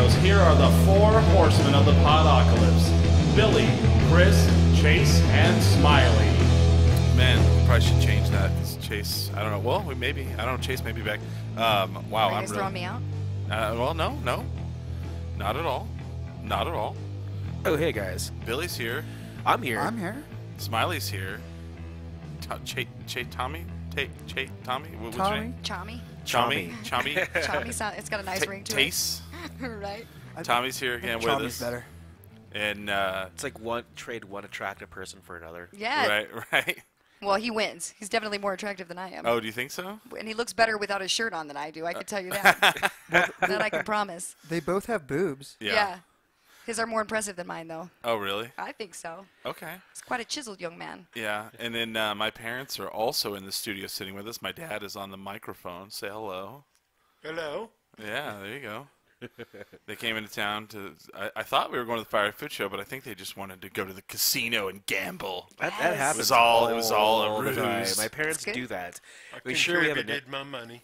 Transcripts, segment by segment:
studios, here are the four horsemen of the Podocalypse. Billy, Chris, Chase, and Smiley. Man, we probably should change that. 'Cause Chase, I don't know. Well, maybe. I don't know. Chase may be back. Wow, Are you guys throwing me out? Well, no. Not at all. Not at all. Oh, hey, guys. Billy's here. I'm here. I'm here. Smiley's here. Tommy? Tommy? What's your Tommy? name? Chommy. Chommy? Chommy sound. It's got a nice ring to Taste. it. Right. Tommy's here again with Tommy's us. better. And, It's like trade one attractive person for another. Yeah. right. Well, he wins. He's definitely more attractive than I am. Oh, do you think so? And he looks better without his shirt on than I do. I can tell you that. That I can promise. They both have boobs. Yeah. His are more impressive than mine, though. Oh, really? I think so. Okay. He's quite a chiseled young man. Yeah, and then my parents are also in the studio sitting with us. My dad is on the microphone. Say hello. Hello. Yeah, there you go. They came into town to. I thought we were going to the Fire Food Show, but I think they just wanted to go to the casino and gamble. That Yes. happens. It was all a the time. ruse. My parents That's good. do that. I We sure we have a contributed my money.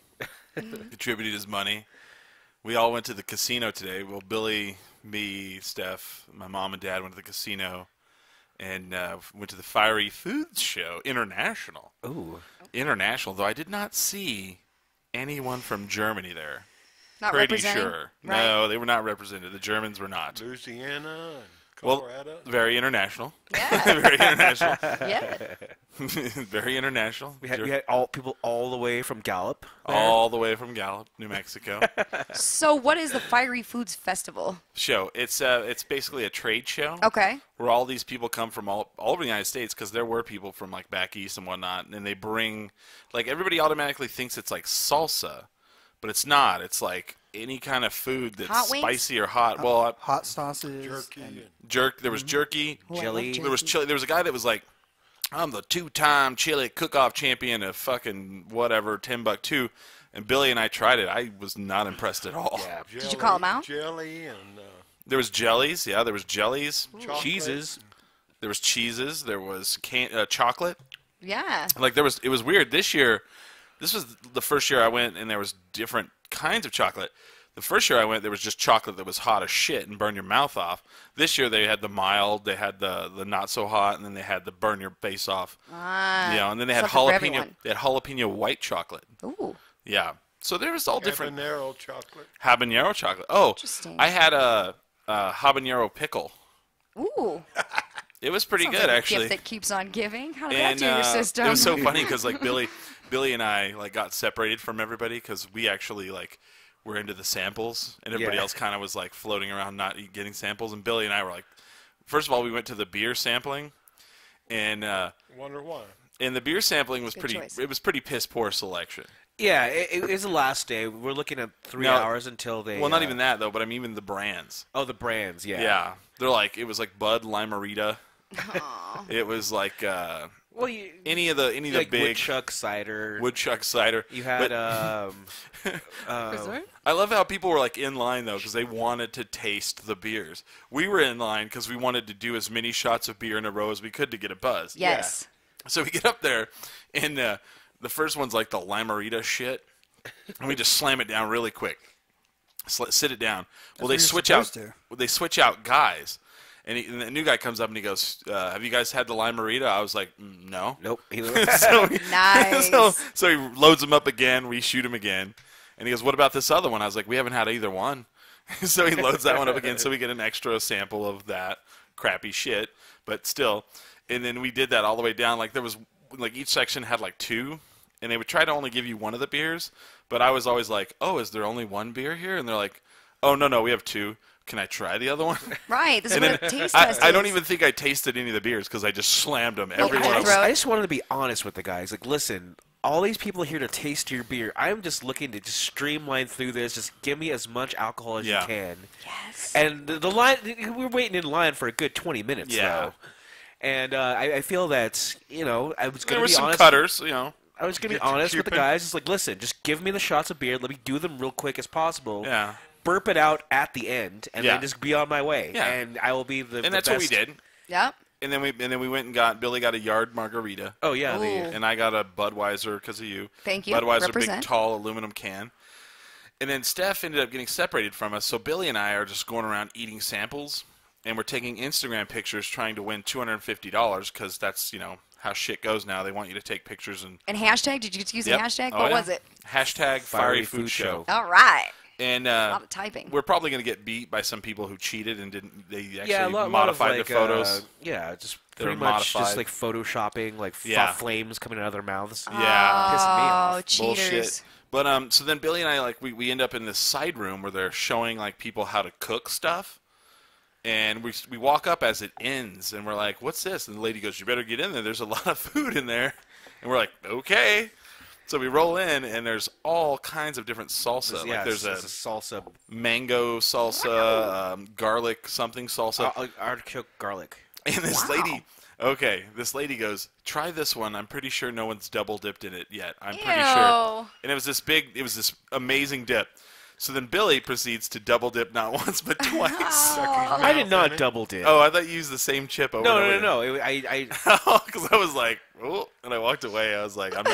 Contributed his money. We all went to the casino today. Well, Billy, me, Steph, my mom and dad went to the casino and went to the Fiery Foods Show International. Ooh. International, though I did not see anyone from Germany there. Not Pretty representing? sure. Right. No, they were not represented. The Germans were not. Louisiana and Well, Colorado. very international. Yeah. Very international. Yeah. Very international. We had people all the way from Gallup. there. All the way from Gallup, New Mexico. So what is the Fiery Foods Festival? Show. It's basically a trade show. Okay. Where all these people come from all over the United States, because there were people from like back east and whatnot, and they bring, like, everybody automatically thinks it's like salsa, but it's not. It's like any kind of food that's Hot wings? spicy or hot. Well, Hot sauces. Jerky. and- jerk. There was jerky. Oh, I love Jelly. jerky. There was chili. There was a guy that was like, I'm the 2-time chili cook-off champion of fucking whatever, Timbuktu. And Billy and I tried it. I was not impressed at all. Yeah. Did you call him out? Jelly and There was jellies. Yeah, there was jellies. chocolate. Cheeses. There was cheeses. There was chocolate. Yeah. Like it was weird. This year, this was the first year I went, and there was different kinds of chocolate. The first year I went, there was just chocolate that was hot as shit and burn your mouth off. This year they had the mild, they had the not so hot, and then they had the burn your face off. And then they had something for jalapeno. everyone. They had jalapeno white chocolate. Ooh. Yeah. So there was all different Habanero chocolate. habanero chocolate. Oh, Interesting. I had a habanero pickle. Ooh. It was pretty Sounds good, like a actually. gift that keeps on giving. How did And that do your system? it was so funny because like Billy and I like got separated from everybody because we actually like were into the samples, and everybody Yeah. else kind of was like floating around not getting samples. And Billy and I were like, first of all, we went to the beer sampling, and Wonder why. the beer sampling was Good pretty. choice. It was pretty piss poor selection. Yeah, it is the last day. We're looking at 3 No, hours until they. Well, not even that though, but I mean even the brands. Oh, the brands. Yeah. Yeah, they're like it was like Bud Limerita. It was like Well, you any of the like big woodchuck cider. woodchuck cider. You had Preserve? I love how people were like in line though because they wanted to taste the beers. We were in line because we wanted to do as many shots of beer in a row as we could to get a buzz. Yes. So we get up there, and the first one's like the Limerita shit, and we just slam it down really quick. Sit it down. Well, they what you're switch out. supposed to. They switch out guys, and the new guy comes up and he goes, "Have you guys had the Limerita?" I was like, "No." Nope. so, Nice. so he loads them up again. We shoot him again, and he goes, "What about this other one?" I was like, "We haven't had either one." So he loads that one up again, so we get an extra sample of that crappy shit, but still. And then we did that all the way down. Like there was, like each section had like 2, and they would try to only give you one of the beers. But I was always like, "Oh, is there only one beer here?" And they're like, "Oh, no, we have 2. Can I try the other one?" Right. This is And what then a taste test I don't is. even think I tasted any of the beers because I just slammed them. Every Okay. one of Throw them. it. I just wanted to be honest with the guys. Like, listen, all these people are here to taste your beer. I'm just looking to just streamline through this. Just give me as much alcohol as Yeah. you can. Yes. And the line, we're waiting in line for a good 20 minutes, Yeah. though. And I feel that, I was There going were to be some honest. cutters, I was going to be Get to honest with the keep it. guys. It's like, listen, just give me the shots of beer. Let me do them real quick as possible. Yeah. Burp it out at the end, and Yeah. then just be on my way. Yeah. And I will be the And that's what we did. Yep. And then we went and got Billy got a Yard margarita. Oh, yeah. Ooh. The, And I got a Budweiser because of you. Thank you. Budweiser Represent. big tall aluminum can. And then Steph ended up getting separated from us, so Billy and I are just going around eating samples, and we're taking Instagram pictures trying to win $250 because that's, how shit goes now. They want you to take pictures and hashtag? Did you just use Yep. a hashtag? Oh, what yeah. was it? Hashtag Fiery Food Show. All right. And A lot of typing. we're probably going to get beat by some people who cheated and didn't. They actually Yeah, a lot modified of, like, the photos. just They were pretty much just modified. like photoshopping, like Yeah. flames coming out of their mouths. Yeah. Pissing me off. Oh, cheaters. Bullshit. But so then Billy and I we end up in this side room where they're showing like people how to cook stuff, and we walk up as it ends, and we're like, "What's this?" And the lady goes, "You better get in there. There's a lot of food in there." And we're like, "Okay." So we roll in, and there's all kinds of different salsa. Yeah, Like there's it's a a salsa, mango salsa, garlic something salsa, artichoke garlic. and this lady goes, "Try this one. I'm pretty sure no one's double dipped in it yet. I'm pretty sure." And it was this amazing dip. So then Billy proceeds to double dip not once but twice. I did not double dip. Oh, I thought you used the same chip over no, and no, over. no, no. I Because I was like, oh, and I walked away. I was like, I'm not.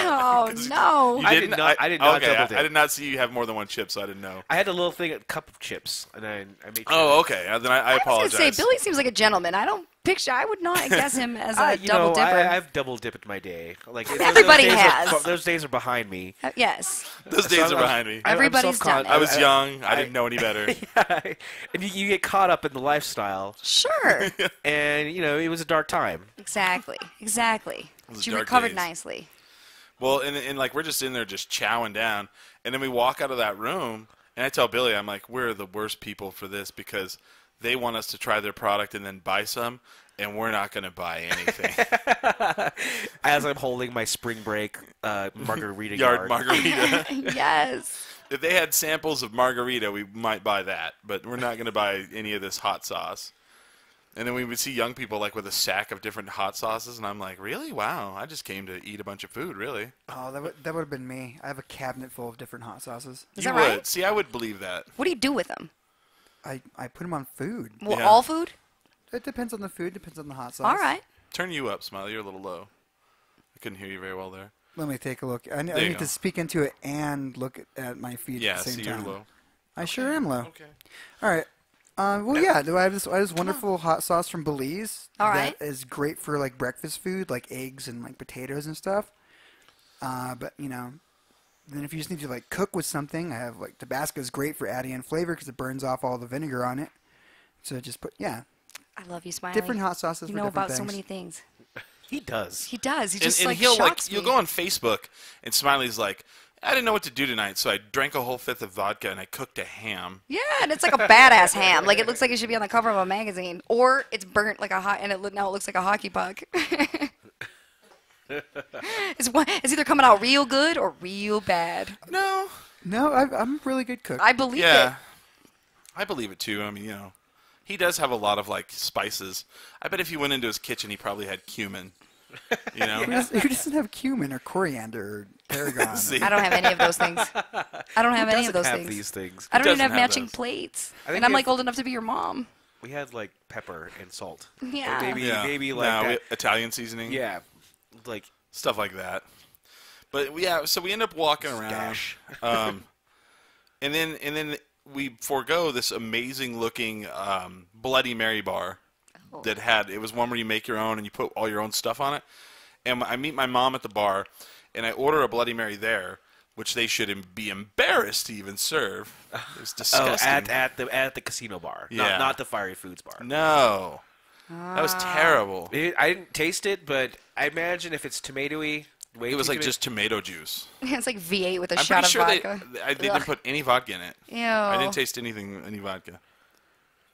Oh, 'cause no. You I didn't? did not- I did not okay, double dip. I did not see you have more than one chip, so I didn't know. I had a little thing, a cup of chips, and I made. Oh, okay. Then I I was apologize. going to say, Billy seems like a gentleman. I would not guess him as a double dipper. I've double dipped my day. Like Everybody those days has. those days are behind me. Yes. Those days are behind me. Everybody's done it. I was young. I didn't know any better. Yeah, and you get caught up in the lifestyle, Sure. and it was a dark time. Exactly. was You dark recovered days. nicely. Well, and like we're just in there just chowing down, and then we walk out of that room, and I tell Billy, I'm like, we're the worst people for this because they want us to try their product and then buy some, and we're not going to buy anything. As I'm holding my spring break margarita Yard margarita. Yes. If they had samples of margarita, we might buy that, but we're not going to buy any of this hot sauce. And then we would see young people like with a sack of different hot sauces, and I'm like, really? Wow, I just came to eat a bunch of food, really. Oh, that would have been me. I have a cabinet full of different hot sauces. Is You that would. right? See, I would believe that. What do you do with them? I put them on food. Well, Yeah. all food? It depends on the food. Depends on the hot sauce. All right. Turn you up, Smiley. You're a little low. I couldn't hear you very well there. Let me take a look. I you need go. to speak into it and look at my feed Yeah, at the same see, you're time. low. I sure am low. Okay. All right. Well, yeah. I have this wonderful hot sauce from Belize. All right. That is great for like breakfast food, like eggs and like potatoes and stuff. But then if you just need to like cook with something, I have like Tabasco is great for adding in flavor because it burns off all the vinegar on it. So just put I love you, Smiley. different hot sauces You for know different about things. so many things. He does. He does. He just And like he'll shocks you'll me. go on Facebook, and Smiley's like, I didn't know what to do tonight, so I drank a whole fifth of vodka and I cooked a ham. Yeah, and it's like a badass ham. Like it looks like it should be on the cover of a magazine, or it's burnt like a and now it looks like a hockey puck. It's either coming out real good or real bad. No. No, I'm a really good cook. I believe Yeah. it. I believe it too. I mean, he does have a lot of like spices. I bet if you went into his kitchen, he probably had cumin. Who doesn't have cumin or coriander or tarragon? See? I don't have any of those things. I don't have any of those have things. these things. I don't even doesn't have have matching those? plates, I think and I'm we like have- old enough to be your mom. We had like pepper and salt. Yeah. Or maybe like No, that. Italian seasoning. Yeah, like Stuff like that. But yeah, so we end up walking around. Dash. And then we forego this amazing looking Bloody Mary bar that it was one where you make your own and you put all your own stuff on it. And I meet my mom at the bar, and I order a Bloody Mary there, which they should be embarrassed to even serve. It was disgusting. at the casino bar, Yeah. not the Fiery Foods bar. No, that was terrible. I didn't taste it, but I imagine if it's tomatoey, It was like just tomato juice. It's like V8 with a I'm shot pretty of sure vodka. they didn't put any vodka in it. Ew. I didn't taste any vodka.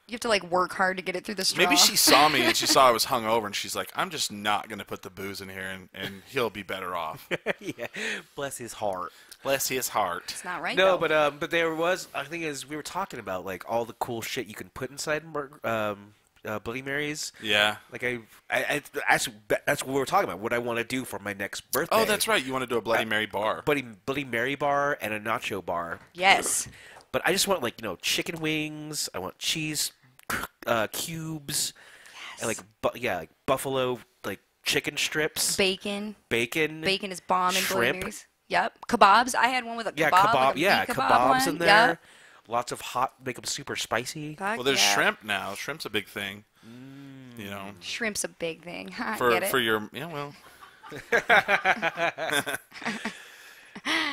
You have to like work hard to get it through the straw. Maybe she saw me and she saw I was hungover and she's like, I'm just not going to put the booze in here and he'll be better off. yeah, bless his heart. Bless his heart. It's not right. No, though. but there was. I think as we were talking about like all the cool shit you can put inside Bloody Marys. Yeah. Like that's what we were talking about. What I want to do for my next birthday. Oh, that's right. You want to do a Bloody Mary bar. Bloody Mary bar and a nacho bar. Yes. But I just want like chicken wings. I want cheese cubes. Yes. And like buffalo like chicken strips. Bacon. Bacon. Bacon is bomb in Bloody shrimp. Marys. Yep. Kebabs. I had one with a kebab. Yeah, like a kebab. beef Kebabs one. in there. Yep. Lots of hot, make them super spicy. Fuck Well, there's yeah. shrimp now. Shrimp's a big thing. You know, Shrimp's a big thing. I for get it. for your well.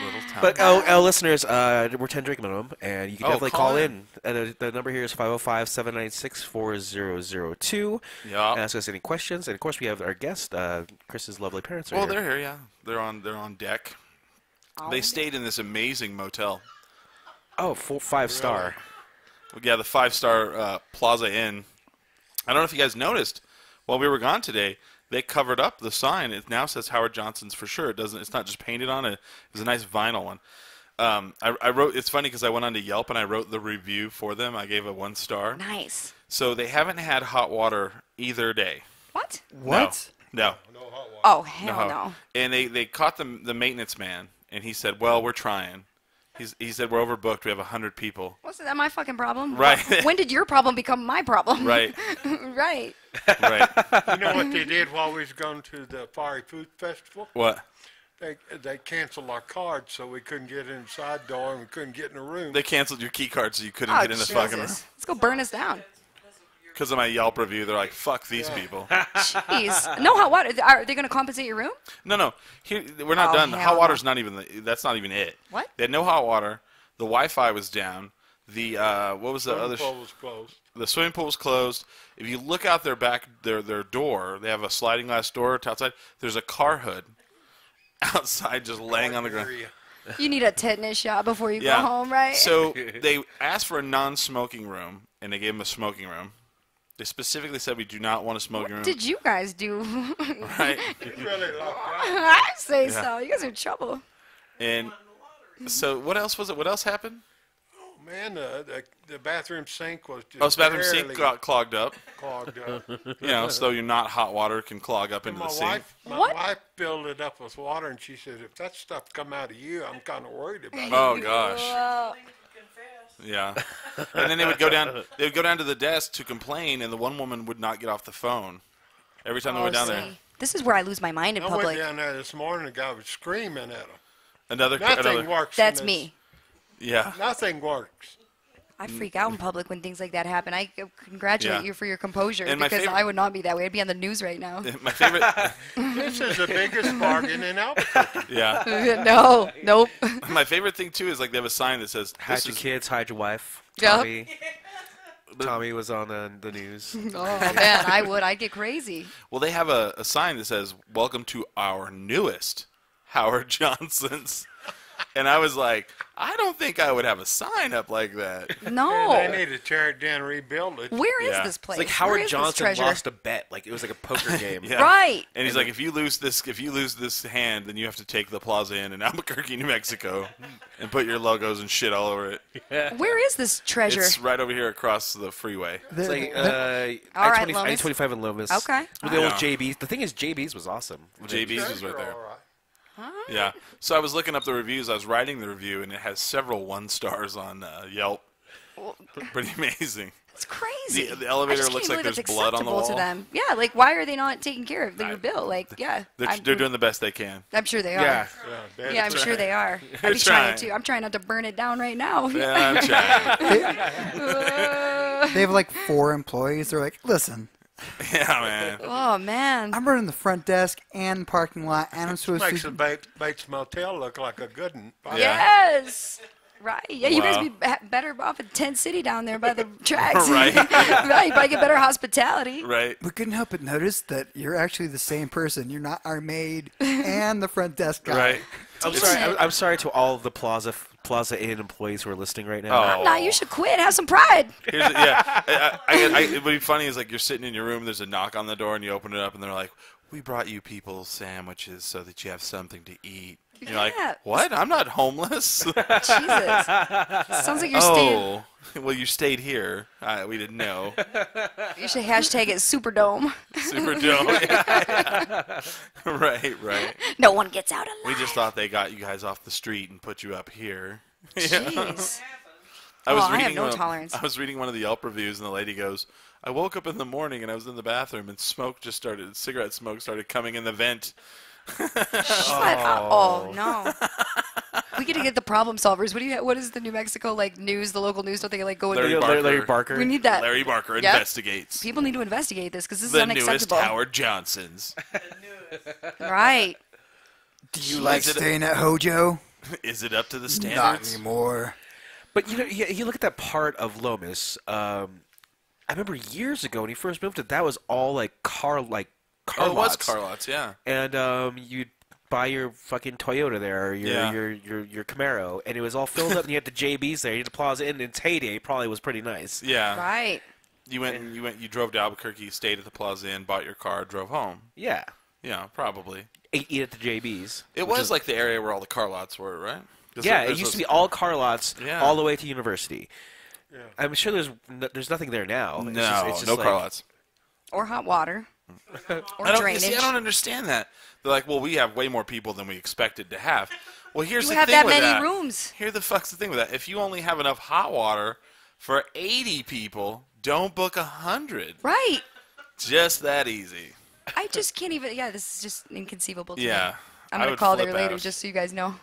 Little town. But listeners, we're 10 drink minimum, and you can definitely call in. And the number here is 505-796-4002. Yeah. And ask us any questions. And of course, we have our guest, Chris's lovely parents. Are Well, here. they're here. Yeah, they're on deck. They stayed in this amazing motel. Oh, 5-star. Yeah, the 5-star Plaza Inn. I don't know if you guys noticed while we were gone today. They covered up the sign. It now says Howard Johnson's for sure. It doesn't. It's not just painted on it. It was a nice vinyl one. I wrote. It's funny because I went on to Yelp and I wrote the review for them. I gave it 1 star. Nice. So they haven't had hot water either day. What? What? No. No hot water. Oh, hell no. And they caught the maintenance man, and he said, "Well, we're trying." He said, "We're overbooked. We have 100 people." Wasn't that my fucking problem? Right. When did your problem become my problem? Right. Right. Right. You know what they did while we was going to the Fiery Food Festival? What? They canceled our cards so we couldn't get inside the door and we couldn't get in the room. They canceled your key card so you couldn't Oh, get in the fucking room. Jesus. Let's go burn us down. Because of my Yelp review, they're like, "Fuck these people." Jeez. No hot water. Are they going to compensate your room? No. Here, we're not Oh, done. hell Hot no. water's not even. That's not even it. What? They had no hot water. The Wi-Fi was down. The what was the other? Swimming pool was closed. The swimming pool was closed. If you look out their door, they have a sliding glass door to outside. There's a car hood outside, just laying on the ground. Area. You need a tetanus shot before you Yeah. go home, right? So they asked for a non-smoking room, and they gave them a smoking room. They specifically said we do not want a smoking room. What did you guys do? Right? It's really locked out. I say so. You guys are in trouble. And so what else was it? What else happened? Man, the bathroom sink was just Oh, the bathroom barely sink got clogged up. clogged up. You know, so you're not hot water can clog up into my the sink. my What? wife filled it up with water, and she said, "If that stuff come out of you, I'm kind of worried about it." Oh gosh. Well, Yeah. And then they would go down. They would go down to the desk to complain, and the one woman would not get off the phone. Every time they went down there, see, this is where I lose my mind in I went public. down there this morning. The guy was screaming at him. another. Nothing works. That's in me. Yeah. this. Nothing works. I freak out in public when things like that happen. I congratulate Yeah. you for your composure And my because favorite- I would not be that way. I'd be on the news right now. My favorite. This is the biggest bargain in Albuquerque. Yeah. No, nope. My favorite thing too is like they have a sign that says Hide this your is kids, hide your wife. Yep. Tommy was on the news. Oh man, I would. I'd get crazy. Well, they have a sign that says, "Welcome to our newest Howard Johnson's." And I was like, I don't think I would have a sign up like that. No. They need to tear it down and rebuild it. Where is Yeah. this place? It's like Where Howard is this Johnson treasure? lost a bet. Like it was like a poker game. Yeah. Right. And he's like, if you lose this hand, then you have to take the Plaza Inn in Albuquerque, New Mexico, and put your logos and shit all over it. Where is this treasure? It's right over here across the freeway. It's like All right, I-20, Lomas. I-25 in Lomas. Okay. With the old Yeah. JB's. The thing is, JB's was awesome. JB's was right there. All right. Yeah. So I was looking up the reviews. I was writing the review, and it has several 1 stars on Yelp. Pretty amazing. It's crazy. The elevator I just looks can't like believe there's it's blood on the acceptable wall. to them. Yeah, like why are they not taking care of your bill? Like, yeah, They're doing the best they can. I'm sure they are. Yeah. Yeah, I'm sure they are. They're I'd be trying trying. to. I'm trying not to burn it down right now. Yeah, I'm trying. They have like 4 employees. They're like, listen, Yeah, man. Oh man. I'm running the front desk and the parking lot, and I'm supposed Makes to. the Bates Motel look like a good one. Yeah. Yes. Right. Yeah, you guys Wow. be better off in Tent City down there by the tracks. Right. Right. You probably get better hospitality. Right. We couldn't help but notice that you're actually the same person. You're not our maid and the front desk guy. Right. I'm sorry. I'm sorry to all of the Plaza Inn employees who are listening right now. Oh. Nah, you should quit. Have some pride. Here's it would be funny is like you're sitting in your room, there's a knock on the door, and you open it up, and they're like, "We brought you people sandwiches so that you have something to eat." And you're like, Yeah. "What? I'm not homeless." Jesus. Sounds like you're staying. Oh, well, you stayed here. We didn't know. You should hashtag it Superdome. Superdome. Right. No one gets out alive. We just thought they got you guys off the street and put you up here. Jeez. I was Oh, I have reading no one- tolerance. I was reading one of the Yelp reviews, and the lady goes, "I woke up in the morning and I was in the bathroom, and cigarette smoke started coming in the vent Shut up. Oh, no. We get to get the problem solvers. What is the New Mexico news? The local news, don't they go in? Larry Barker. We need that. Larry Barker Yep. investigates. People need to investigate this because this is The newest unacceptable. Howard Johnsons. Right. Do you like staying at Hojo? Is it up to the Not standards? anymore. But you look at that part of Lomas. I remember years ago when he first moved it, that was all car Oh, it was lots. car lots, yeah. And you'd buy your fucking Toyota there, or your Camaro, and it was all filled up. And you had the JBs there. You had the Plaza Inn. In its heyday, probably was pretty nice. Yeah. Right. You drove to Albuquerque, stayed at the Plaza Inn, bought your car, drove home. Yeah. Yeah, probably. Eat at the JBs. It was like the area where all the car lots were, right? Yeah, it used to be all car lots all the way to University. Yeah. I'm sure there's nothing there now. It's just no car lots. Or hot water. Or I drainage. don't understand that. They're like, well, we have way more people than we expected to have. Well, here's You the have thing that with many that. rooms. Here the fuck's the thing with that. If you only have enough hot water for 80 people, don't book 100. Right. Just that easy. I just can't even. Yeah, this is just inconceivable to me. Yeah. I'm I going to would call there flip later out. just so you guys know.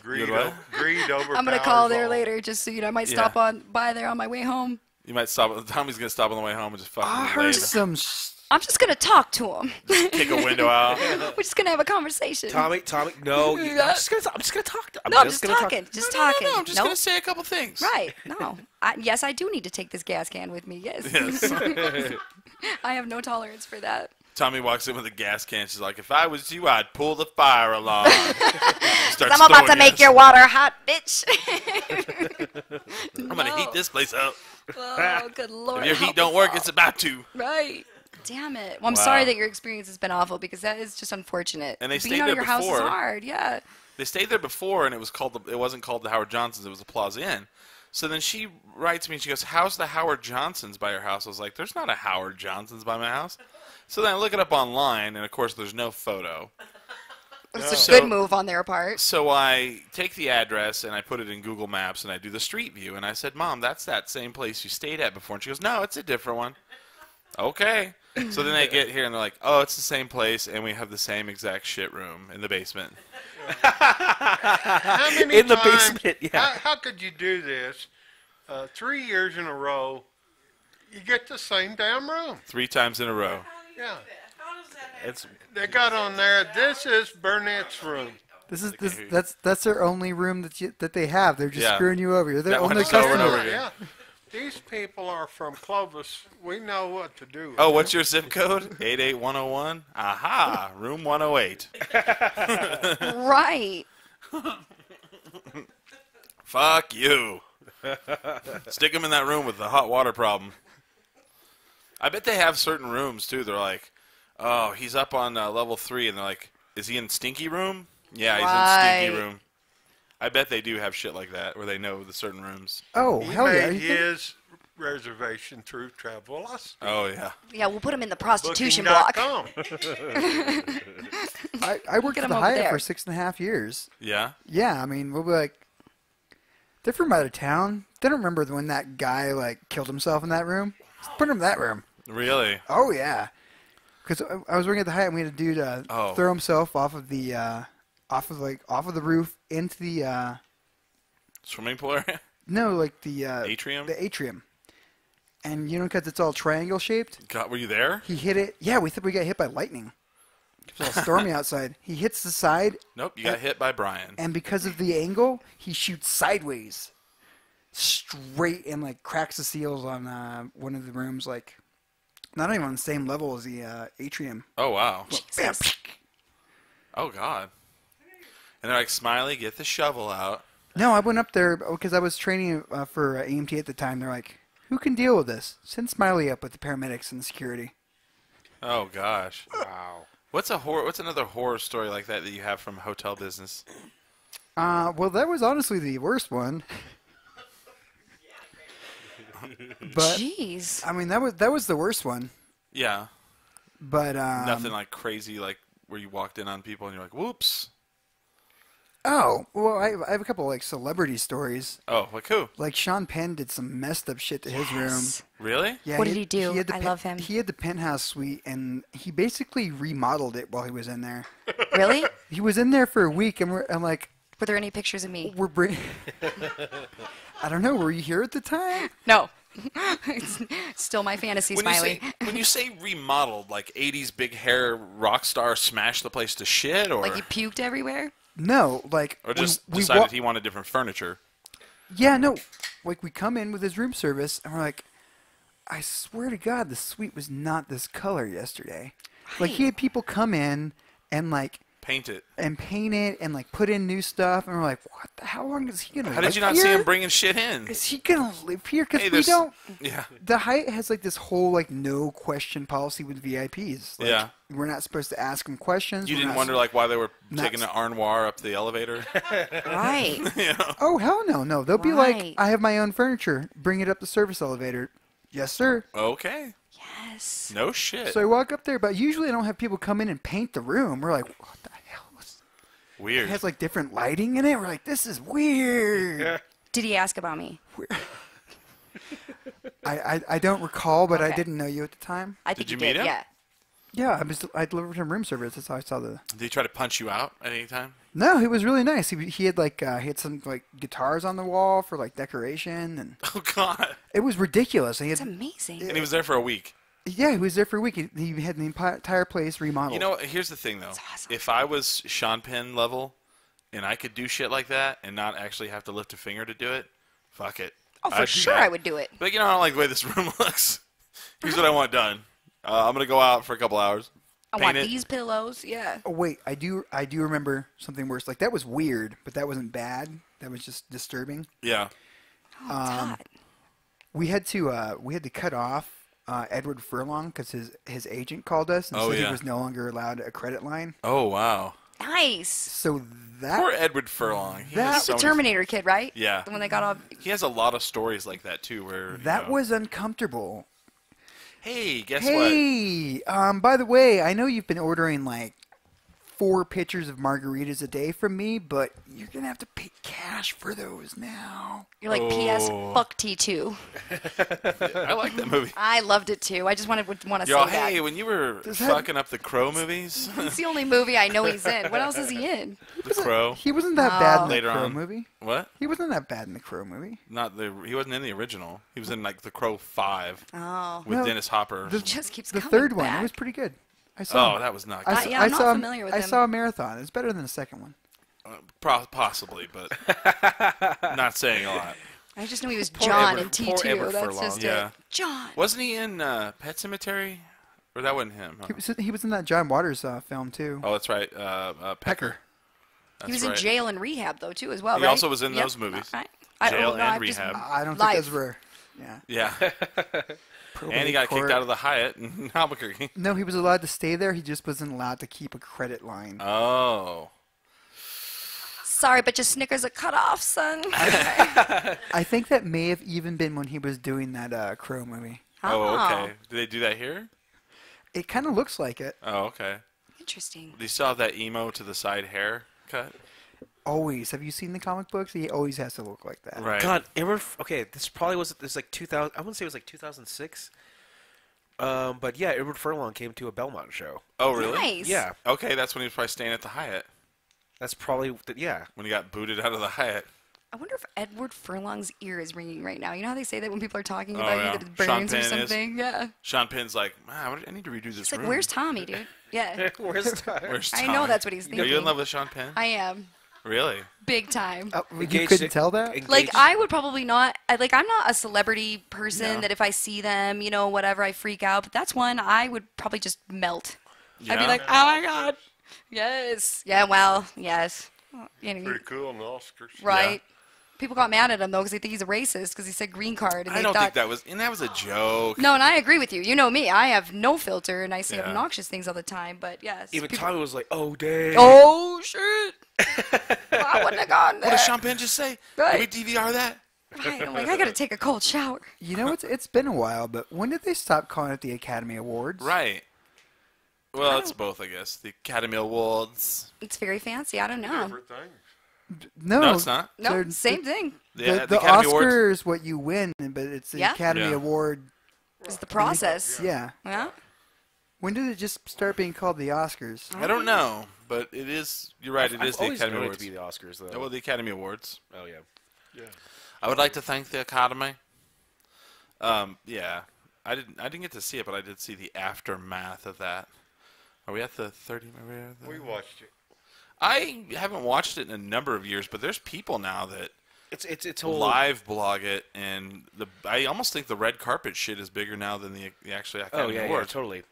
Greed, what? greed overpowers I'm going to call there all. later just so you know. I might Yeah. stop by there on my way home. You might stop. Tommy's gonna stop on the way home and just fucking I lay heard there. some. I'm just going to talk to him. Kick a window out. We're just going to have a conversation. Tommy, no. I'm just gonna talk. No, I'm just talking. Just talking. No, I'm just Nope. gonna say a couple things. Right. No. Yes, I do need to take this gas can with me. Yes. Yes. I have no tolerance for that. Tommy walks in with a gas can. She's like, "If I was you, I'd pull the fire alarm." Starts I'm about to throwing make gas. your water hot, bitch. I'm gonna heat this place up. Oh, good lord. If your help heat don't us work, all. it's about to. Right. Damn it. Well, I'm Wow. sorry that your experience has been awful because that is just unfortunate. And they Being stayed out there of your house is before. hard. Yeah. They stayed there before, and it wasn't called the Howard Johnsons. It was the Plaza Inn. So then she writes me and she goes, "How's the Howard Johnsons by your house?" I was like, "There's not a Howard Johnsons by my house." So then I look it up online, and of course there's no photo. It's a So- good move on their part. So I take the address and I put it in Google Maps and I do the street view. And I said, "Mom, that's that same place you stayed at before." And she goes, "No, it's a different one." Okay. So then they get here and they're like, "Oh, it's the same place, and we have the same exact shit room in the basement." How many In the times- basement, yeah. How could you do this 3 years in a row? You get the same damn room. 3 times in a row. Yeah. It's They got on there, this is Burnett's room. That's their only room that they have. They're just Yeah. screwing you over. You're their That one only is over and customer. over again. Yeah. These people are from Clovis. We know what to do. Oh, what's your zip code? 88101? Aha, room 108. Right. Fuck you. Stick them in that room with the hot water problem. I bet they have certain rooms, too. They're like, "Oh, he's up on level 3," and they're like, "Is he in stinky room?" Yeah, he's in stinky Right. room. I bet they do have shit like that where they know the certain rooms. Oh, He hell yeah. made You think- his reservation through Travelocity. Oh, yeah. Yeah, we'll put them in the prostitution block. Booking.com. I worked Get at 'em the over Hyatt there. for 6.5 years. Yeah? Yeah, I mean, we'll be like, they're from out of town. They don't remember when that guy killed himself in that room. Just put him in that room. Really? Oh yeah, because I was working at the Hyatt and we had a dude Oh. throw himself off of the off of the roof into the Swimming pool area? the Atrium? the atrium, and because it's all triangle shaped. God, were you there? He hit it. Yeah, we thought we got hit by lightning. It was all stormy outside. He hits the side, Nope, you got hit by Brian. and because of the angle, he shoots sideways, straight, and cracks the seals on one of the rooms, not even on the same level as the atrium. Oh, wow. Bam. Oh, God. And they're like, "Smiley, get the shovel out." No, I went up there because I was training for EMT at the time. They're like, "Who can deal with this? Send Smiley up with the paramedics and the security." Oh, gosh. Wow. What's another horror story like that you have from hotel business? Well, that was honestly the worst one. But Jeez. I mean, that was the worst one. Yeah. But Nothing like crazy, like where you walked in on people and you're like, "Whoops." Oh, well, I have a couple like celebrity stories. Oh, like who? Like Sean Penn did some messed up shit to his room. Really? Yeah, What did he do? had the I love him. He had the penthouse suite, and he basically remodeled it while he was in there. Really? He was in there for a week, and I'm like, Were there any pictures of me? we're bringing. I don't know. Were you here at the time? No. It's still my fantasy, Smiley. When you say remodeled, like 80s big hair rock star smashed the place to shit, or Like you puked everywhere? No, like or just we decided he wanted different furniture? Yeah, no. Like we come in with his room service, and we're like, I swear to God, the suite was not this color yesterday. Like he had people come in and like Paint it. paint it and like put in new stuff, and we're like, what? How long is he gonna? How live did you not here? see him bringing shit in? Is he gonna live here? Because Hey, we don't. Yeah. The Hyatt has like this whole like no question policy with VIPs. Like, Yeah. we're not supposed to ask them questions. You We're didn't not wonder like why they were not- taking an armoire up the elevator? Right. Oh hell no, no. They'll be like, Right. I have my own furniture. Bring it up the service elevator. Yes, sir. Okay. Yes. No shit. So I walk up there, but usually I don't have people come in and paint the room. We're like, what the hell? It Weird. has like different lighting in it. We're like, this is weird. Did he ask about me? I don't recall, but I Okay. didn't know you at the time. I think Did you he meet did. him? Yeah. Yeah, I delivered him room service. That's how I saw the. Did he try to punch you out at any time? No, he was really nice. He had like he had some like guitars on the wall for like decoration, and Oh God. it was ridiculous. He had, It's amazing. And he was there for a week. yeah, he was there for a week. He had the entire place remodeled. You know, here's the thing though. awesome. If I was Sean Penn level, and I could do shit like that and not actually have to lift a finger to do it, fuck it. Oh, for I'd do sure that. I would do it. But you know, I don't like the way this room looks. Here's what I want done. I'm gonna go out for a couple hours. I paint want it. these pillows. Yeah. Oh wait, I do remember something worse. Like that was weird, but that wasn't bad. That was just disturbing. Yeah. Oh, it's hot. We had to cut off Edward Furlong because his agent called us and Oh, said yeah. he was no longer allowed a credit line. Oh wow. Nice. So that Poor Edward Furlong. He That- has so The many- Terminator kid, right? Yeah. The one that got all. He has a lot of stories like that too, where that was uncomfortable. Hey, guess what? Hey, by the way, I know you've been ordering like 4 pitchers of margaritas a day from me, but you're gonna have to pay cash for those now. You're like, P.S. Fuck T2. I like that movie. I loved it too. I just want to say You're all, that. hey, when you were Does that- fucking up the Crow movies, It's the only movie I know he's in. What else is he in? the Crow. He wasn't that bad in the Later Crow on. movie. What? He wasn't that bad in the Crow movie. He wasn't in the original. He was in like the Crow 5 Oh. with No, Dennis Hopper. The, He just keeps the coming third one. It back. was pretty good. I saw. Oh, it. that was not I, good. s- yeah, I I'm not saw. familiar with I him. saw a marathon. It's better than the second one. Possibly, but not saying a lot. I just knew he was Poor John Edward- in poor T2. Edward That's Furlong. just Yeah. it. John. Wasn't he in Pet Cemetery? Or that wasn't him? Huh? He was in that John Waters film too. Oh, that's right. Pecker. That's He was right. in jail and rehab though too as well. He right? also was in Yep. those movies. Right. Jail and I've just- rehab. I don't Life. think those were. Yeah. Yeah. And he got kicked out of the Hyatt in Albuquerque. No, he was allowed to stay there. He just wasn't allowed to keep a credit line. Oh. Sorry, but your Snickers are cut off, son. I think that may have even been when he was doing that Crow movie. Oh, okay. Do they do that here? It kind of looks like it. Oh, okay. Interesting. Do you still have that emo to the side hair cut? Always. Have you seen the comic books? He always has to look like that. Right. God, okay, this probably was like 2000. I wouldn't say it was like 2006. But yeah, Edward Furlong came to a Belmont show. Oh, really? Nice. Yeah, Okay, that's when he was probably staying at the Hyatt. that's probably yeah. When he got booted out of the Hyatt. I wonder if Edward Furlong's ear is ringing right now. You know how they say that when people are talking Oh, about yeah. you that it Sean burns or Penn is. something? Yeah. Sean Penn's like, man, I need to redo this It's like, room. where's Tommy, dude? Yeah. Where's time? Where's I Tommy? know that's what he's Are you in thinking. love with Sean Penn? I am. Really? Big time. Oh, you Engaged couldn't it- tell that? engaged- Like, I would probably not. I'm not a celebrity person No. that if I see them, whatever, I freak out. But that's one I would probably just melt. I'd be Yeah? like, oh my God. Yes. Yeah, well, yes. Pretty cool in the Oscars. Right. People got mad at him, though, because they think he's a racist because he said green card. And I they don't thought, think that was a joke. No, and I agree with you. You know me. I have no filter, and I say Yeah. obnoxious things all the time. But yes. Even people- Tommy was like, "Oh damn." Oh, shit. I wouldn't have gone there. What did Sean Penn just say? Right. Did we DVR that? Right. I'm like, I got to take a cold shower. You know, it's been a while, but when did they stop calling it the Academy Awards? Right. Well, it's both, I guess. The Academy Awards. It's very fancy. I don't know. Different things. No, it's not. No, They're- same thing. The The Academy Oscar Awards. is what you win, but it's the Yeah. Academy Yeah. Award. It's the process. Yeah. Yeah. When did it just start being called the Oscars? I don't know, but it is. You're right. It is the always Academy known it Awards. to be the Oscars, though. Oh, well, the Academy Awards. Oh, yeah. Yeah. I would like to thank the Academy. Yeah, I didn't get to see it, but I did see the aftermath of that. Are we at the 30? We watched it. I haven't watched it in a number of years, but there's people now that It's whole live blog it, and I almost think the red carpet shit is bigger now than the actual Oh, Academy yeah, Awards. totally.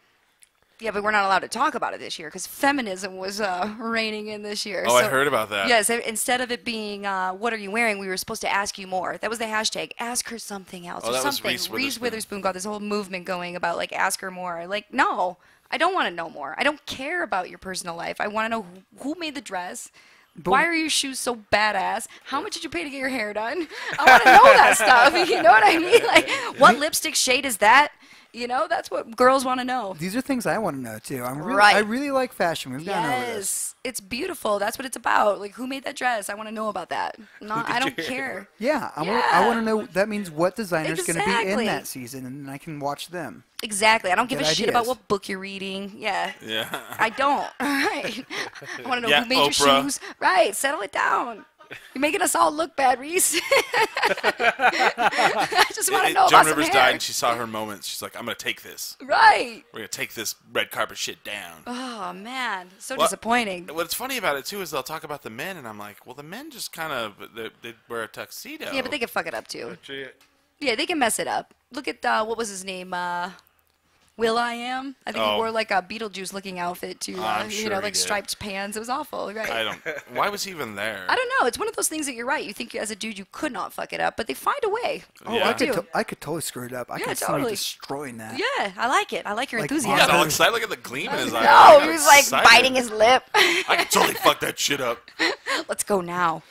Yeah, but we're not allowed to talk about it this year because feminism was reigning in this year. Oh, I So- heard about that. Yes, instead of it being "What are you wearing?" we were supposed to ask you more. That was the hashtag. Ask her something else Oh, or that was something. Reese Witherspoon. got this whole movement going about like ask her more. Like, no, I don't want to know more. I don't care about your personal life. I want to know who made the dress. Why are your shoes so badass? How much did you pay to get your hair done? I want to know that stuff. You know what I mean? Like, what lipstick shade is that? You know, that's what girls want to know. These are things I want to know too. Right. I really like fashion. We've gone over this. Yes, it's beautiful. That's what it's about. Like, who made that dress? I want to know about that. I don't care. Yeah, I Yeah. want to know. That means what designer's going to be in Exactly. that season, and then I can watch them. Exactly. I don't give a Good shit about ideas. what book you're reading. Yeah. Yeah. I don't. Right. I want to know Yeah, who made Oprah. your shoes. Right. Settle it down. You're making us all look bad, Reese. I just want to know Joan about some Rivers hair. died, and she saw her moments. She's like, I'm going to take this. Right. We're going to take this red carpet shit down. Oh, man. So Well, disappointing. What's funny about it, too, is they'll talk about the men, and I'm like, well, the men just kind of, they wear a tuxedo. Yeah, but they can fuck it up, too. That's it. Yeah, they can mess it up. Look at, what was his name? Will I Am? I think he Oh. wore like a Beetlejuice looking outfit too. I'm sure he like did. striped pants. It was awful, right? I don't. Why was he even there? I don't know. It's one of those things that you're right. You think as a dude you could not fuck it up, but they find a way. Oh, Yeah. I could totally screw it up. I Yeah, could see totally. me destroying that. Yeah, I like it. I like your Like He enthusiasm. got all excited. Look at the gleam in his eye. No, got he was like excited. biting his lip. I can totally fuck that shit up. Let's go now.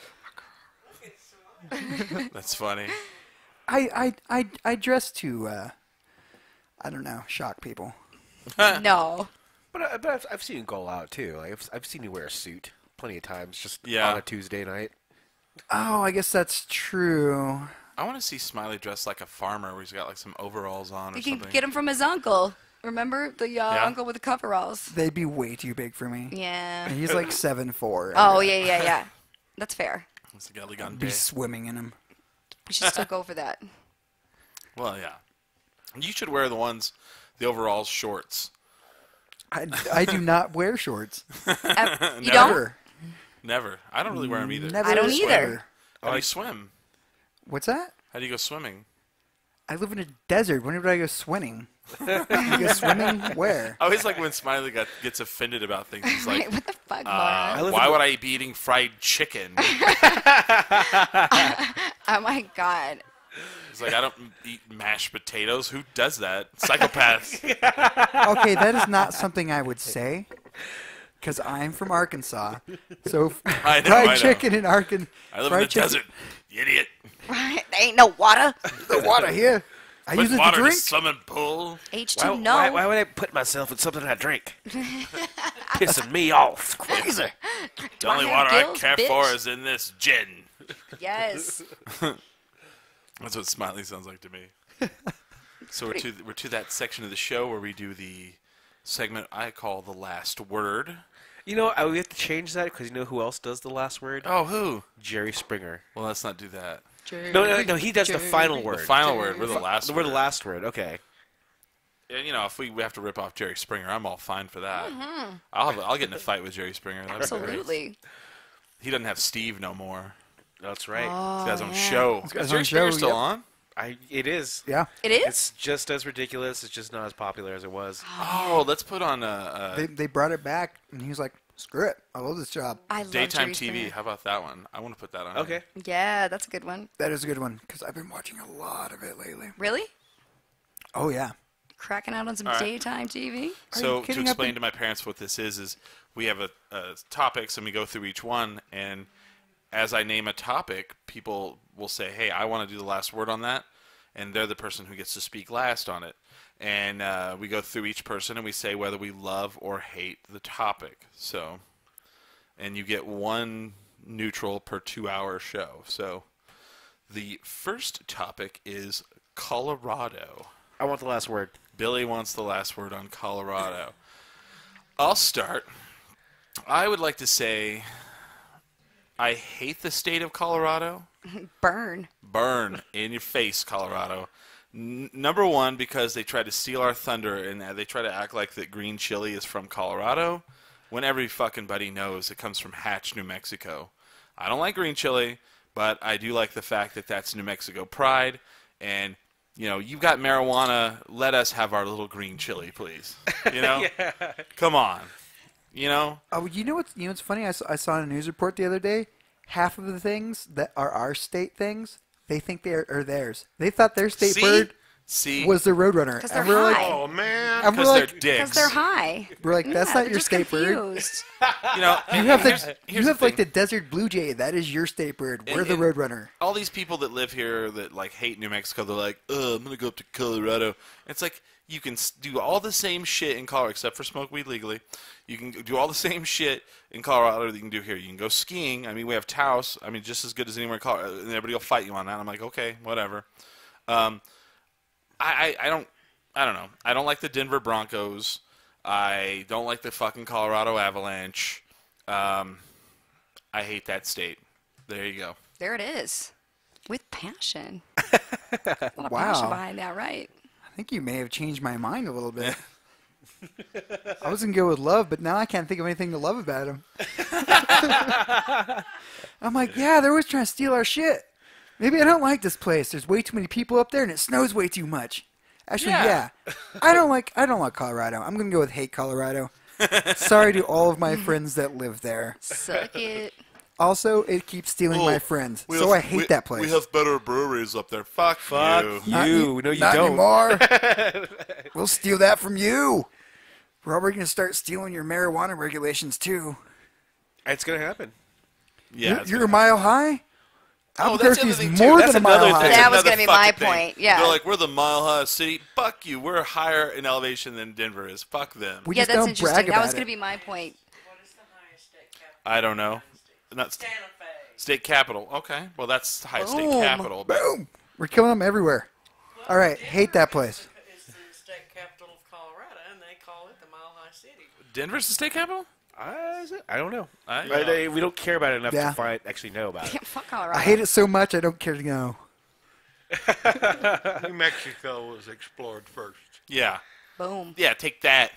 That's funny. I dress to, I don't know, shock people. No. But I've seen you go out, too. Like, I've seen you wear a suit plenty of times, just Yeah. on a Tuesday night. Oh, I guess that's true. I want to see Smiley dressed like a farmer, where he's got like some overalls on or You can something. get him from his uncle. Remember the uncle with the coveralls? They'd be way too big for me. Yeah. He's like 7'4". Oh yeah. That's fair. It's like elegante. Be swimming in him. We should still go for that. Well, yeah. You should wear the overalls shorts. I do not wear shorts. You Never. don't? Never. Never. I don't really wear them either. Never I don't swim. either. How do you swim? What's that? How do you go swimming? I live in a desert. When did I go swimming? You go swimming where? I always like when Smiley gets offended about things. He's like, Right, what the fuck, Mara? why would I be eating fried chicken? Oh my god. He's like, I don't eat mashed potatoes. Who does that? Psychopaths. Okay, that is not something I would say. Because I'm from Arkansas. So I know, fried I know. chicken in Arkansas. I live in the desert. You idiot. Right? There ain't no water. The water here. I use Put it to water in a drink. swimming pool. H2, no. Why would I put myself in something I drink? Pissing me off. Crazy. The only I water have I gills, care bitch? for is in this gin. Yes. That's what Smiley sounds like to me. So we're to that section of the show where we do the segment I call the last word. You know, we have to change that because you know who else does the last word? Oh, who? Jerry Springer. Well, let's not do that. No, he does the final word. The final word. We're the last We're word. the last word. Okay. And, you know, if we have to rip off Jerry Springer, I'm all fine for that. I'll get in a fight with Jerry Springer. That'd be great. Absolutely. He doesn't have Steve no more. That's right. He's got his own yeah. show. got Is his Jerry own Springer show, still yep. on? It is. Yeah. It is? It's just as ridiculous. It's just not as popular as it was. Oh, let's put on They brought it back, and he was like, screw it. I love this job. I love daytime Jerry TV. Springer. How about that one? I want to put that on. Okay. Yeah, that's a good one. That is a good one, because I've been watching a lot of it lately. Really? Oh, yeah. Cracking out on some All right. daytime TV? So you to kidding? explain to my parents what this is we have a topics and we go through each one, and as I name a topic, people will say, "Hey, I want to do the last word on that," and they're the person who gets to speak last on it. And we go through each person and we say whether we love or hate the topic. So, and you get one neutral per 2-hour show. So the first topic is Colorado. I want the last word. Billy wants the last word on Colorado. I'll start. I would like to say I hate the state of Colorado. Burn. Burn in your face, Colorado. Number one, because they try to steal our thunder and they try to act like that green chili is from Colorado, when every fucking buddy knows it comes from Hatch, New Mexico. I don't like green chili, but I do like the fact that that's New Mexico pride. And, you know, you've got marijuana. Let us have our little green chili, please. You know? Yeah. Come on. You know? Oh, you know what's funny? I saw in a news report the other day. Half of the things that are our state things, they think they are theirs. They thought their state bird was the Roadrunner. 'Cause they're And we're like, high. Oh man. and we're Because they're like, dicks. Because they're high. we're like, that's Yeah, not they're your just state bird. confused. You know, You have here's like thing. the desert blue jay. That is your state bird. We're And- the and- Roadrunner. All these people that live here that like hate New Mexico, they're like, "Oh, I'm gonna go up to Colorado." It's like you can do all the same shit in Colorado except for smoke weed legally. You can do all the same shit in Colorado that you can do here. You can go skiing. I mean, we have Taos. I mean, just as good as anywhere in Colorado. And everybody will fight you on that. I'm like, okay, whatever. I don't know. I don't like the Denver Broncos. I don't like the fucking Colorado Avalanche. I hate that state. There you go. There it is. With passion. A lot of passion Wow. behind that, right? I think you may have changed my mind a little bit. I was going to go with love, but now I can't think of anything to love about him. I'm like, yeah, they're always trying to steal our shit. Maybe I don't like this place. There's way too many people up there, and it snows way too much. Actually, yeah. I don't like Colorado. I'm going to go with hate Colorado. Sorry to all of my friends that live there. Suck it. Also, it keeps stealing my friends, so I hate that place. We have better breweries up there. Fuck you. Not You. No, you not don't. anymore. We'll steal that from you. We're already going to start stealing your marijuana regulations, too. It's going to happen. Yeah, it's You're gonna a mile high? Oh, that's the Albuquerque other is thing, too. more That's than a mile another high. thing. That was Another gonna be my fucking thing. point, yeah. They're like, we're the mile high city. Fuck you. We're higher in elevation than Denver is. Fuck them. We Yeah, just that's don't interesting. brag That about was going it. to be my point. What is the highest state capital? I don't know. Not Santa Fe. state capital. Okay. Well, that's the highest state Boom. capital. But Boom! We're killing them everywhere. All right, hate that place. It's the state capital of Colorado, and they call it the Mile High City. Denver's the state capital? Is it? I don't know. I- We don't care about it enough Yeah. to actually know about it. Fuck Colorado. I hate it so much I don't care to know. New Mexico was explored first. Yeah. Boom. Yeah, take that,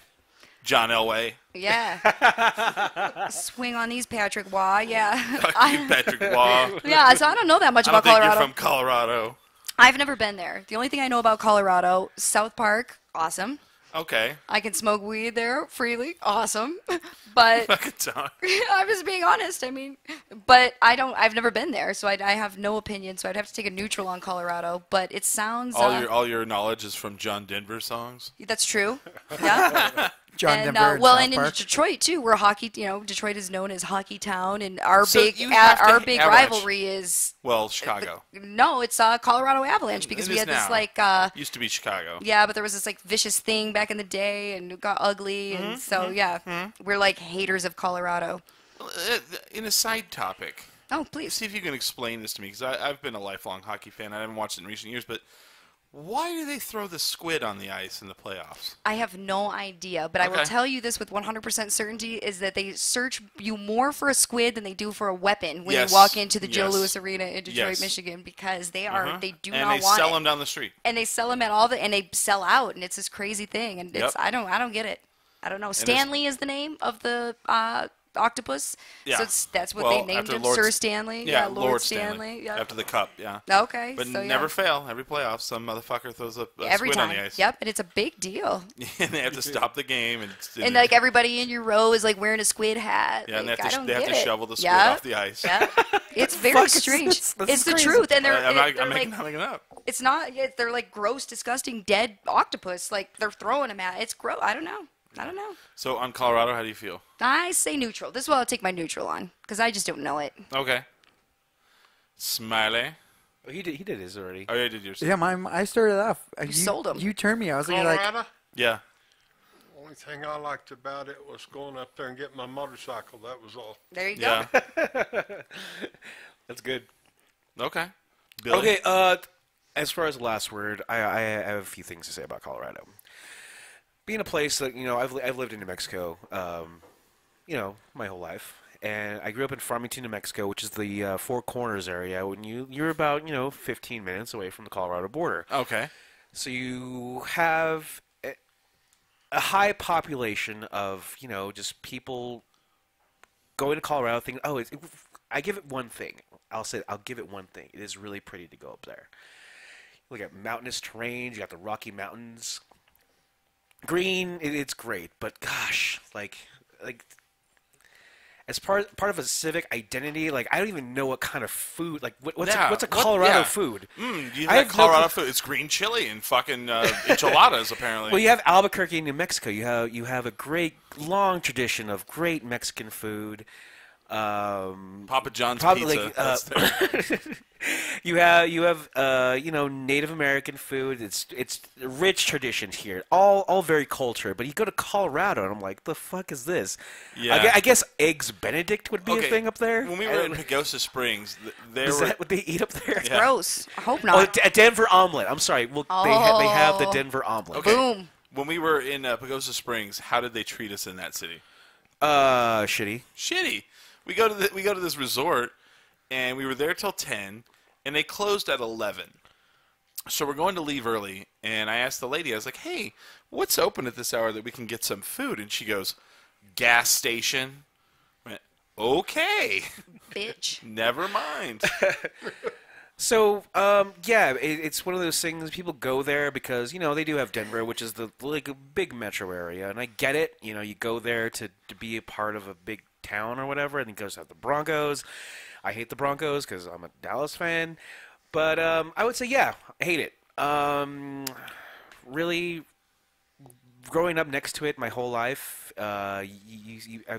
John Elway. Yeah. Swing on these, Patrick Waugh. Yeah. Fuck you, Patrick Waugh. Yeah, so I don't know that much I don't about think Colorado. you're from Colorado. I've never been there. The only thing I know about Colorado, South Park, awesome. Okay. I can smoke weed there freely, awesome. But Fucking Tom. I'm just being honest. I mean, but I've never been there, so I have no opinion. So I'd have to take a neutral on Colorado. But it sounds. All your knowledge is from John Denver songs. That's true. Yeah. John And Denver and well, South and in Park. Detroit too, we're hockey. You know, Detroit is known as hockey town, and our So big you have to our big Avalanche. rivalry is Well, Chicago. no, it's Colorado Avalanche because It we is had this now. like Used to be Chicago. yeah, but there was this like vicious thing back in the day, and it got ugly, and so yeah, we're like haters of Colorado. In a side topic, Oh, please. see if you can explain this to me, because I've been a lifelong hockey fan. I haven't watched it in recent years, but why do they throw the squid on the ice in the playoffs? I have no idea, but I will Okay. tell you this with 100% certainty is that they search you more for a squid than they do for a weapon when Yes. you walk into the Joe Yes. Louis Arena in Detroit, Yes. Michigan, because they do and not they want sell it. them down the street. And they sell them at all and they sell out, and it's this crazy thing, and it's Yep. I don't get it. I don't know. it's- Stanley is the name of the octopus. Yeah. So that's what Well, they named after him, Lord Sir S- Stanley. Yeah, Lord Stanley. Yeah. After the cup, yeah. Okay. But so, yeah. never fail. Every playoff, some motherfucker throws a Every squid time. on the ice. Yep, and it's a big deal. And they have to stop the game. And like everybody in your row is like wearing a squid hat. Yeah, and like, they have to, I don't they have get to it. shovel the squid Yep. off the ice. Yep. It's very Fuck is strange. this? This It's is the crazy. truth, and I'm they're not like, making it up. it's not. They're like gross, disgusting, dead octopus. Like they're throwing them at. It's gross. I don't know. So on Colorado, how do you feel? I say neutral. This is what I'll take my neutral on because I just don't know it. Okay. Smiley. Oh, he did his already. Oh, yeah, did yours. Yeah, I started off. You sold 'em. You turned me. I was like, Colorado? Yeah. only thing I liked about it was going up there and getting my motorcycle. That was all. There you Yeah. go. That's good. Okay. Billy? Okay, as far as the last word, I have a few things to say about Colorado. Being a place that, I've lived in New Mexico, my whole life. And I grew up in Farmington, New Mexico, which is the Four Corners area. When you're about, 15 minutes away from the Colorado border. Okay. So you have a high population of, just people going to Colorado thinking, I give it one thing. I'll give it one thing. It is really pretty to go up there. You look at mountainous terrain. You got the Rocky Mountains. Green, it's great. But gosh, like as part of a civic identity, I don't even know what kind of food. What's a Colorado food? You have Colorado food. It's green chili and fucking enchiladas, apparently. Well, you have Albuquerque, New Mexico. You have a great long tradition of great Mexican food. Papa John's probably pizza. you have Native American food. It's rich traditions here, all very cultured. But you go to Colorado, and I'm like, the fuck is this? Yeah. I guess eggs Benedict would be a thing up there. When we were in Pagosa Springs, Is that what they eat up there? Yeah. Gross. I hope Oh, not. a Denver omelet. I'm sorry. Well, they have the Denver omelet. Okay. Boom. When we were in Pagosa Springs, how did they treat us in that city? Shitty. Shitty. We go to this resort, and we were there till 10, and they closed at 11. So we're going to leave early, and I asked the lady, I was like, hey, what's open at this hour that we can get some food? And she goes, gas station. I went, okay. Bitch. Never mind. So, it's one of those things. People go there because they do have Denver, which is the a big metro area, and I get it. You go there to be a part of a big town or whatever, and he goes to have the Broncos. I hate the Broncos because I'm a Dallas fan, but I would say I hate it. Really, growing up next to it my whole life, I've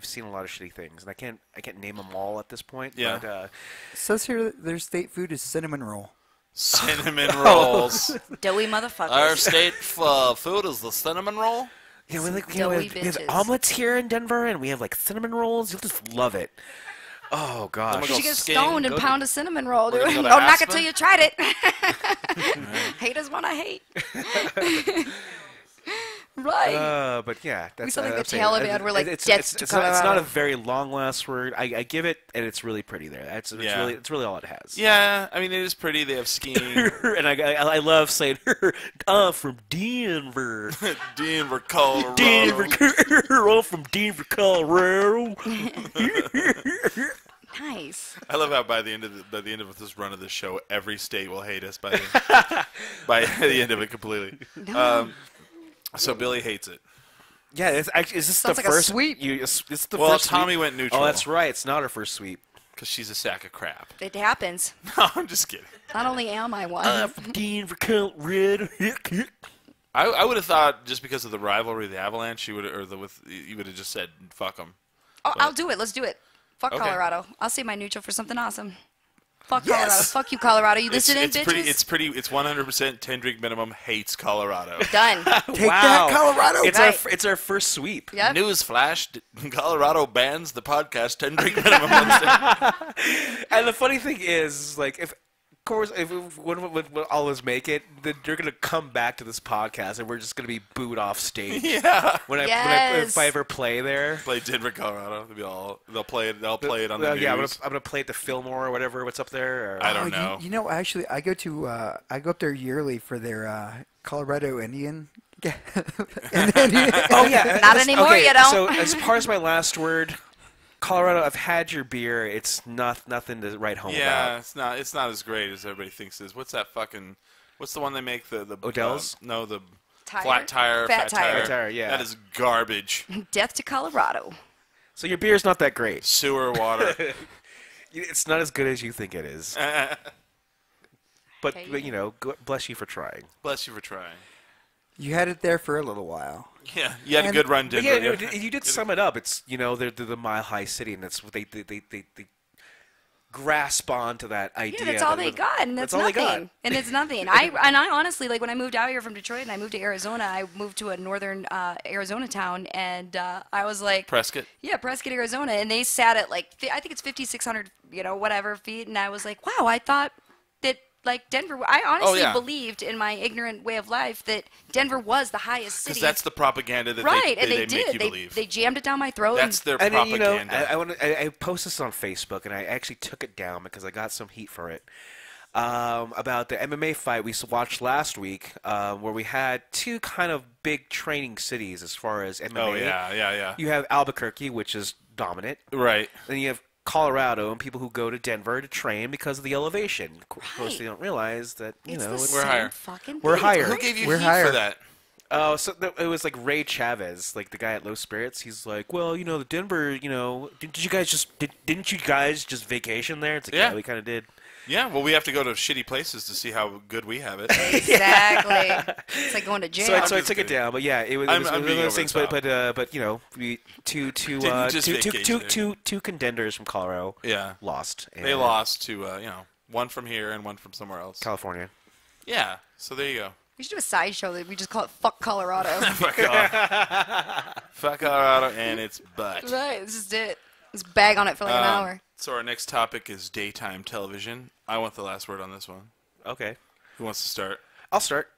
seen a lot of shitty things, and I can't name them all at this point. Yeah. But, It says here that their state food is cinnamon roll. Cinnamon rolls. Doughy motherfuckers. Our state food is the cinnamon roll. yeah, we Doughy we have bitches. omelets here in Denver, and we have cinnamon rolls. You'll just love it. Oh gosh. I'm You should get Skin, stoned and go to- pound a cinnamon roll, We're dude. gonna Don't go to knock it Aspen? till you tried it. Haters want to hate. Right. But yeah, that's sound like the that's it. Taliban. We're like, it's "Deaths to it's not a Colorado." very long last word. I give it, and it's really pretty there. It's Yeah. really all it has. Yeah, I mean, it is pretty. They have skiing. And I love saying, I'm from Denver. Denver, Colorado. Denver, I'm from Denver, Colorado. Nice. I love how by the end of this run of the show, every state will hate us by the end of it completely. So Billy hates it. Yeah, it's actually, is this Sounds the like a first sweep. It's the Well, first Tommy sweep? went neutral. Oh, that's right. It's not our first sweep. Because she's a sack of crap. It happens. No, I'm just kidding. Not only am I one. From Denver, Colorado. I would have thought just because of the rivalry, the Avalanche, you would have just said fuck them. Oh, I'll do it. Let's do it. Fuck Okay. Colorado. I'll say my neutral for something awesome. Fuck Yes! Colorado. Fuck you, Colorado. You listening, bitches? It's 100% 10 drink minimum hates Colorado. Done. Take that, Colorado. It's Right. it's our first sweep. Yep. Newsflash: Colorado bans the podcast 10 drink minimum. Wednesday. And the funny thing is, if when all of us make it, then you're gonna come back to this podcast, and we're just gonna be booed off stage. Yeah. If I ever play there. Play Denver, Colorado. They'll play it on the news. Yeah, I'm gonna play at the Fillmore or whatever. What's up there? Or, I don't know. You know, actually, I go up there yearly for their Colorado Indian. oh yeah, Not anymore, okay, you don't. So as far as my last word, Colorado, I've had your beer. It's nothing to write home Yeah, about. it's not as great as everybody thinks it is. What's the one they make the Odell's? No, the Tire? flat tire, Fat tire. Fat tire, yeah. That is garbage. Death to Colorado. So your beer's not that great. Sewer water. It's not as good as you think it is. But Hey. bless you for trying. Bless you for trying. You had it there for a little while. Yeah, you had a good run, But Denver. yeah, you did sum it up. It's they're the mile high city, and that's what they grasp onto that idea. Yeah, that's all that they got, and that's all they nothing. got. And it's nothing. I honestly, like, when I moved out here from Detroit and I moved to Arizona, I moved to a northern Arizona town, and I was like, Prescott. Yeah, Prescott, Arizona, and they sat at like I think it's 5,600, whatever feet, and I was like, wow, I thought that like Denver. I honestly yeah. believed in my ignorant way of life that Denver was the highest city. Because that's the propaganda that right, they and they make did. you believe. They jammed it down my throat. That's their And then, propaganda. I posted this on Facebook, and I actually took it down because I got some heat for it. About the MMA fight we watched last week, where we had two kind of big training cities as far as MMA. Oh, yeah. You have Albuquerque, which is dominant. Right. Then you have Colorado and people who go to Denver to train because of the elevation. Of course, they don't realize that, it's the we're same higher. fucking We're thing. higher. Who gave you We're heat higher. for that? Oh, so it was like Ray Chavez, like the guy at Low Spirits. He's like, well, the Denver, didn't you guys just vacation there? It's like, Yeah. yeah, we kind of did. Yeah, well, we have to go to shitty places to see how good we have it. Exactly. It's like going to jail. So I just took it kidding. down, but yeah, it was I'm one of being those over things. the But we Didn't just vacation two contenders from Colorado. Yeah. Lost. They and lost to, one from here and one from somewhere else. California. Yeah, so there you go. We should do a sideshow that we just call it "Fuck Colorado." Fuck Colorado and its butt. Right, this is it. Just bag on it for like an hour. So our next topic is daytime television. I want the last word on this one. Okay, Who wants to start? I'll start.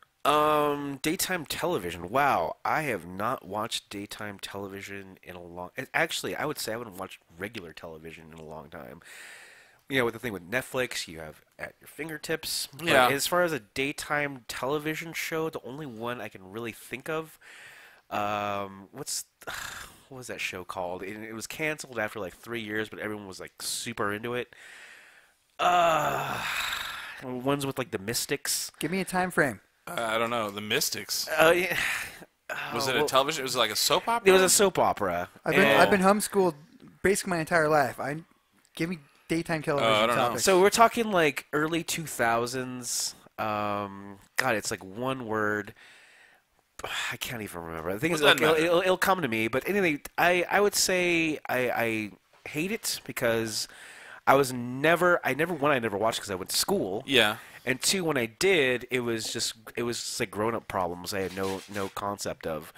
Daytime television. Wow, I have not watched daytime television in a long. Actually, I would say I haven't watched regular television in a long time. With the thing with Netflix, you have at your fingertips. But Yeah. as far as a daytime television show, the only one I can really think of, what was that show called? It was canceled after like 3 years, but everyone was like super into it. Ones with like the Mystics. Give me a time frame. I don't know. The Mystics. Yeah. Was it a television? It was like a soap opera? It was a soap opera. I've been homeschooled basically my entire life. Give me daytime television I don't know. topics. So we're talking like early 2000s. God, it's like one word. I can't even remember. I think Well, doesn't matter. it'll come to me. But anyway, I would say I hate it because I never watched because I went to school. Yeah. And two, when I did, it was just like grown-up problems I had no concept of.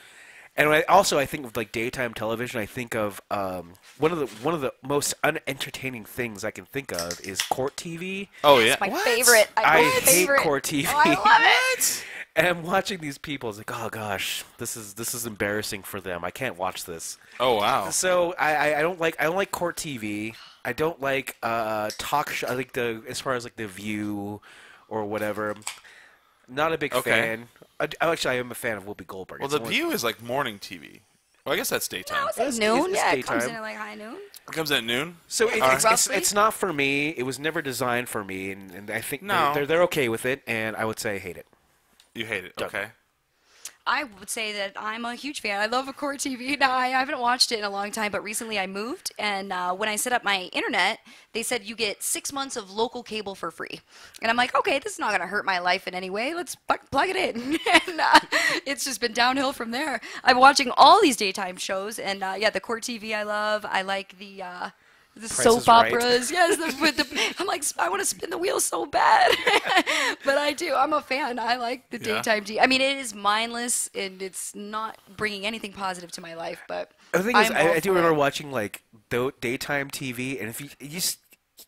And I think of like daytime television, I think of one of the most unentertaining things I can think of is court TV. Oh, yeah. It's my favorite. I my hate favorite. court TV. Oh, I love it. And I'm watching these people. It's like, oh gosh, this is embarrassing for them. I can't watch this. Oh, wow. So I don't like court TV. I don't like talk show. I like as far as like The View or whatever. Not a big Okay. fan. Actually, I am a fan of Whoopi Goldberg. Well, It's The only- View is like morning TV. Well, I guess that's daytime. No, it's like noon. it's Yeah, it comes daytime. in at like high noon. It comes at noon? So Roughly? it's not for me. It was never designed for me, and I think No. they're okay with it. And I would say I hate it. You hate it. Done. Okay. I would say that I'm a huge fan. I love a court TV. Now, I haven't watched it in a long time, but recently I moved, and when I set up my internet, they said you get 6 months of local cable for free. And I'm like, okay, this is not going to hurt my life in any way. Let's plug it in. And it's just been downhill from there. I'm watching all these daytime shows, and yeah, the court TV I love. I like the Price soap is Right. operas. Yes, I'm like, I want to spin the wheel so bad. But I do. I'm a fan. I like the Yeah. daytime TV. I mean, it is mindless, and it's not bringing anything positive to my life, but The thing is, I'm all I do for remember it. watching like daytime TV, and if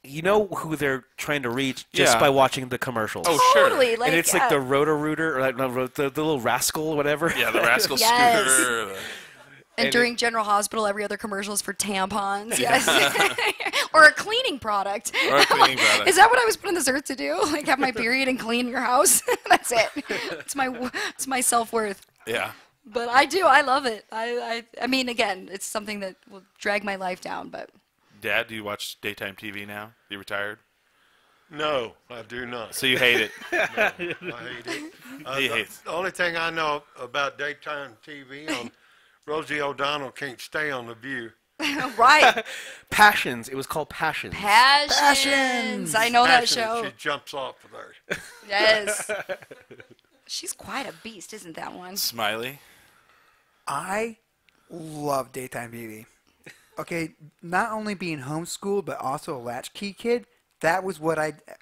you know who they're trying to reach just Yeah. by watching the commercials. Oh, sure. Totally. Like, and it's like the Roto-Rooter, or like, no, the little rascal, whatever. Yeah, the Rascal Yes. Scooter. And during General Hospital, every other commercial is for tampons. Yes. Or a cleaning product. Or a cleaning product. Is that what I was put on this earth to do? Like have my period and clean your house? That's it. It's my self-worth. Yeah. But I do. I love it. I mean, again, it's something that will drag my life down, but Dad, do you watch daytime TV now? You retired? No, I do not. So you hate it. I hate it. He hates The only thing I know about daytime TV on Rosie O'Donnell can't stay on The View. right. Passions. It was called Passions. Passions. I know that Passion, show. She jumps off of there. Yes. She's quite a beast, isn't that one? Smiley? I love daytime TV. Okay, not only being homeschooled, but also a latchkey kid, that was what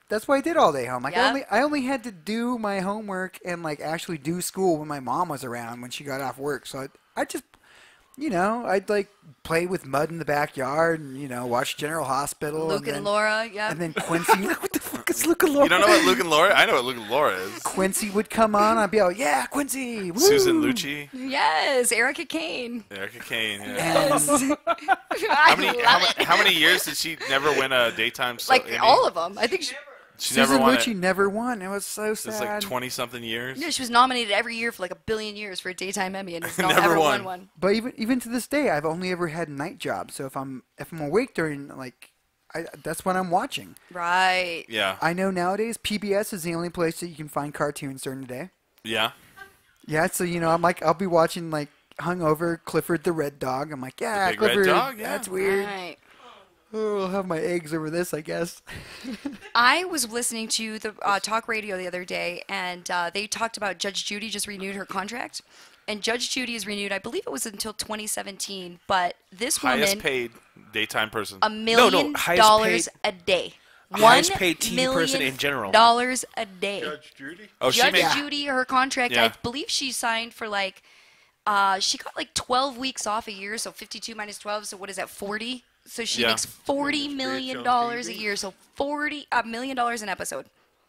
that's what I did all day home. Like Yep. I only had to do my homework and like actually do school when my mom was around when she got off work. So I just, I'd like play with mud in the backyard and watch General Hospital. Luke and Laura, yeah. And then Quincy. What the fuck is Luke and Laura? You don't know what Luke and Laura? I know what Luke and Laura is. Quincy would come on. I'd be like, yeah, Quincy. Woo! Susan Lucci, Yes, Erica Kane. Erica Kane. Yeah. Yes. How many years did she never win a daytime? Emmy? All of them. I think she never Susan won Lucci it. never won. It was so sad. It's like 20-something years. she was nominated every year for like a billion years for a daytime Emmy and has not Never ever won. won one. But even to this day, I've only ever had night jobs. So if I'm awake during that's when I'm watching. Right. Yeah. I know nowadays PBS is the only place that you can find cartoons during the day. Yeah. Yeah, so I'm like I'll be watching like hungover Clifford the Red Dog. I'm like, yeah, The big red Clifford, dog? Yeah. that's weird. Right. Oh, I'll have my eggs over this, I guess. I was listening to the talk radio the other day, and they talked about Judge Judy just renewed her contract. And Judge Judy is renewed, I believe it was until 2017, but this Highest woman, paid daytime person. $1 million highest a day. Highest $1 paid TV person in general. Dollars a day. Judge Judy? Oh, she Judge makes. Judy, her contract, Yeah. I believe she signed for she got like 12 weeks off a year, so 52 minus 12, so what is that, 40? So she Yeah. makes $40 million a year, so $1 million an episode.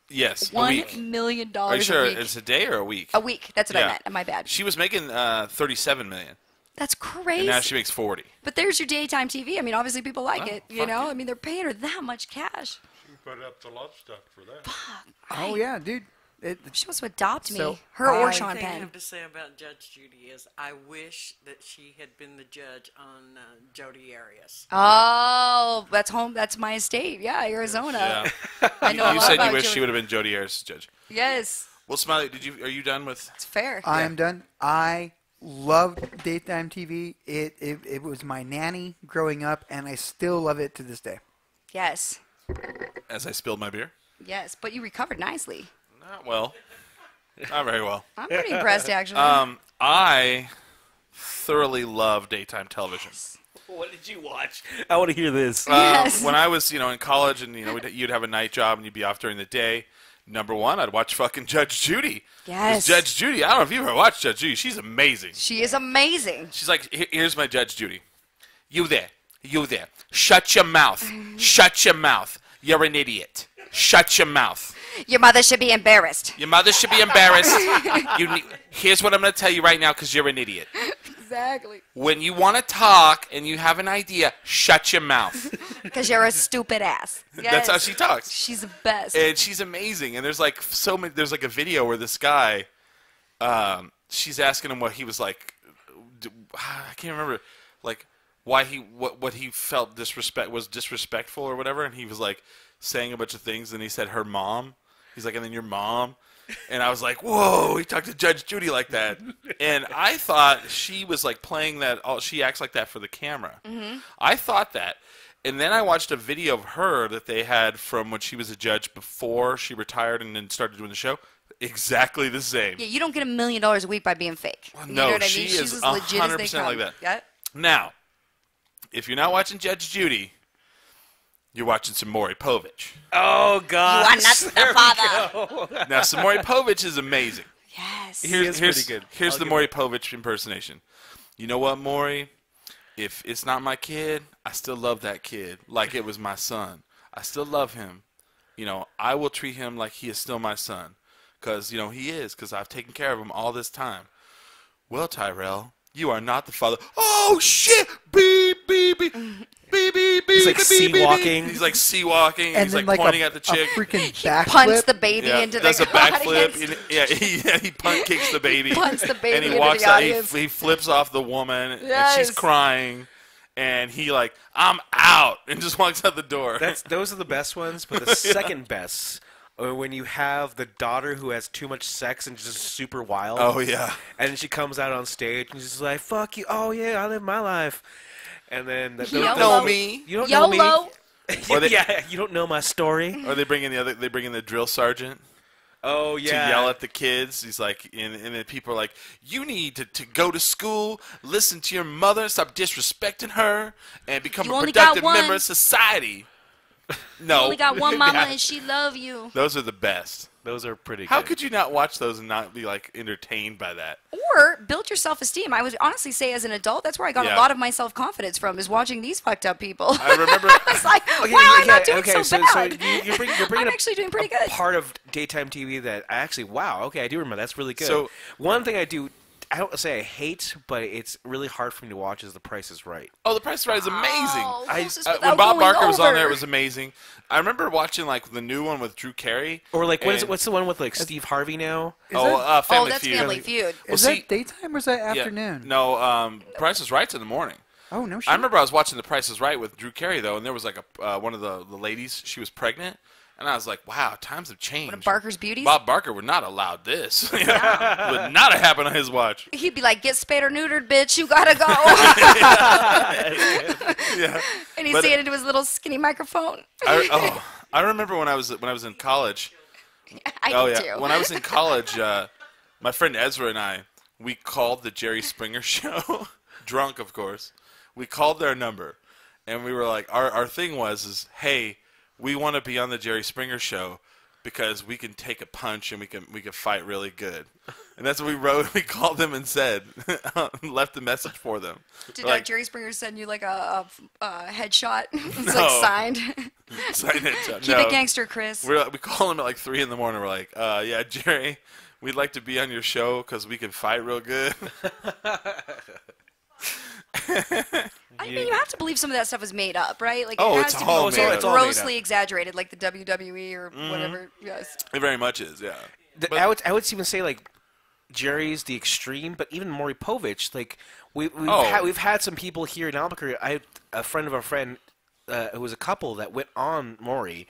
Yes. A $1 week. million Are you sure a week. it's a day or a week? A week. That's what I Yeah. meant. My bad. She was making $37 million, That's and crazy. now she makes 40. But there's your daytime TV. I mean, obviously people like it. fuck I it. mean, they're paying her that much cash. She put up the love stuff for that. Oh yeah, dude. She wants to adopt me. So, Her or I- Sean The thing I Penn. have to say about Judge Judy is I wish that she had been the judge on Jodi Arias. Oh, that's home. That's my estate. Yeah, Arizona. Yeah. I know a You lot said about you wish Jodi. she would have been Jodi Arias' judge. Yes, Well, Smiley, are you done with? it's fair. I am done. I loved daytime TV. It was my nanny growing up, and I still love it to this day. Yes, As I spilled my beer. yes. But you recovered nicely. Not well. Not very well. I'm pretty impressed, actually. I thoroughly love daytime television. What did you watch? I want to hear this. Yes. When I was, in college, and you'd have a night job and you'd be off during the day. Number one, I'd watch fucking Judge Judy. 'Cause Yes. Judge Judy. I don't know if you've ever watched Judge Judy. She's amazing. She is amazing. She's like, here's my Judge Judy. You there. Shut your mouth. Shut your mouth. You're an idiot. Shut your mouth. Your mother should be embarrassed. Your mother should be embarrassed. Here's what I'm going to tell you right now because you're an idiot. Exactly. When you want to talk and you have an idea, shut your mouth. Because you're a stupid ass. Yes. That's how she talks. She's the best. And she's amazing. And there's like so many. There's like a video where this guy, she's asking him what he was like. I can't remember, like why what he felt was disrespectful or whatever. And he was like saying a bunch of things. And he said her mom. He's like, and then your mom. And I was like, whoa, he talked to Judge Judy like that. And I thought she was like playing that. She acts like that for the camera. Mm-hmm. I thought that. And then I watched a video of her that they had from when she was a judge before she retired and then started doing the show. Exactly the same. Yeah, you don't get $1 million a week by being fake. You No, know what I she mean? is She's as legit as they 100% come. like that. Yeah. Now, if you're not watching Judge Judy, you're watching some Maury Povich. Oh God! You are not the father. Now, some Maury Povich is amazing. Yes. Here's pretty good. Here's I'll the give Maury Povich impersonation. You know what, Maury? If it's not my kid, I still love that kid like it was my son. I still love him. I will treat him like he is still my son. Because, he is. Because I've taken care of him all this time. Well, Tyrell, you are not the father. Oh, shit! Beep, beep, beep. Beep, beep, beep, He's like beep, sea beep, beep. walking. He's like sea walking. And He's then like like pointing a, at the chick. a freaking He backflip. punts the baby Yeah, into does the a backflip. audience. He punt kicks the baby. Punts the baby and he into walks the out. audience. He flips off the woman, and Yes. she's crying, and he like, I'm out, and just walks out the door. Those are the best ones, but the second best are when you have the daughter who has too much sex and just super wild. Oh yeah. And then she comes out on stage and she's like, "Fuck you! Oh yeah, I live my life." And then YOLO. Don't know me. You don't know me. YOLO. Or they- Yeah, you don't know my story. Or they bring in the drill sergeant Oh yeah. to yell at the kids. He's like, and then people are like, you need to go to school, listen to your mother, stop disrespecting her, and become You a only got productive one. member of society. No. You only got one mama and she love you. Those are the best. Those are pretty good. How could you not watch those and not be like entertained by that? Or build your self-esteem. I would honestly say as an adult, that's where I got Yeah. a lot of my self-confidence from, is watching these fucked up people. I remember. It's like, wow, I'm not doing so bad. you're bringing I'm up actually doing pretty a good. part of daytime TV that I actually, wow, okay, I do remember. That's really good. So- one thing I don't say I hate, but it's really hard for me to watch is The Price is Right. Oh, The Price is Right is amazing. Oh, closest When without Bob going Barker was on there, over. it was amazing. I remember watching like the new one with Drew Carey. Or like, and- what's the one with like Steve Harvey now? Family that's Feud. Family Feud. Well, Is see- that daytime or is that yeah, afternoon? No, Price is Right's in the morning. Oh, no shit. I remember I was watching The Price is Right with Drew Carey though, and there was like a one of the ladies. She was pregnant, and I was like, "Wow, times have changed." One of Barker's beauties? Bob Barker would not allowed this. Would not have happened on his watch. He'd be like, get spayed or neutered, bitch. You gotta go. Yeah. And he'd But- say it into his little skinny microphone. I remember when I was in college. I Oh do yeah, too. when I was in college, my friend Ezra and I, we called the Jerry Springer show, drunk of course. We called their number, and we were like, our thing was, hey, we want to be on the Jerry Springer show because we can take a punch and we can fight really good. And that's what we wrote. We called them and said, left a message for them. Did like, Jerry Springer send you like a headshot? It's No. like signed. sign it, Keep no. it gangster, Chris. We call him at like 3 in the morning. We're like, yeah, Jerry, we'd like to be on your show because we can fight real good. I mean, you have to believe some of that stuff is made up, right? Like, Oh, it it's has to all be made very up. grossly exaggerated, like the WWE or whatever. Yes. It very much is, yeah. But- I would even say like Jerry's the extreme, but even Maury Povich, like we've had some people here in Albuquerque. I had a friend of a friend who was a couple that went on Maury,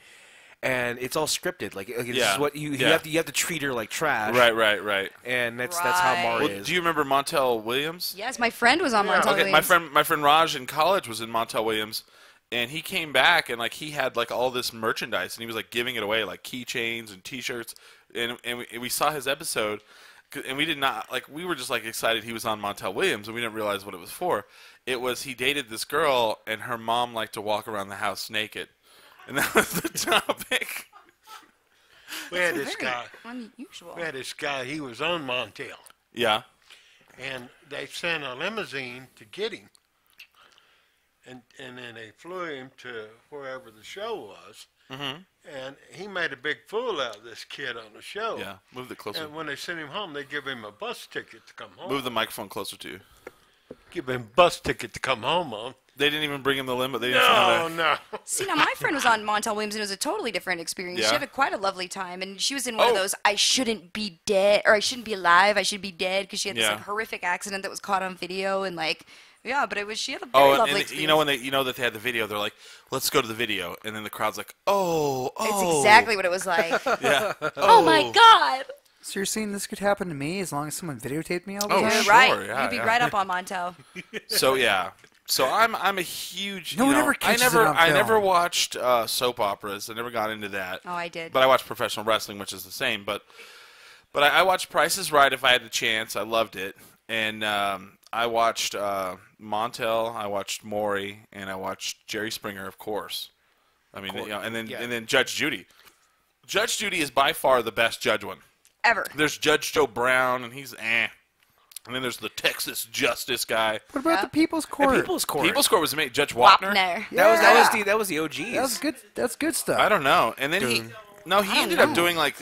and it's all scripted. Like this Yeah. is what you Yeah. you have to treat her like trash. Right. And that's how Maury Well, is. do you remember Montel Williams? Yes, my friend was on Montel Okay, Williams. my friend Raj in college was in Montel Williams, and he came back and like he had like all this merchandise, and he was like giving it away, like keychains and T-shirts, and we saw his episode, and we did not like we were just like excited he was on Montel Williams, and we didn't realize what it was for. It was he dated this girl, and her mom liked to walk around the house naked, and that was the topic. We had this Very guy. unusual. We had this guy. He was on Montel, Yeah. and they sent a limousine to get him, and then they flew him to wherever the show was, and he made a big fool out of this kid on the show. Yeah. Move it closer. And when they sent him home, they give him a bus ticket to come home. Move the microphone closer to you. Give him a bus ticket to come home on. They didn't even bring him the limo. They didn't No, know no. See, now my friend was on Montel Williams, and it was a totally different experience. Yeah. She had quite a lovely time, and she was in one of Oh. those I shouldn't be dead, or I shouldn't be alive, I should be dead, because she had this Yeah. like horrific accident that was caught on video, and like, yeah, but she had a very Oh, lovely and experience. you know when they that they had the video, they're like, "Let's go to the video," and then the crowd's like, "Oh, It's oh." exactly what it was like. Yeah. Oh my God! So you're saying this could happen to me as long as someone videotaped me all the Oh, time? You're sure, right. yeah, You'd be yeah. right up on Montel. So yeah. So I'm a huge. No you one know, ever I catches never it on I film. never watched soap operas. I never got into that. Oh, I did. But I watched professional wrestling, which is the same. But I watched Price is Right if I had the chance. I loved it, and I watched Montel. I watched Maury, and I watched Jerry Springer, of course. I mean, you know, and then Judge Judy. Judge Judy is by far the best Judge one. Ever. There's Judge Joe Brown, and he's eh. And then there's the Texas Justice guy. What about the People's Court? People's Court. People's Court was amazing. Judge Wapner. Wapner. That was the OGs. That's good. That's good stuff. I don't know. And then he ended up know. doing like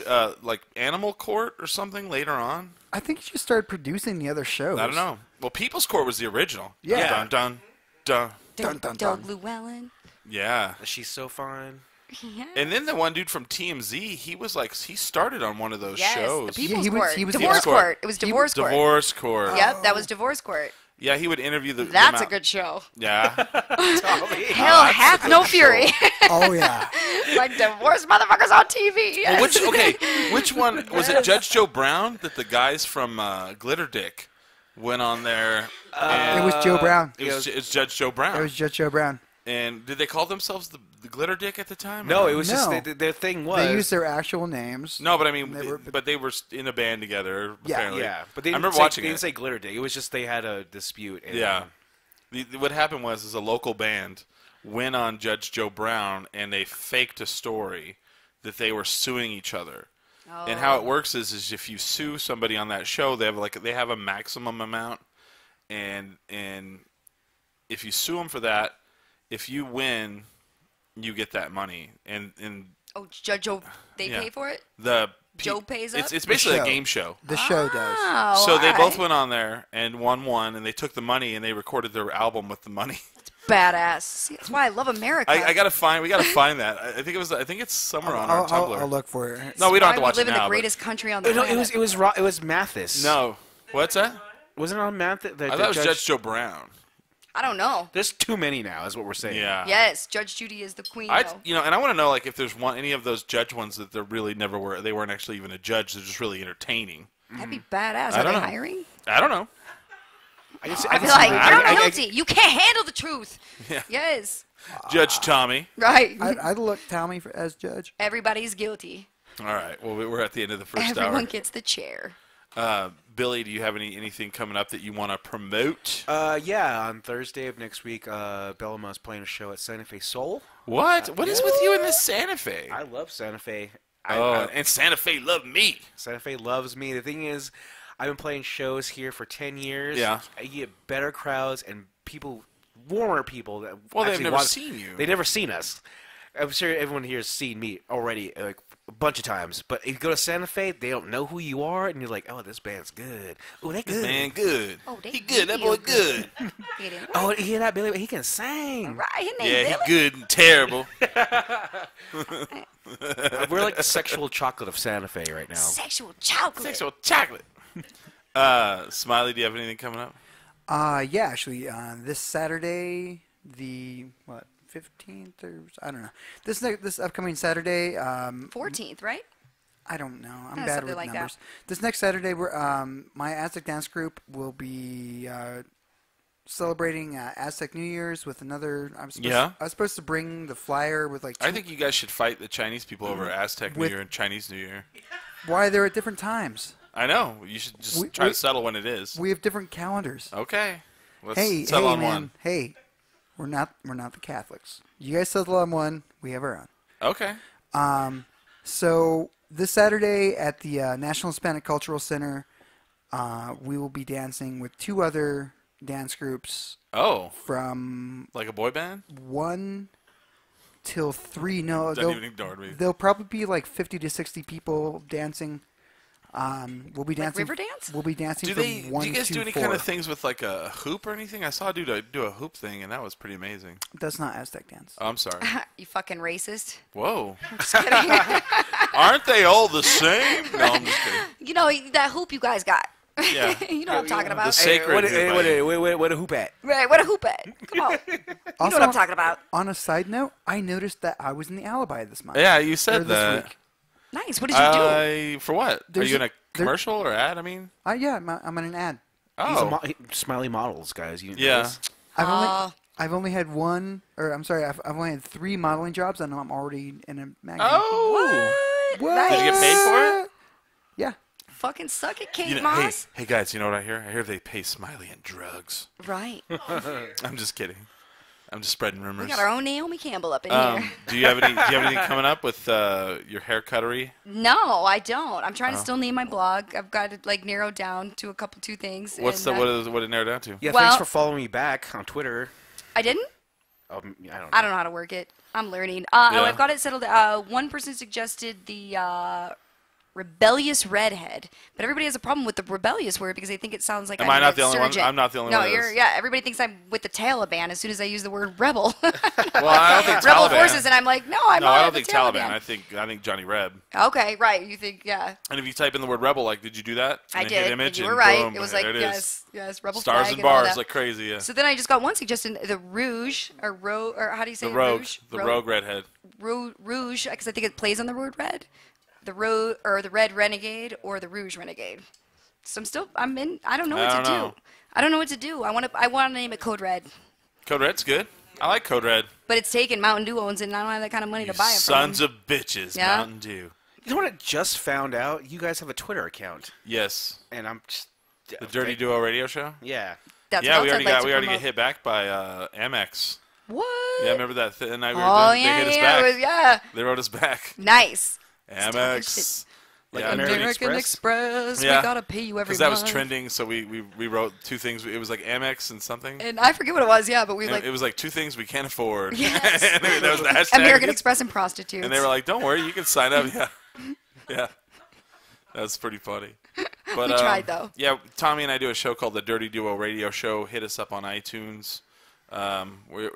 Animal Court or something later on. I think you just started producing the other shows. I don't know. Well, People's Court was the original. Yeah. Dun dun dun. Dun, dun, Doug dun. Llewellyn. Yeah. She's so fine. Yeah. And then the one dude from TMZ, he started on one of those Yes, shows. the People's he was- Court. he was- Divorce Court. Court. It was Divorce Court. Divorce Court. Yep, that was Divorce Court. Yeah, he would interview the. That's them a good show. Yeah. Hell hath no fury. Oh yeah. Like divorced motherfuckers on TV. Well, Yes. which one was it? Judge Joe Brown that the guys from Glitter Dick went on there. It was Joe Brown. It's Judge Joe Brown. It was Judge Joe Brown. And did they call themselves the Glitter Dick at the time? No, or it was No. just their thing was. They used their actual names. No, but I mean, They were- they were in a band together. Yeah, apparently. yeah, but they I didn't remember say, watching they it. didn't say Glitter Dick. It was just they had a dispute. And, Yeah. What happened was, a local band went on Judge Joe Brown and they faked a story that they were suing each other. And how it works is if you sue somebody on that show, they have a maximum amount, and if you sue them for that, if you win, you get that money. And Judge Joe, they yeah. pay for it? The Joe pays up? It's basically show. a game show. The show does. Oh, So they all both right. went on there, and one won, and they took the money, and they recorded their album with the money. Badass. See, that's why I love America. We gotta find that. I think it's somewhere on our Tumblr. I'll look for it. No, we don't have to Why watch we live it in now. the but- greatest country on the No, planet. it was Mathis. No, what's that? Wasn't it on Mathis? I thought it was Judge Joe Brown. I don't know. There's too many now, is what we're saying. Yeah. Yes, Judge Judy is the queen. Though. And I want to know if there's any of those judge ones that they really never were. They weren't actually even a judge. They're just really entertaining. That'd be badass. I Are don't they know. hiring? I don't know. I can see, I'd be like, I- you're guilty. You can't handle the truth. Yeah. Yes. Judge Tommy. Right. I'd look Tommy as judge. Everybody's guilty. All right. Well, we're at the end of the first Everyone hour. gets the chair. Billy, do you have anything coming up that you want to promote? yeah, on Thursday of next week, Bellama's playing a show at Santa Fe Soul. What? What is with you in this Santa Fe? I love Santa Fe. And Santa Fe love me. Santa Fe loves me. The thing is, I've been playing shows here for 10 years. Yeah. I get better crowds and warmer people that Well, they've actually never want- seen you. They've never seen us. I'm sure everyone here has seen me already, like a bunch of times. But if you go to Santa Fe, they don't know who you are, and you're like, "Oh, this band's good. Oh, they good. Man, good. Oh, they He good. That feel boy good. Get it Oh, you hear that, Billy? He can sing. right. His name Yeah, Billy. he good and terrible. We're like the sexual chocolate of Santa Fe right now. Sexual chocolate. Sexual chocolate. Smiley, do you have anything coming up? Yeah, actually, this Saturday, the 15th or I don't know. This upcoming Saturday, 14th, right? I don't know. I'm Yeah, bad something with like that. numbers. This next Saturday, my Aztec dance group will be celebrating Aztec New Year's with another. I was supposed to bring the flyer with like. I think you guys should fight the Chinese people over Aztec New With- Year and Chinese New Year. Why they're at different times? I know. You should just try to settle when it is. We have different calendars. Okay. Let's Hey, settle on man. one. Hey, we're not the Catholics. You guys settle on one. We have our own. Okay. So this Saturday at the National Hispanic Cultural Center, we will be dancing with two other dance groups Oh, from like a boy band? 1 till 3. No, Don't even ignore me. there'll probably be like 50 to 60 people dancing. We'll be dancing. Riverdance? We'll be dancing Do from 1 you guys to do any 4. kind of things with like a hoop or anything? I saw a dude do a hoop thing, and that was pretty amazing. That's not Aztec dance. Oh, I'm sorry. You fucking racist. Whoa. Just kidding. Aren't they all the same? No, I'm just kidding. You know that hoop you guys got. Yeah. You know what I'm talking The about. sacred What hoop. what a hoop at? Right, what a hoop at. Come on. You know Also, what I'm talking about. On a side note, I noticed that I was in the Alibi this month. Yeah, you Or said this that. week. Nice. What did you do? For what? Are There's you in a- a commercial or ad? I mean, Yeah, I'm in an ad. He's oh, Smiley Models, guys. You know yeah. this? I've only had I've only had 3 modeling jobs, and I'm already in a magazine. Oh, What? did you get paid for it? Yeah. Fucking suck it, Kate Hey, Moss. hey guys, you know what I hear? I hear they pay Smiley in drugs. Right. I'm just kidding. I'm just spreading We rumors. got our own Naomi Campbell up in here. Do you have anything coming up with your hair cuttery? No, I don't. I'm trying to still name my blog. I've got it like narrowed down to two things. What's and, what it narrowed down to? Yeah, Well- thanks for following me back on Twitter. I didn't. I don't know. I don't know how to work it. I'm learning. Yeah. I've got it settled. One person suggested the rebellious redhead, but everybody has a problem with the rebellious word because they think it sounds like Am I'm I not a the only one? insurgent. I'm not the only no, one that you're. is. Yeah, everybody thinks I'm with the Taliban as soon as I use the word rebel. Well, I don't think Rebel Taliban. forces, and I'm like, no, I'm No, not I don't the think Taliban. I think Johnny Reb. Okay, right. You think, yeah. And if you type in the word rebel, like, did you do that? I And then hit did. image And you and were right. boom, It was there like, it is. yes, rebel Stars flag and all bars that. like crazy. Yeah. So then I just got one suggestion: the rouge or how do you say The it? rogue, Rouge? the rogue redhead. Rouge, because I think it plays on the word red. The the red renegade or the rouge renegade. So I'm in. I don't know what to do. I don't know what to do. I want to name it Code Red, Code Red's good. I like Code Red. but it's taken. Mountain Dew owns it, and I don't have that kind of money You to buy it sons from. of bitches, Yeah. Mountain Dew. You know what I just found out? You guys have a Twitter account, Yes. and I'm just The Dirty Duo radio show? Yeah. That's Yeah, what we else already I'd like got to we already promote. get hit back by Amex. What? Yeah, remember that? And I Oh, they yeah, hit us yeah. back. It was, yeah. They wrote us back. Nice. Amex. Like Yeah, American Express. Yeah. We gotta pay you every because that month. was trending, so we wrote two things. It was like Amex and something. And I forget what it was, yeah, but we And like it was like two things we can't afford. Yes. And that was the hashtag. American Express and prostitutes. And they were like, "Don't worry, you can sign up." Yeah, yeah, that's pretty funny. But, We tried, though. Yeah, Tommy and I do a show called the Dirty Duo Radio Show. Hit us up on iTunes.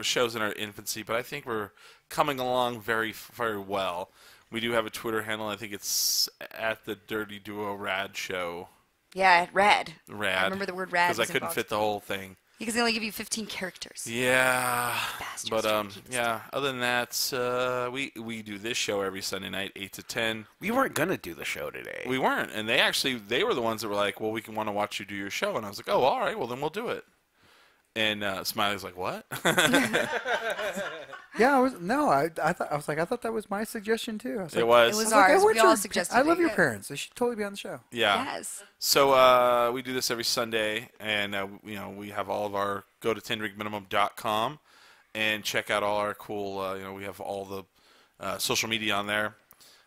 Show's in our infancy, but I think we're coming along very, very well. We do have a Twitter handle. I think it's at the Dirty Duo Rad Show. Yeah, rad. Rad. I remember the word rad. Because I couldn't fit the whole thing. Because they only give you 15 characters. Yeah. Bastards But trying to keep yeah. Other than that, we do this show every Sunday night, 8 to 10. We weren't gonna do the show today. We weren't, and they were the ones that were like, "Well, we want to watch you do your show," and I was like, "Oh, all right, well then we'll do it." And Smiley's like, "What?" Yeah, I thought that was my suggestion too. I was It like, was. It was I was like, ours. I want We all your- suggested I love it, your yeah. parents. They should totally be on the show. Yeah. Yes. So we do this every Sunday, and we have all of our go to 10drinkminimum.com and check out all our cool. We have all the social media on there.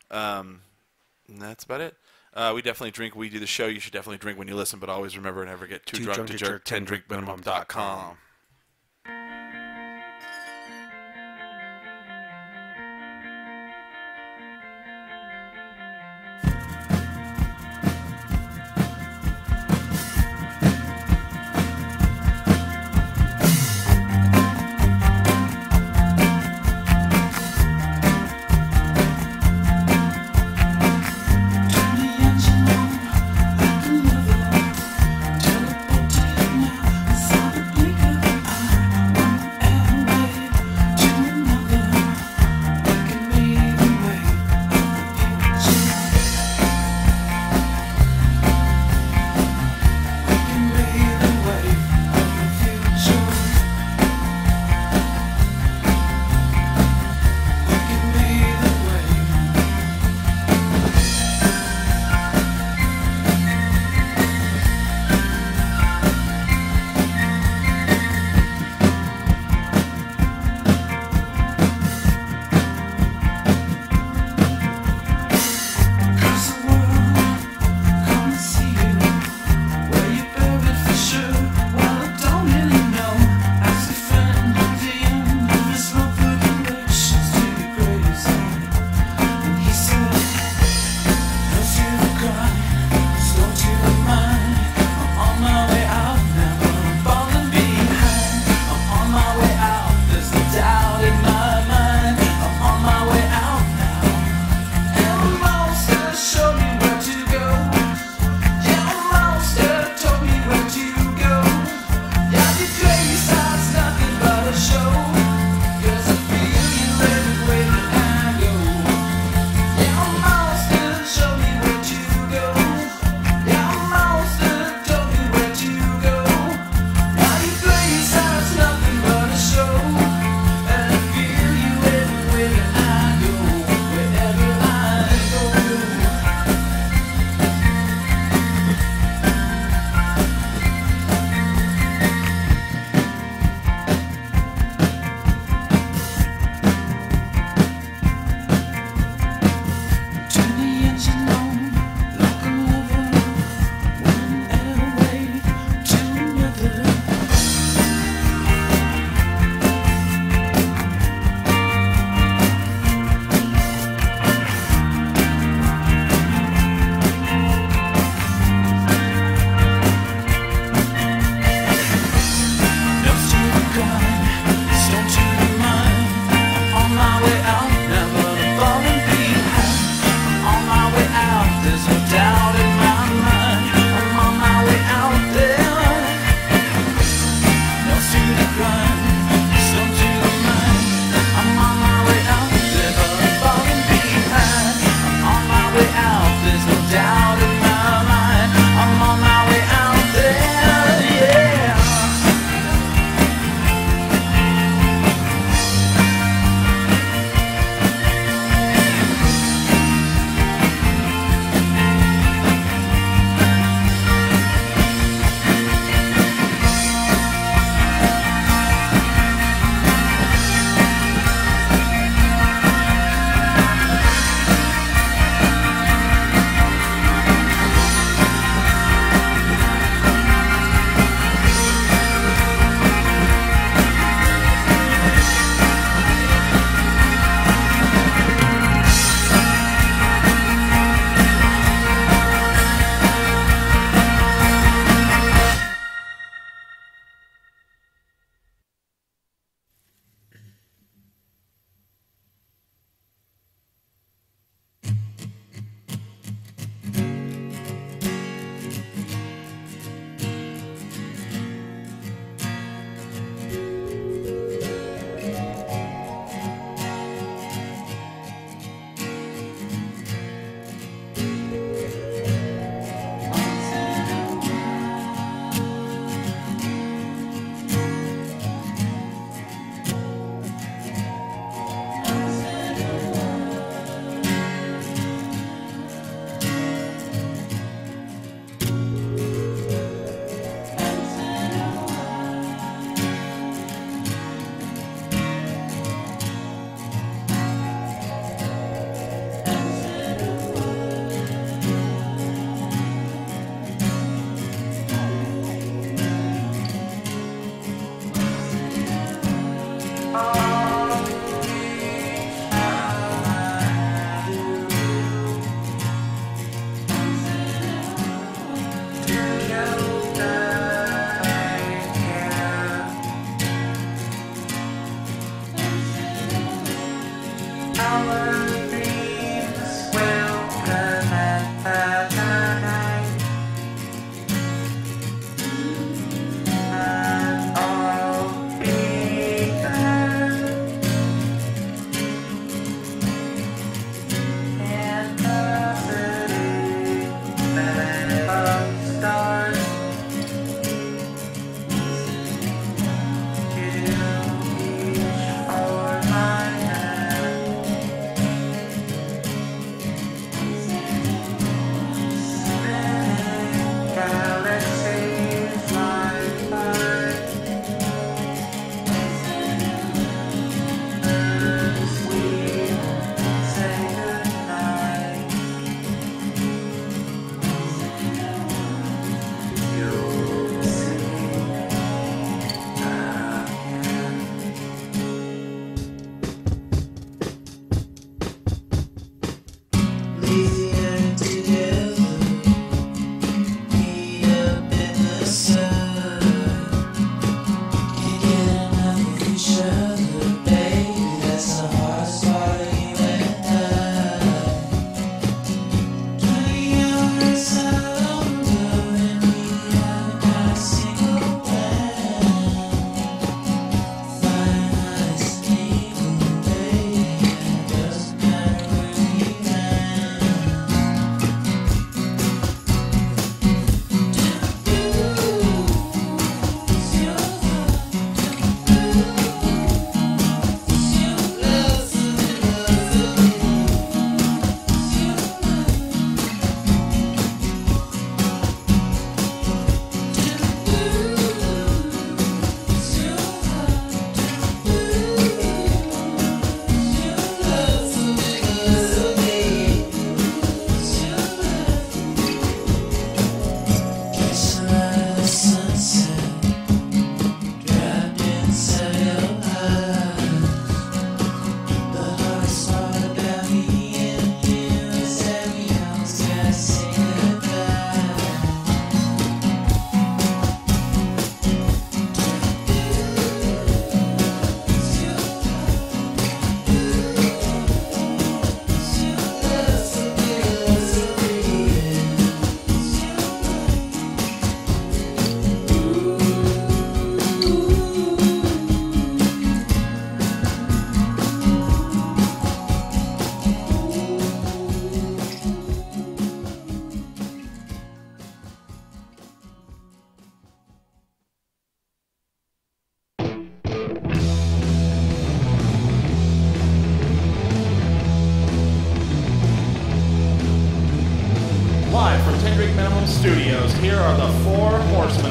And that's about it. We definitely drink. We do the show. You should definitely drink when you listen, but always remember, never get too drunk to jerk. 10drinkminimum.com.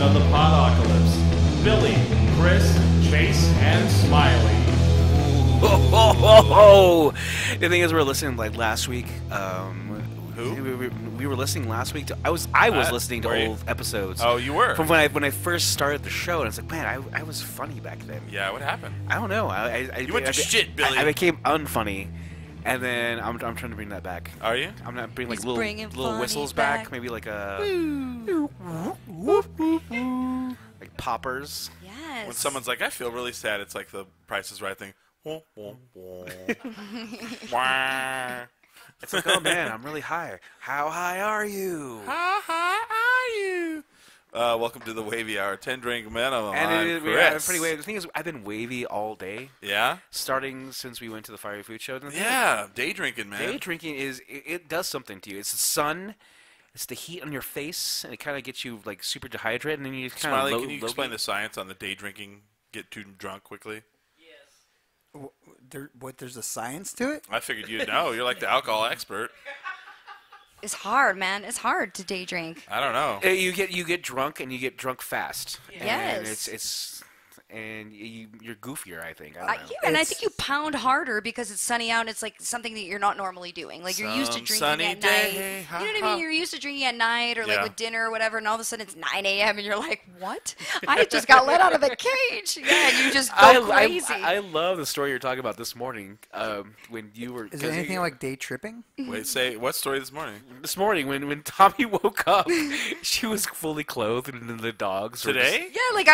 horsemen of the Podocalypse. Billy, Chris, Chase, and Smiley. Oh, the thing is, we were listening like last week. Who? We were listening last week. I was listening to were you? old episodes. Oh, you were? From when I first started the show, and I was like, man, I was funny back then. Yeah, what happened? I don't know. You went to shit, Billy. I became unfunny, and then I'm trying to bring that back. Are you? I'm not bringing He's like bringing little funny whistles back. back. Maybe like a like poppers. Yes. When someone's like, I feel really sad, it's like the Price is Right thing. Wah. It's like, oh man, I'm really high. How high are you? How high are you? Welcome to the Wavy Hour. 10 drink minimum. And I'm I'm Chris. pretty wavy. The thing is, I've been wavy all day, Yeah? starting since we went to the Fiery Food Show. And the thing Yeah, day drinking, man. Day drinking it does something to you. It's the sun, it's the heat on your face, and it kind of gets you like super dehydrated, and then you kind Smiley, of can you explain the science on the day drinking, get too drunk quickly? There's a science to it? I figured you'd know. You're like the alcohol expert. It's hard, man. It's hard to day drink. I don't know. You get drunk and you get drunk fast. And Yes. you're goofier, I think. I I, don't know. yeah, and I think you pound harder because it's sunny out and it's like something that you're not normally doing. Like you're used to Some drinking sunny at day, night. ha, You know what I ha. mean? You're used to drinking at night or like Yeah. with dinner or whatever, and all of a sudden it's 9 a.m. and you're like, what? I just got let out of the cage. Yeah, and you just go crazy. I love the story you're talking about this morning when you were. Is it anything like day tripping? Wait, say, what story this morning? This morning when Tommy woke up, she was fully clothed and the dogs were Today? yeah, like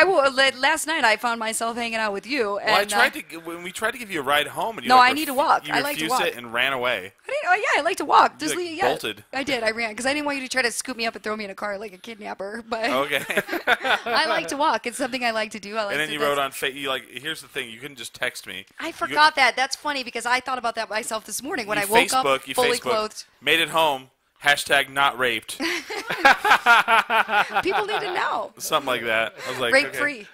last night I found myself hanging out with you. And, Well, when we tried to give you a ride home, and you No, like, I need to walk. You I like to refused walk. it and ran away. I like to walk. Just like, leave, yeah, bolted. I did. I ran because I didn't want you to try to scoop me up and throw me in a car like a kidnapper. But Okay. I like to walk. It's something I like to do. I like and then to, you wrote on you like. Here's the thing: you couldn't just text me. I forgot that. That's funny because I thought about that myself this morning when I woke up fully clothed. Made it home. Hashtag not raped. People need to know. Something like that. I was like, Rape okay. free.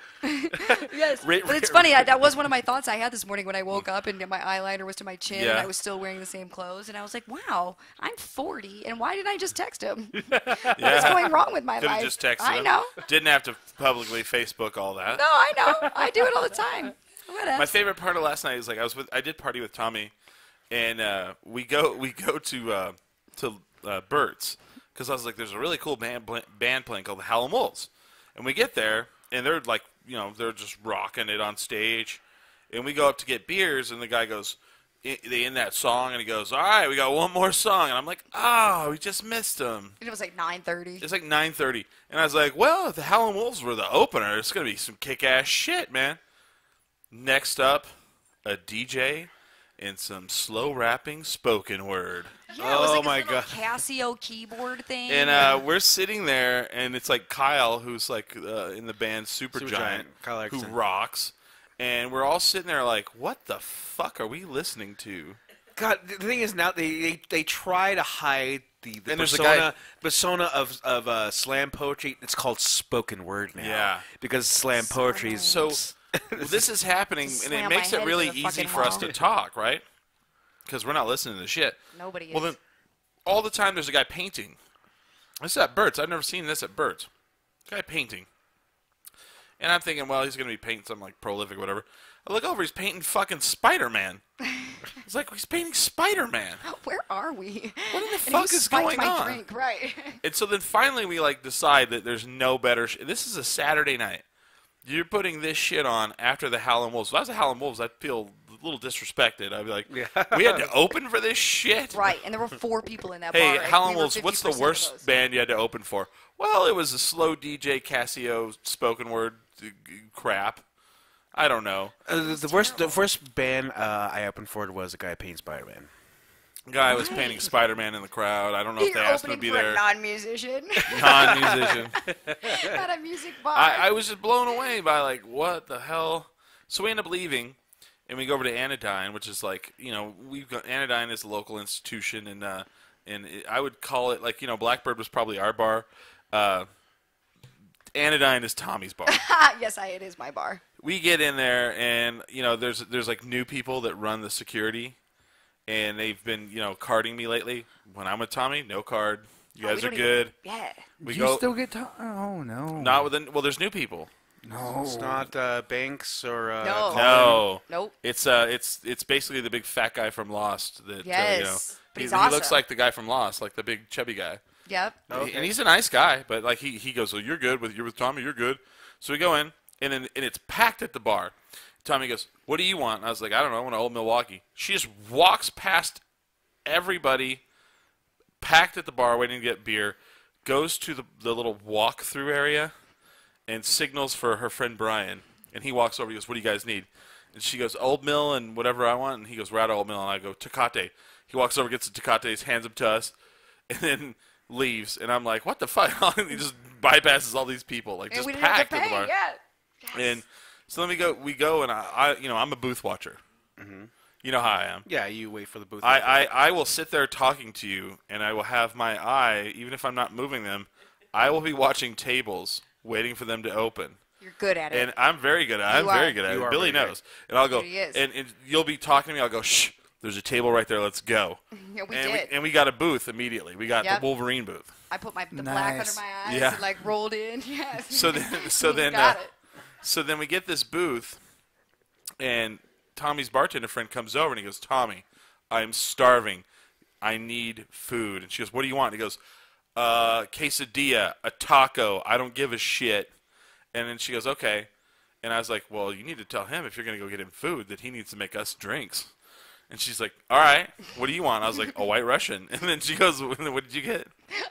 Yes, Ra- but it's ra- funny. That was one of my thoughts I had this morning when I woke up and my eyeliner was to my chin and Yeah. I was still wearing the same clothes and I was like, "Wow, I'm 40 and why didn't I just text him? What's going wrong with my Could life?" have just texted I him. know. Didn't have to publicly Facebook all that. No, I know. I do it all the time. Whatever. My favorite part of last night is like I did party with Tommy, and we go to Burt's because I was like, there's a really cool band playing called the Howlin' Wolves, and we get there and they're like, they're just rocking it on stage, and we go up to get beers and the guy goes, they in that song and he goes, all right, we got one more song, and I'm like, oh, we just missed him. And it was like 9:30. It's like 9:30, and I was like, well, if the Howlin' Wolves were the opener, it's gonna be some kick-ass shit, man. Next up, a DJ and some slow rapping spoken word. Yeah, it was Oh like my a little God. Casio keyboard thing. And we're sitting there, and it's like Kyle, who's like in the band Supergiant, Kyle who Erickson. rocks. And we're all sitting there like, what the fuck are we listening to? God, the thing is now they try to hide the And there's a guy- persona of slam poetry. It's called spoken word now. Yeah. Because slam poetry is So this is happening, and Slam it my makes it head really into the easy fucking for us wall. to talk, right? Because we're not listening to shit. Nobody is. Well, then, all the time there's a guy painting. This is at Burt's. I've never seen this at Burt's. Guy painting. And I'm thinking, well, he's going to be painting something like prolific or whatever. I look over, he's painting fucking Spider-Man. It's like, he's painting Spider-Man. Where are we? What in the And fuck you is spiked going my on? drink, right? And so then finally we like decide that there's no better this is a Saturday night. You're putting this shit on after the Howlin' Wolves. If I was the Howlin' Wolves, I'd feel a little disrespected. I'd be like, we had to open for this shit? Right, and there were 4 people in that Hey, bar. and Howlin' we were Wolves, what's the 50% of worst those. band you had to open for? Well, it was a slow DJ Casio spoken word crap. I don't know. the first band I opened for was a guy painting Spider-Man. Guy was painting Spider-Man in the crowd. I don't know if they You're asked him to opening be for there. a non-musician, Non-musician. not a music bar. I was just blown away by like, what the hell? So we end up leaving, and we go over to Anodyne, which is like, we've got Anodyne is a local institution, and I would call it like, Blackbird was probably our bar. Anodyne is Tommy's bar. Yes, it is my bar. We get in there, and there's like new people that run the security, and they've been carding me lately. When I'm with Tommy, no card. You guys we are don't good. Yeah. We Do go. you still get Oh no. Not within. Well, there's new people. No. It's not Banks or No. Colin. No. Nope. It's basically the big fat guy from Lost. That Yes. But he he's looks awesome. like the guy from Lost, like the big chubby guy. Yep. And he's a nice guy, but like he goes, "Well, you're good you're with Tommy. You're good." So we go in, and it's packed at the bar. Tommy goes, "What do you want?" And I was like, "I don't know. I want an Old Milwaukee." She just walks past everybody, packed at the bar, waiting to get beer, goes to the little walk-through area, and signals for her friend Brian. And he walks over. He goes, "What do you guys need?" And she goes, "Old Mill and whatever I want." And he goes, "We're out of Old Mill." And I go, "Tecate." He walks over, gets the Tecates, hands them to us, and then leaves. And I'm like, "What the fuck?" And he just bypasses all these people, like And just we didn't have packed to at the pay. bar. Yeah. Yes. And so then we go, and I'm a booth watcher. Mm-hmm. You know how I am. Yeah, you wait for the booth. I will sit there talking to you, and I will have my eye, even if I'm not moving them, I will be watching tables, waiting for them to open. You're good at it. And I'm very good at it. You I'm very are. good at You it. are Billy very knows. And I'll go, He is. and you'll be talking to me. I'll go, "Shh, there's a table right there. Let's go." Yeah, we and did. and we got a booth immediately. We got Yep. the Wolverine booth. I put the black under Nice. my eyes Yeah. and like rolled in. Yes. So then, Got it. so then we get this booth, and Tommy's bartender friend comes over and he goes, "Tommy, I'm starving. I need food." And she goes, "What do you want?" And he goes, "Quesadilla, a taco. I don't give a shit." And then she goes, "Okay." And I was like, "Well, you need to tell him if you're going to go get him food that he needs to make us drinks." And she's like, "All right, what do you want?" I was like, "A White Russian." And then she goes, "What did you get?"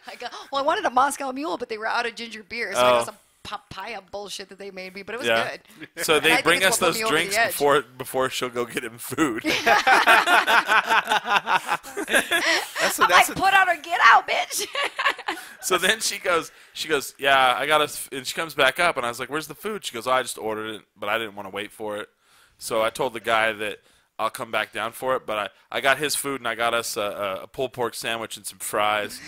I go, well, I wanted a Moscow Mule, but they were out of ginger beer, so I got some papaya bullshit that they made me, but it was Yeah. good. So And I they think bring it's us what put those me over the drinks edge. before she'll go get him food. I'm like, put on or get out, bitch. So then she goes, "Yeah, I got us," and she comes back up, and I was like, "Where's the food?" She goes, "Oh, I just ordered it, but I didn't want to wait for it." So I told the guy that I'll come back down for it, but I got his food, and I got us a pulled pork sandwich and some fries.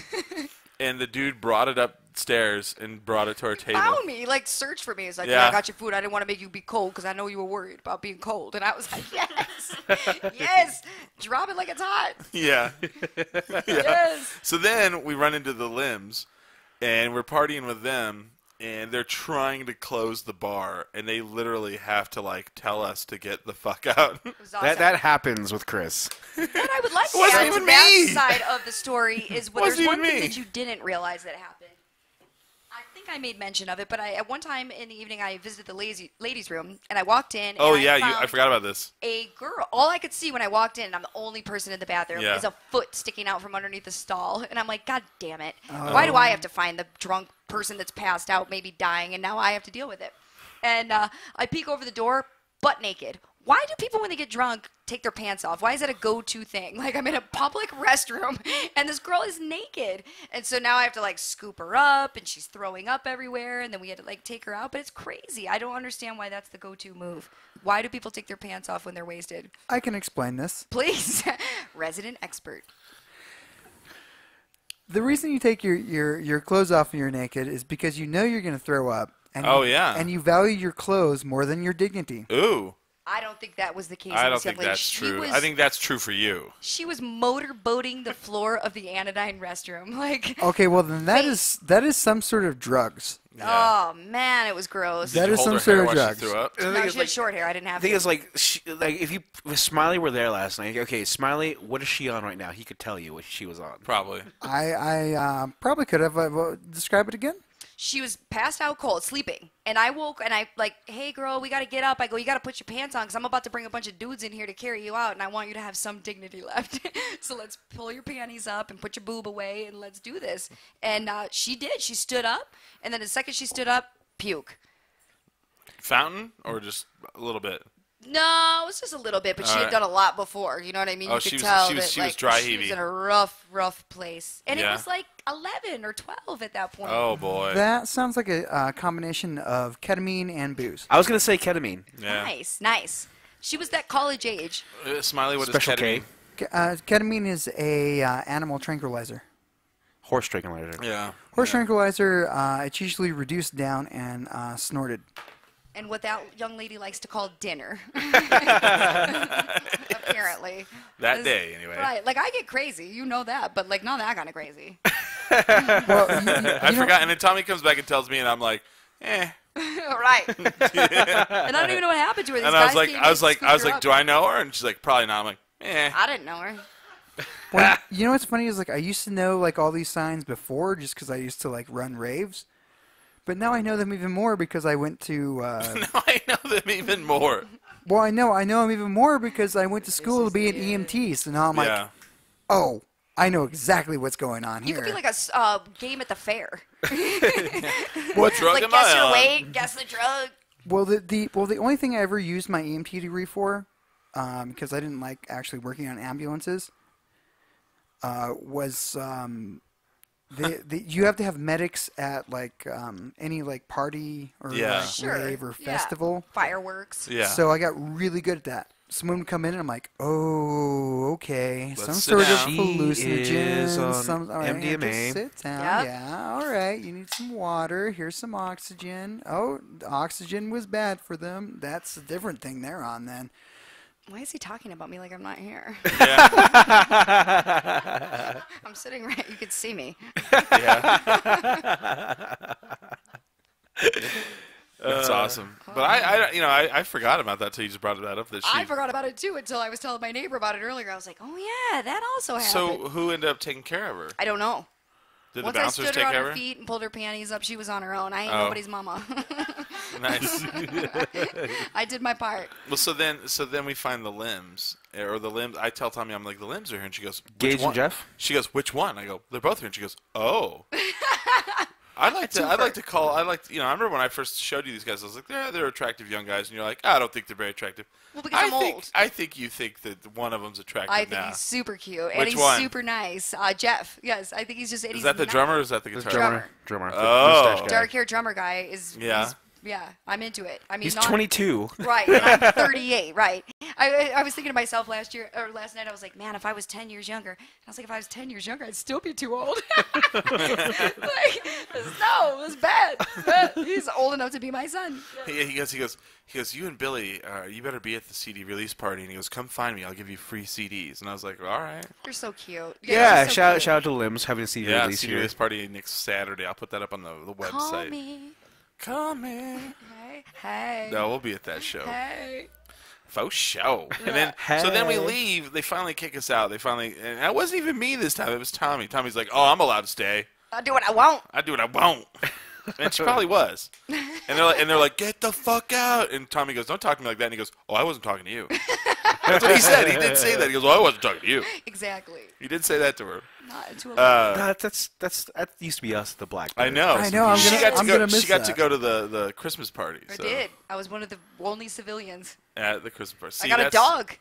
And the dude brought it upstairs and brought it to our table. Found me, like searched for me. He's like, Yeah. yeah, I got your food. I didn't want to make you be cold because I know you were worried about being cold. And I was like, yes, yes, drop it like it's hot. Yeah. Yes. So then we run into the Limbs, and we're partying with them, and they're trying to close the bar, and they literally have to like tell us to get the fuck out. It was awesome. that happens with Chris. What I would like to wasn't add to even that me. side of the story is Wasn't there's one even thing me. that you didn't realize that happened. I think I made mention of it, but at one time in the evening I visited the ladies' room, and I walked in. Oh and yeah, I I forgot about this. a girl. All I could see when I walked in, and I'm the only person in the bathroom, Yeah. is a foot sticking out from underneath the stall. And I'm like, God damn it. Why do I have to find the drunk person that's passed out, maybe dying, and now I have to deal with it? And I peek over the door, butt naked. Why do people, when they get drunk, take their pants off? Why is that a go-to thing? Like, I'm in a public restroom, and this girl is naked. And so now I have to, like, scoop her up, and she's throwing up everywhere, and then we had to, like, take her out. But it's crazy. I don't understand why that's the go-to move. Why do people take their pants off when they're wasted? I can explain this. Please. Resident expert. The reason you take your clothes off when you're naked is because you know you're going to throw up. And Oh, yeah. And you value your clothes more than your dignity. Ooh, I don't think that was the case. I in don't this think young lady. that's She true. was- I think that's true for you. she was motorboating the floor of the anodyne restroom. Like, Okay, well then that is some sort of drugs. Yeah. oh man, it was gross. That is Hold some her sort hair of while drugs. she threw up. The No, thing she is, had like, short hair. I didn't have thing to. is, like if Smiley were there last night, okay, Smiley, what is she on right now? He could tell you what she was on. Probably. I probably could have. Describe it again. She was passed out cold, sleeping. And I woke, and I like, hey, girl, we got to get up. I go, you got to put your pants on because I'm about to bring a bunch of dudes in here to carry you out, and I want you to have some dignity left. So let's pull your panties up and put your boob away, and let's do this. And she did. She stood up, and then the second she stood up, puke. Fountain or just a little bit? No, it was just a little bit, but she had Alright. done a lot before. You know what I mean? Oh, You she could was- tell she was- that she was like, dry she was heavy. in a rough place, and it Yeah. was like 11 or 12 at that point. Oh boy. That sounds like a combination of ketamine and booze. I was gonna say ketamine. Yeah. Nice. She was that college age. Smiley, what is Special ketamine? K. Ketamine is a animal tranquilizer. Horse tranquilizer. Yeah. Horse tranquilizer. It's usually reduced down and snorted. And what that young lady likes to call dinner. Apparently. That day, anyway. Right. Like, I get crazy. You know that. But, like, not that kind of crazy. Well, I forgot. And then Tommy comes back and tells me, and I'm like, eh. Right. And I don't even know what happened to her. These And I guys was like, came I was and like, scooped her up. do I know her? And she's like, probably not. I'm like, eh. I didn't know her. Well, you know what's funny is like I used to know like all these signs before just because I used to like run raves, but now I know them even more because I went to. Now I know them even more. Well, I know them even more because I went to school to be an EMT. So now I'm like, Yeah. oh, I know exactly what's going on You here. could be like a game at the fair. What drug Like, am guess I your on? weight, guess the drug. Well, the only thing I ever used my EMT degree for, because I didn't like actually working on ambulances, was you have to have medics at like any like party or Yeah. like Sure. rave or Yeah. festival. Fireworks. Yeah. So I got really good at that. Someone would come in and I'm like, oh, okay, Let's some sit sort of down. She hallucinogen, is on some all right, MDMA. just sit down. Yep. Yeah, all right. You need some water. Here's some oxygen. Oh, the oxygen was bad for them. That's a different thing they're on then. Why is he talking about me like I'm not here? Yeah. I'm sitting right. You could see me. That's awesome. But I forgot about that till you just brought that up. That she. I forgot about it too until I was telling my neighbor about it earlier. I was like, oh yeah, that also happened. So who ended up taking care of her? I don't know. Did Once the I bouncers stood take her on care of her her? feet and pulled her panties up, she was on her own. I ain't Oh. nobody's mama. Nice. I did my part. Well, so then we find the limbs, or the limbs. I tell Tommy, I'm like, the limbs are here, and she goes, which Gage and one? Jeff? She goes, which one? I go, they're both here, and she goes, oh. I remember when I first showed you these guys, I was like, they're attractive young guys, and you're like, I don't think they're very attractive. Well, because I'm old. I think you think that one of them's attractive I think now. he's super cute, and Which he's one? super nice. Jeff, yes, I think he's just. Is that the drummer or is that the guitar? drummer. Drummer. the Oh. mustache guy. Dark hair drummer guy is. Yeah. Yeah, I'm into it. I mean, He's not, 22. Right, and I'm 38. Right. I was thinking to myself last night. I was like, man, if I was 10 years younger, I was like, if I was 10 years younger, I'd still be too old. Like, no, it was bad. He's old enough to be my son. He goes, you and Billy, you better be at the CD release party. And he goes, come find me. I'll give you free CDs. And I was like, all right. You're so cute. Yeah, you're so shout cute. out to Limbs having a CD Yeah, release CD here. release party next Saturday. I'll put that up on the website. Call me. Call me. Hey. No, we'll be at that show. Hey. Faux show. And then, so then we leave. They finally kick us out. And it wasn't even me this time. It was Tommy. Tommy's like, oh, I'm allowed to stay. I'll do what I won't. I do what I won't. And she probably was. And they're like, get the fuck out. And Tommy goes, don't talk to me like that. And he goes, oh, I wasn't talking to you. That's what he said. He did say that. He goes, well, I wasn't talking to you. Exactly. He did say that to her. Not to a That used to be us, the black. I know. I know, I'm She gonna miss got to that. go to the Christmas party. I so, did. I was one of the only civilians. At the Christmas party. See, I got a that's- dog.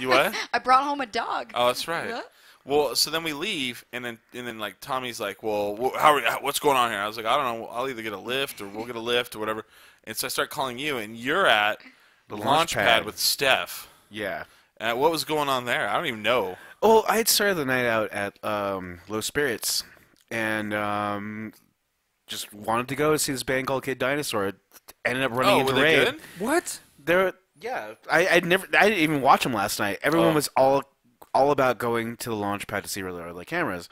You what? I brought home a dog. Oh, that's right. Yeah. Well, so then we leave, and then like Tommy's like, well, what's going on here? I was like, I don't know. I'll either get a lift or we'll get a lift or whatever. And so I start calling you, and you're at the launch pad with Steph. Yeah. What was going on there? I don't even know. Well, I had started the night out at Low Spirits, and just wanted to go to see this band called Kid Dinosaur. Ended up running Oh, into were they Ray. good? What? Yeah. I didn't even watch them last night. Everyone was all about going to the launch pad to see where there are the cameras.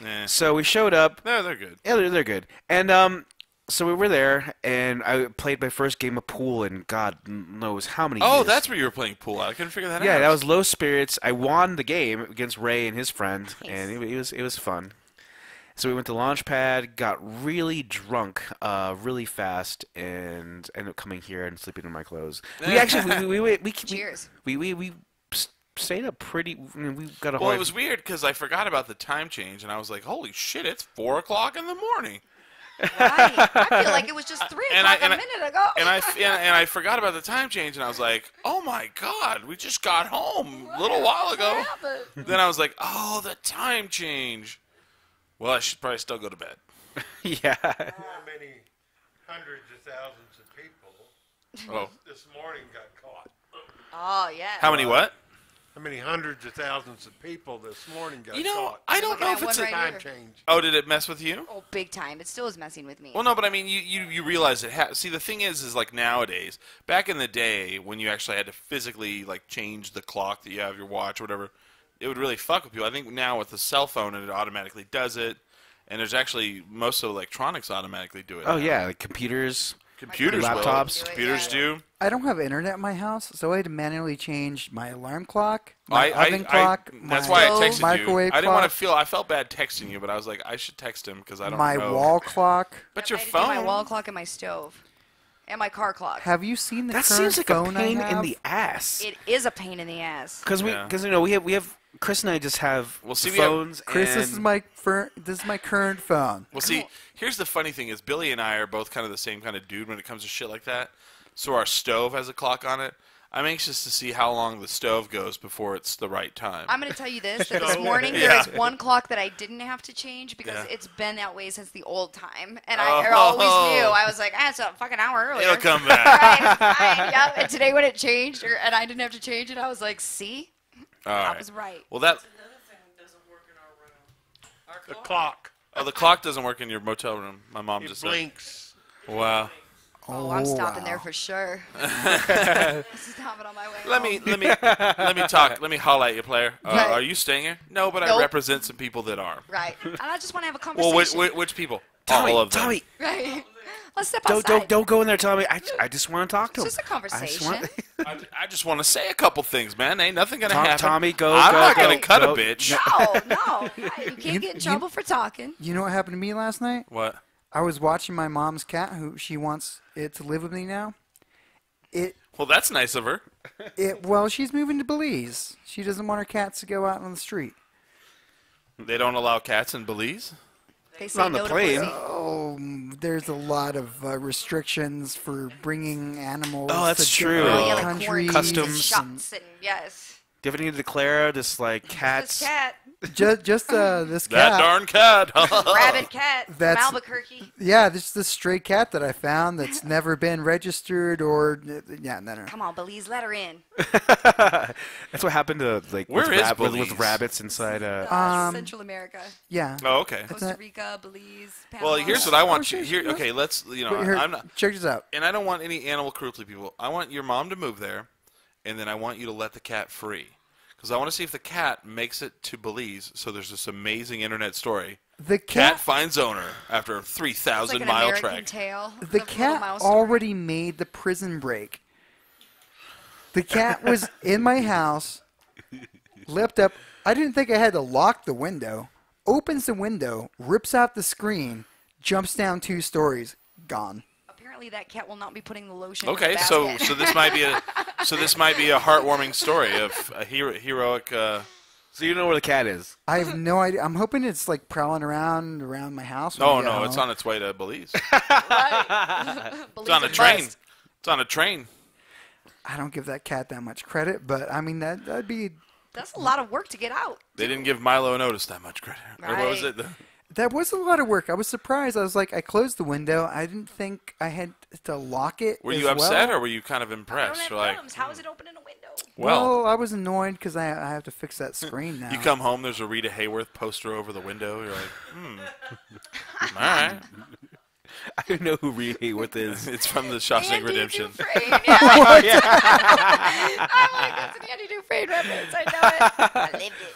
Eh. So we showed up. They're good. Yeah, they're good. And so we were there, and I played my first game of pool in God knows how many years. Oh, that's where you were playing pool at. I couldn't figure that out. Yeah, that was Low Spirits. I won the game against Ray and his friend, and it was fun. So we went to Launchpad, got really drunk, really fast, and ended up coming here and sleeping in my clothes. We actually we Cheers. We stayed up pretty. We got a Well, whole. it was weird because I forgot about the time change, and I was like, holy shit, it's 4 o'clock in the morning. Right. I feel like it was just 3 o'clock a minute ago. And I forgot about the time change, and I was like, "Oh my god, we just got home a little while ago." What happened? Then I was like, "Oh, the time change." Well, I should probably still go to bed. yeah. How many hundreds of thousands of people Oh, this morning got caught? Oh, yeah. how many what? How many hundreds of thousands of people this morning got You know, caught? I don't looking know at if it's one a right Time here. change. Oh, did it mess with you? Oh, big time. It still is messing with me. Well, no, but I mean, you realize it. See, the thing is like nowadays, back in the day when you actually had to physically like change the clock that you have your watch or whatever, it would really fuck with people. I think now with the cell phone, it automatically does it. And there's actually most of electronics automatically do it. Oh now. yeah, like computers. Computers will. Laptops. Computers do. I don't have internet in my house, so I had to manually change my alarm clock, I- my oven clock, that's my why I texted microwave you. I didn't want to clock, feel. I felt bad texting you, but I was like, I should text him because I don't my know. wall clock. But Yep, your I had to do phone. my wall clock and my stove. And my car clock. Have you seen the That current seems like a phone I pain in have? the ass. It is a pain in the ass. Because Yeah. we have Chris and I just have Well, see, we have- phones. Chris, and this is my current phone. Well, see, here's the funny thing: is Billy and I are both kind of the same kind of dude when it comes to shit like that. So our stove has a clock on it. I'm anxious to see how long the stove goes before it's the right time. I'm going to tell you this, that this morning Yeah. there is one clock that I didn't have to change because Yeah. it's been that way since the old time. And I always knew. I was like, it's a fucking hour earlier. It'll come back. Right, fine, yep. And today when it changed, and I didn't have to change it, I was like, see? All I right. was right. Well, that. Another thing that doesn't work in our room. Our The clock. Oh, the clock doesn't work in your motel room. My mom It just said. blinks. Wow. Oh, I'm stopping there wow. for sure. Stopping on my way Let home. me talk. Let me holler at you, player. Right. Are you staying here? No, but I Nope. represent some people that are. Right. And I just want to have a Well, conversation. which people? Tommy, All of them. Tommy, Right. Let's step don't outside. don't go in there, Tommy. I just want to talk to him. It's just a conversation. I just want to say a couple things, man. Ain't nothing gonna happen. Tommy, go. I'm go, not go, gonna cut go. a bitch. No. You can't get in trouble for talking. You know what happened to me last night? What? I was watching my mom's cat, who she wants it to live with me now. Well, that's nice of her. Well, she's moving to Belize. She doesn't want her cats to go out on the street. They don't allow cats in Belize. They say on the no to plane. pussy. Oh, there's a lot of restrictions for bringing animals. Oh, that's to true. different Oh, yeah, like countries. quarantines Customs. and shots and yes. Do you ever need to declare this like cats? This cat, Just this That cat. darn cat. rabid cat from That's- Albuquerque. Yeah, this stray cat that I found that's never been registered or no. Come on, Belize, let her in. That's what happened to like Where with, is with Belize? rabbits inside. Central America, Yeah. Oh, okay. Costa not- Rica, Belize, Panama. Well, here's what I want sure, you. Here, sure. okay, let's. Wait, here, I'm not. check this out. And I don't want any animal cruelty people. I want your mom to move there, and then I want you to let the cat free. Because I want to see if the cat makes it to Belize. So there's this amazing internet story. The Cat cat, finds owner after a It's 3,000 like an mile American trek. Tale. the little cat mouse story. already made the prison break. The cat was in my house, leapt up. I didn't think I had to lock the window. Opens the window, rips out the screen, jumps down 2 stories, gone. Apparently, that cat will not be putting the lotion. in Okay, the so basket. this might be a heartwarming story of a heroic. So you know where the cat is? I have no idea. I'm hoping it's like prowling around my house. when Oh I get no, it's home. on its way to Belize. Belize It's on a and train. bust. It's on a train. I don't give that cat that much credit, but I mean that'd be That's a lot of work to get out. They didn't give Milo and Otis that much credit. Or what was Right. it? that was a lot of work. I was surprised. I was like, I closed the window. I didn't think I had to lock it. Were as you upset well. or were you kind of I don't impressed? have You're like, thumbs. How is it opening a window? well, I was annoyed because I have to fix that screen now. you come home, there's a Rita Hayworth poster over the window. You're like, all right. I don't know who Reed Hayworth is. It's from the Shawshank Andy Redemption. Dufresne. Yeah. I'm like, that's an Andy Dufresne reference. I know it. I lived it.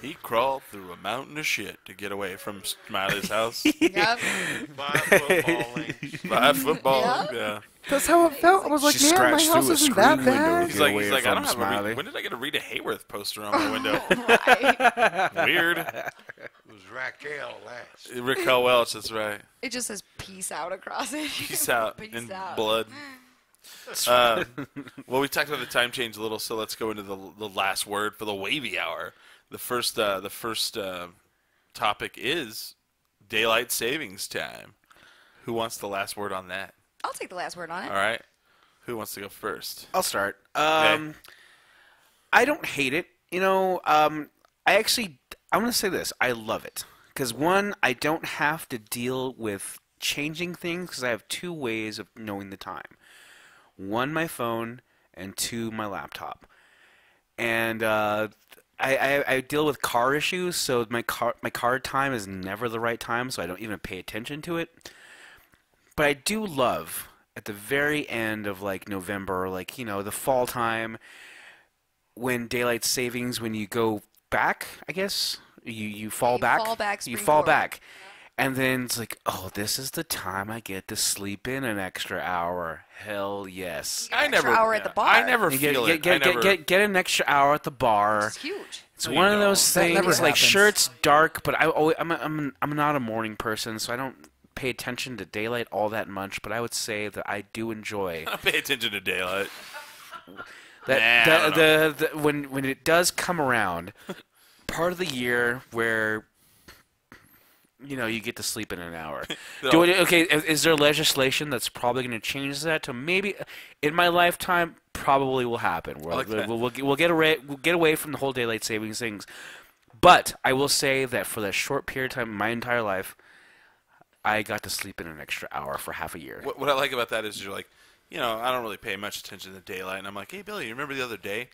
He crawled through a mountain of shit to get away from Smiley's house. Yep. 5 football lanes. 5 football. Yeah. Yeah. That's how it felt. I was like, She man, my scratched house through a isn't that screen window. bad. He's like, away I don't from have Smiley. when did I get a Rita Hayworth poster on my window? Right. Weird. It was Raquel last. Raquel Welch, that's right. It just says peace out across it. Peace out Peace in out. blood. Well, we talked about the time change a little, so let's go into the last word for the wavy hour. The first topic is daylight savings time. Who wants the last word on that? I'll take the last word on it. All right. Who wants to go first? I'll start. Okay. I don't hate it. I'm going to say this. I love it. Because, one, I don't have to deal with changing things because I have 2 ways of knowing the time. 1, my phone, and 2, my laptop. And I deal with car issues, so my car time is never the right time, so I don't even pay attention to it. But I do love, at the very end of, like, November, like, the fall time, when daylight savings, when you go back, I guess, You fall you back. fall back, You spring fall forward. back. And then it's like, oh, this is the time I get to sleep in an extra hour. Hell yes. I extra never. hour at the bar. I never You feel it. I never. get an extra hour at the bar. It's huge. It's No, one you of those don't. That never things. Like, happens. sure, it's dark, but I'm not a morning person, so I don't pay attention to daylight all that much. But I would say that I do enjoy I pay attention to daylight. that. Nah, I don't the when it does come around, part of the year where you get to sleep in an hour. No. Okay, is there legislation that's probably going to change that to maybe in my lifetime? Probably will happen. I like that. We'll get away from the whole daylight savings things. But I will say that for that short period of time in my entire life, I got to sleep in an extra hour for half a year. What I like about that is you're like, I don't really pay much attention to daylight, and I'm like, hey Billy, you remember the other day?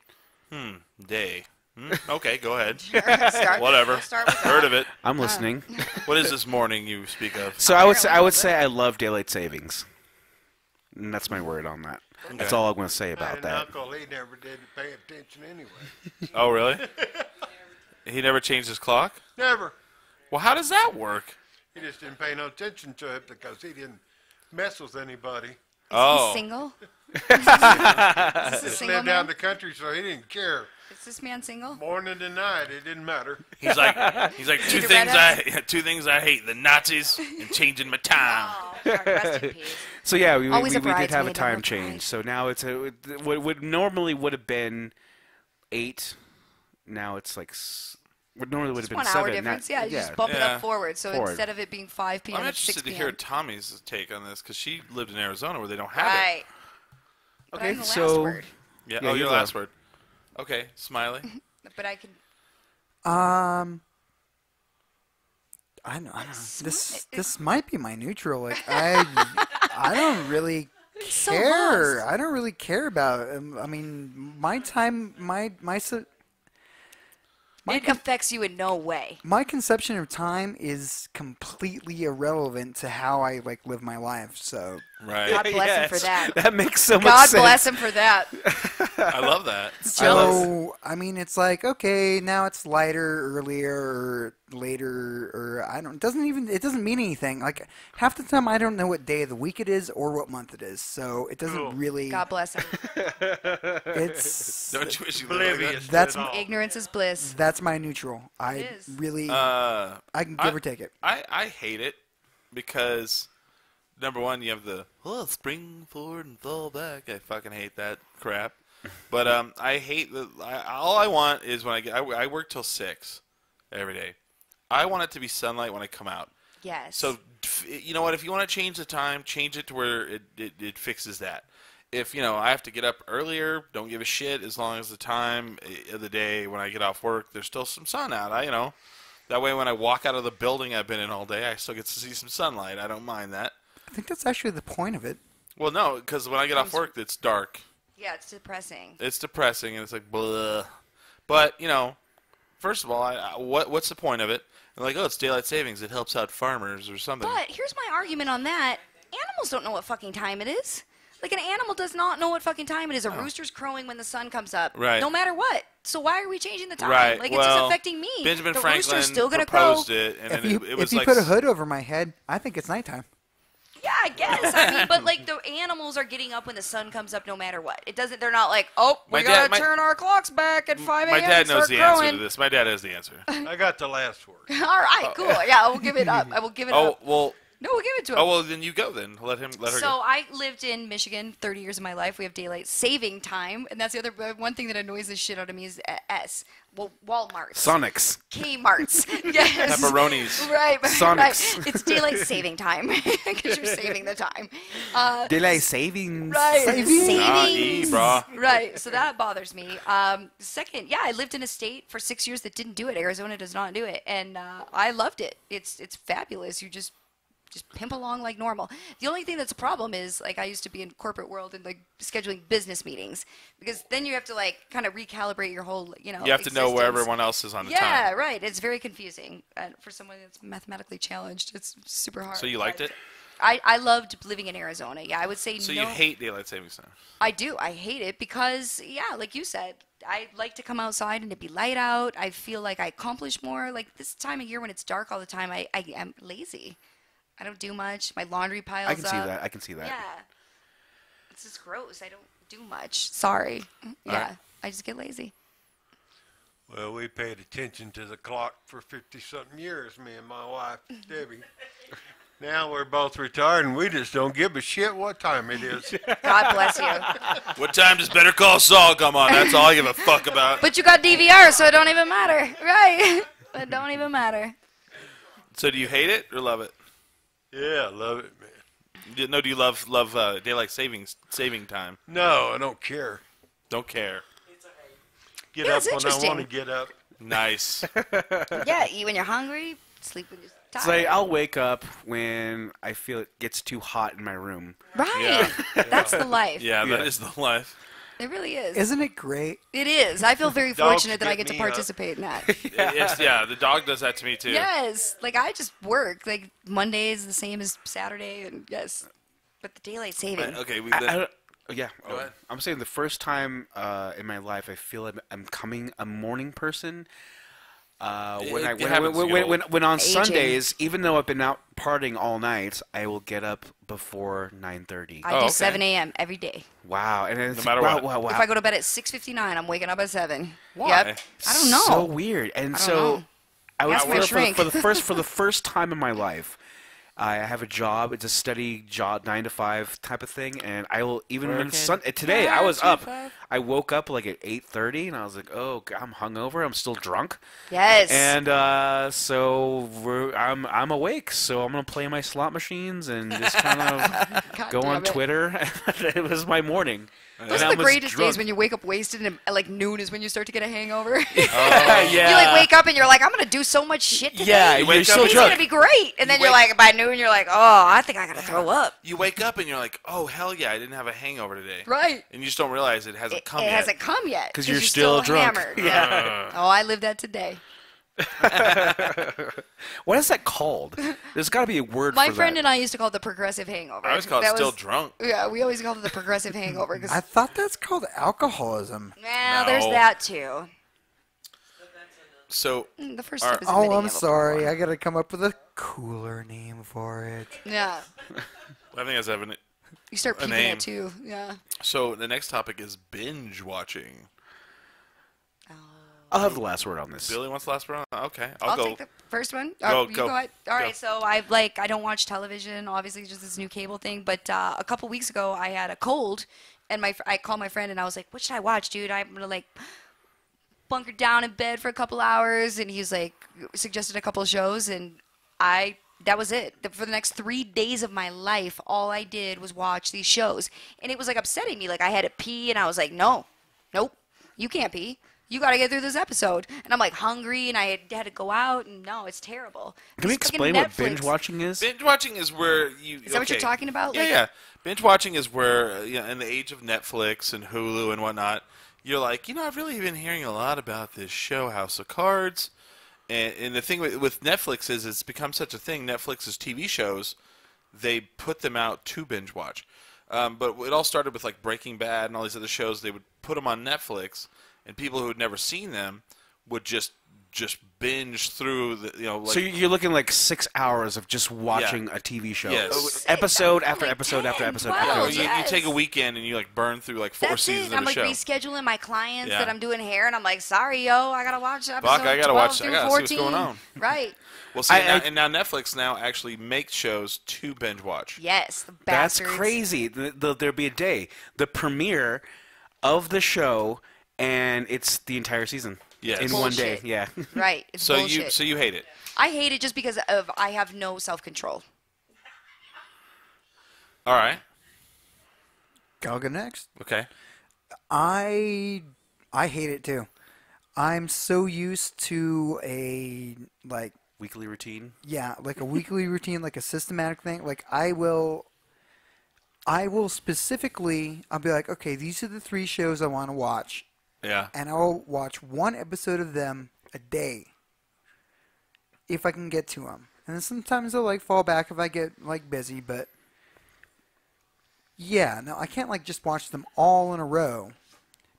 Day. Okay, go ahead. Whatever. We'll start with Heard that. of it. I'm listening. What is this morning you speak of? So I would say I love daylight savings. And that's my word on that. That's all I'm going to say I about had an that. uncle, he never did pay attention anyway. Oh, really? He never changed his clock? Never. Well, how does that work? He just didn't pay no attention to it because he didn't mess with anybody. Oh. Is he single? Is this a single Lived down man? the country, so he didn't care. Is this man single? Morning and night, it didn't matter. He's like two Either things redheads? two things I hate: the Nazis and changing my time. Oh, rest in peace. So yeah, we Always a did have a bridesmaid, time never change. bride. So now it's what would normally would have been 8. Now it's like what normally would have Just been 1 7. hour difference. Yeah, you just bump it Yeah. up forward. So Forward. instead of it being 5 p.m., I'm it's 6 interested to p.m. hear Tommy's take on this because she lived in Arizona where they don't have it. Right. But Okay, I'm the last so- word. Yeah. Yeah, Oh, you your go. last word. Okay, Smiley. But I can. I don't know. This might be my neutral. Like I don't really So care. lost. I don't really care about. I mean, my time, It affects you in no way. my conception of time is completely irrelevant to how I live my life. So Right. God bless him for that. That makes so much God sense. bless him for that. I love that. So I mean, it's like okay, now it's lighter, earlier, or later, or I don't. It doesn't mean anything. Like half the time, I don't know what day of the week it is or what month it is. So it doesn't really. God bless him. It's Don't you wish you lived like Oblivious. That's- to it all. Ignorance is bliss. that's my neutral. I It is. really, that? I can give or take it. I hate it because number one, you have the spring forward and fall back. I fucking hate that crap. But I hate all I want is when I work till 6 every day. I want it to be sunlight when I come out. Yes. So you know what? If you want to change the time, change it to where it fixes that. If I have to get up earlier, don't give a shit as long as the time of the day when I get off work, there's still some sun out. That way when I walk out of the building I've been in all day, I still get to see some sunlight. I don't mind that. I think that's actually the point of it. Well, no, because when I get off work, it's dark. yeah, it's depressing. It's depressing, and it's like, blah. But, first of all, what's the point of it? And like, it's daylight savings. It helps out farmers or something. But here's my argument on that. Animals don't know what fucking time it is. Like, an animal does not know what fucking time it is. A rooster's crowing when the sun comes up. Right. No matter what. So why are we changing the time? Right. Like, it's well, just affecting me. Benjamin the Franklin rooster's still gonna crow. proposed it, and If then you, it was if you like put a hood over my head, I think it's nighttime. Yeah, I guess. I mean, but like the animals are getting up when the sun comes up no matter what. It doesn't. They're not like, oh, we gotta turn our clocks back at 5 a.m. My dad and knows start the crowing. answer to this. My dad has the answer. I got the last word. All right, cool. Yeah, I will give it up. I will give it Oh up. well. No, we'll give it to him. Oh well, then you go. Then let her So go. I lived in Michigan 30 years of my life. We have daylight saving time, and that's the other one thing that annoys the shit out of me is Walmart's, Sonics. Kmart's, yes, Pepperonis. right, Sonics. right. It's daylight saving time because you're saving the time. Daylight savings. Right, Nah, brah. Right, so that bothers me. Second, yeah, I lived in a state for 6 years that didn't do it. Arizona does not do it, and I loved it. It's fabulous. You just pimp along like normal. The only thing that's a problem is like I used to be in corporate world and like scheduling business meetings because then you have to like kind of recalibrate your whole You have to know where existence. everyone else is on the Yeah, time. right. It's very confusing and for someone that's mathematically challenged. It's super hard. So you liked but it? I loved living in Arizona. Yeah, I would say So no. you hate daylight savings time? I do. I hate it because, yeah, like you said, I like to come outside and it be light out. I feel like I accomplish more. Like this time of year when it's dark all the time, I am lazy. I don't do much. My laundry piles up. I can see that. I can see that. Yeah. It's just gross. I don't do much. Sorry. Yeah. right. I just get lazy. Well, we paid attention to the clock for 50-something years, me and my wife, Debbie. Now we're both retired, and we just don't give a shit what time it is. God bless you. What time does Better Call Saul come on? That's all I give a fuck about. But you got DVR, so it don't even matter. Right. It don't even matter. So do you hate it or love it? Yeah, I love it, man. No, do you love daylight saving time? No, I don't care. Don't care. Get Yeah, up it's when I interesting. want to get up. Nice. Yeah, eat when you're hungry, sleep when you're It's like tired. I'll wake up when I feel it gets too hot in my room. Right. That's the life. Yeah, that is the life. It really is. Isn't it great? It is. I feel very Dogs fortunate that I get get to me up. participate in that. Yes, yeah, the dog does that to me too. Yes. Like I just work. Like Monday is the same as Saturday, and yes, but the daylight saving. Okay, we. Yeah. Go ahead. I'm saying the first time in my life I feel I'm becoming a morning person. When It happens to you. when on Aging. Sundays, even though I've been out partying all night, I will get up before 9:30. I do okay. 7 a.m. every day. Wow, and it's, No matter wow, what. wow, wow. If I go to bed at 6:59, I'm waking up at 7. Why? Yep. I don't know. So weird, and don't so know. I was Ask my shrink. for the first time in my life. I have a job. It's a steady job, 9 to 5 type of thing, and I will even when it's today. I was up. I woke up like at 8:30, and I was like, "Oh, God, I'm hungover. I'm still drunk." Yes. And so I'm awake. So I'm gonna play my slot machines and just kind of God go on damn it. Twitter. It was my morning. Those And are I the was greatest drunk. days when you wake up wasted, and at like noon is when you start to get a hangover. yeah. You like wake up and you're like, I'm gonna do so much shit today. Yeah, You you're wake up so and It's drunk. gonna be great. And then You you're wake- like, by noon, you're like, oh, I think I gotta throw up. You wake up and you're like, oh hell yeah, I didn't have a hangover today. Right. And you just don't realize it hasn't It come yet. hasn't come yet 'Cause you're still drunk. hammered. Yeah. Oh, I lived that today. What is that called? There's got to be a word My for friend that. and I used to call it the progressive hangover. I always call it That still was- drunk. Yeah, we always called it the progressive hangover because I thought that's called alcoholism. well, there's No. that too. So The first Are- step is Oh, admitting I'm you have a sorry. problem. I gotta come up with a cooler name for it. Yeah, I think that's evident. you start A peeping name. it too. Yeah. So the next topic is binge watching. I'll have the last word on this. Billy wants the last word. Okay, I'll go. take the first one. Go, You go. go ahead. All Go. right, so I don't watch television. Obviously, just this new cable thing. But a couple weeks ago, I had a cold, and I called my friend and I was like, "What should I watch, dude? I'm gonna like bunker down in bed for a couple hours." And he's like, suggested a couple of shows, and that was it. For the next 3 days of my life, all I did was watch these shows, and it was like upsetting me. Like I had to pee, and I was like, "No, nope, you can't pee. You got to get through this episode." And I'm like hungry, and I had to go out, and no, it's terrible. Can we This fucking explain what Netflix- binge watching is? Binge watching is where you. Is that what you're talking about? Yeah, Like- yeah. Binge watching is where, in the age of Netflix and Hulu and whatnot, you're like, I've really been hearing a lot about this show, House of Cards. And the thing with Netflix is it's become such a thing. Netflix's TV shows, they put them out to binge watch. But it all started with like Breaking Bad and all these other shows. They would put them on Netflix, and people who had never seen them would just binge through the, like, So you're looking like 6 hours of just watching a TV show. Yes. Episode I'm after like episode after 10, episode 12. after you, episode. Yes. you take a weekend and you like burn through like 4 That's seasons it. of I'm a like show. rescheduling my clients Yeah. that I'm doing hair, and I'm like, sorry, yo, I gotta watch episode Fuck, I gotta 12 watch- I through gotta see 14. what's going on. Right. Well, see, I- and now Netflix now actually makes shows to binge watch. Yes, the That's bastards. crazy. There'll be a day, the premiere of the show, and it's the entire season Yes. in one day. Bullshit. Yeah. Right. It's So bullshit. you hate it. I hate it just because of I have no self-control. All right. I'll go next. Okay. I hate it too. I'm so used to a Weekly routine. like a weekly routine, like a systematic thing. Like I will specifically, I'll be like, okay, these are the 3 shows I want to watch, Yeah. and I'll watch 1 episode of them a day if I can get to them. And then sometimes I'll fall back if I get busy, but yeah, no, I can't just watch them all in a row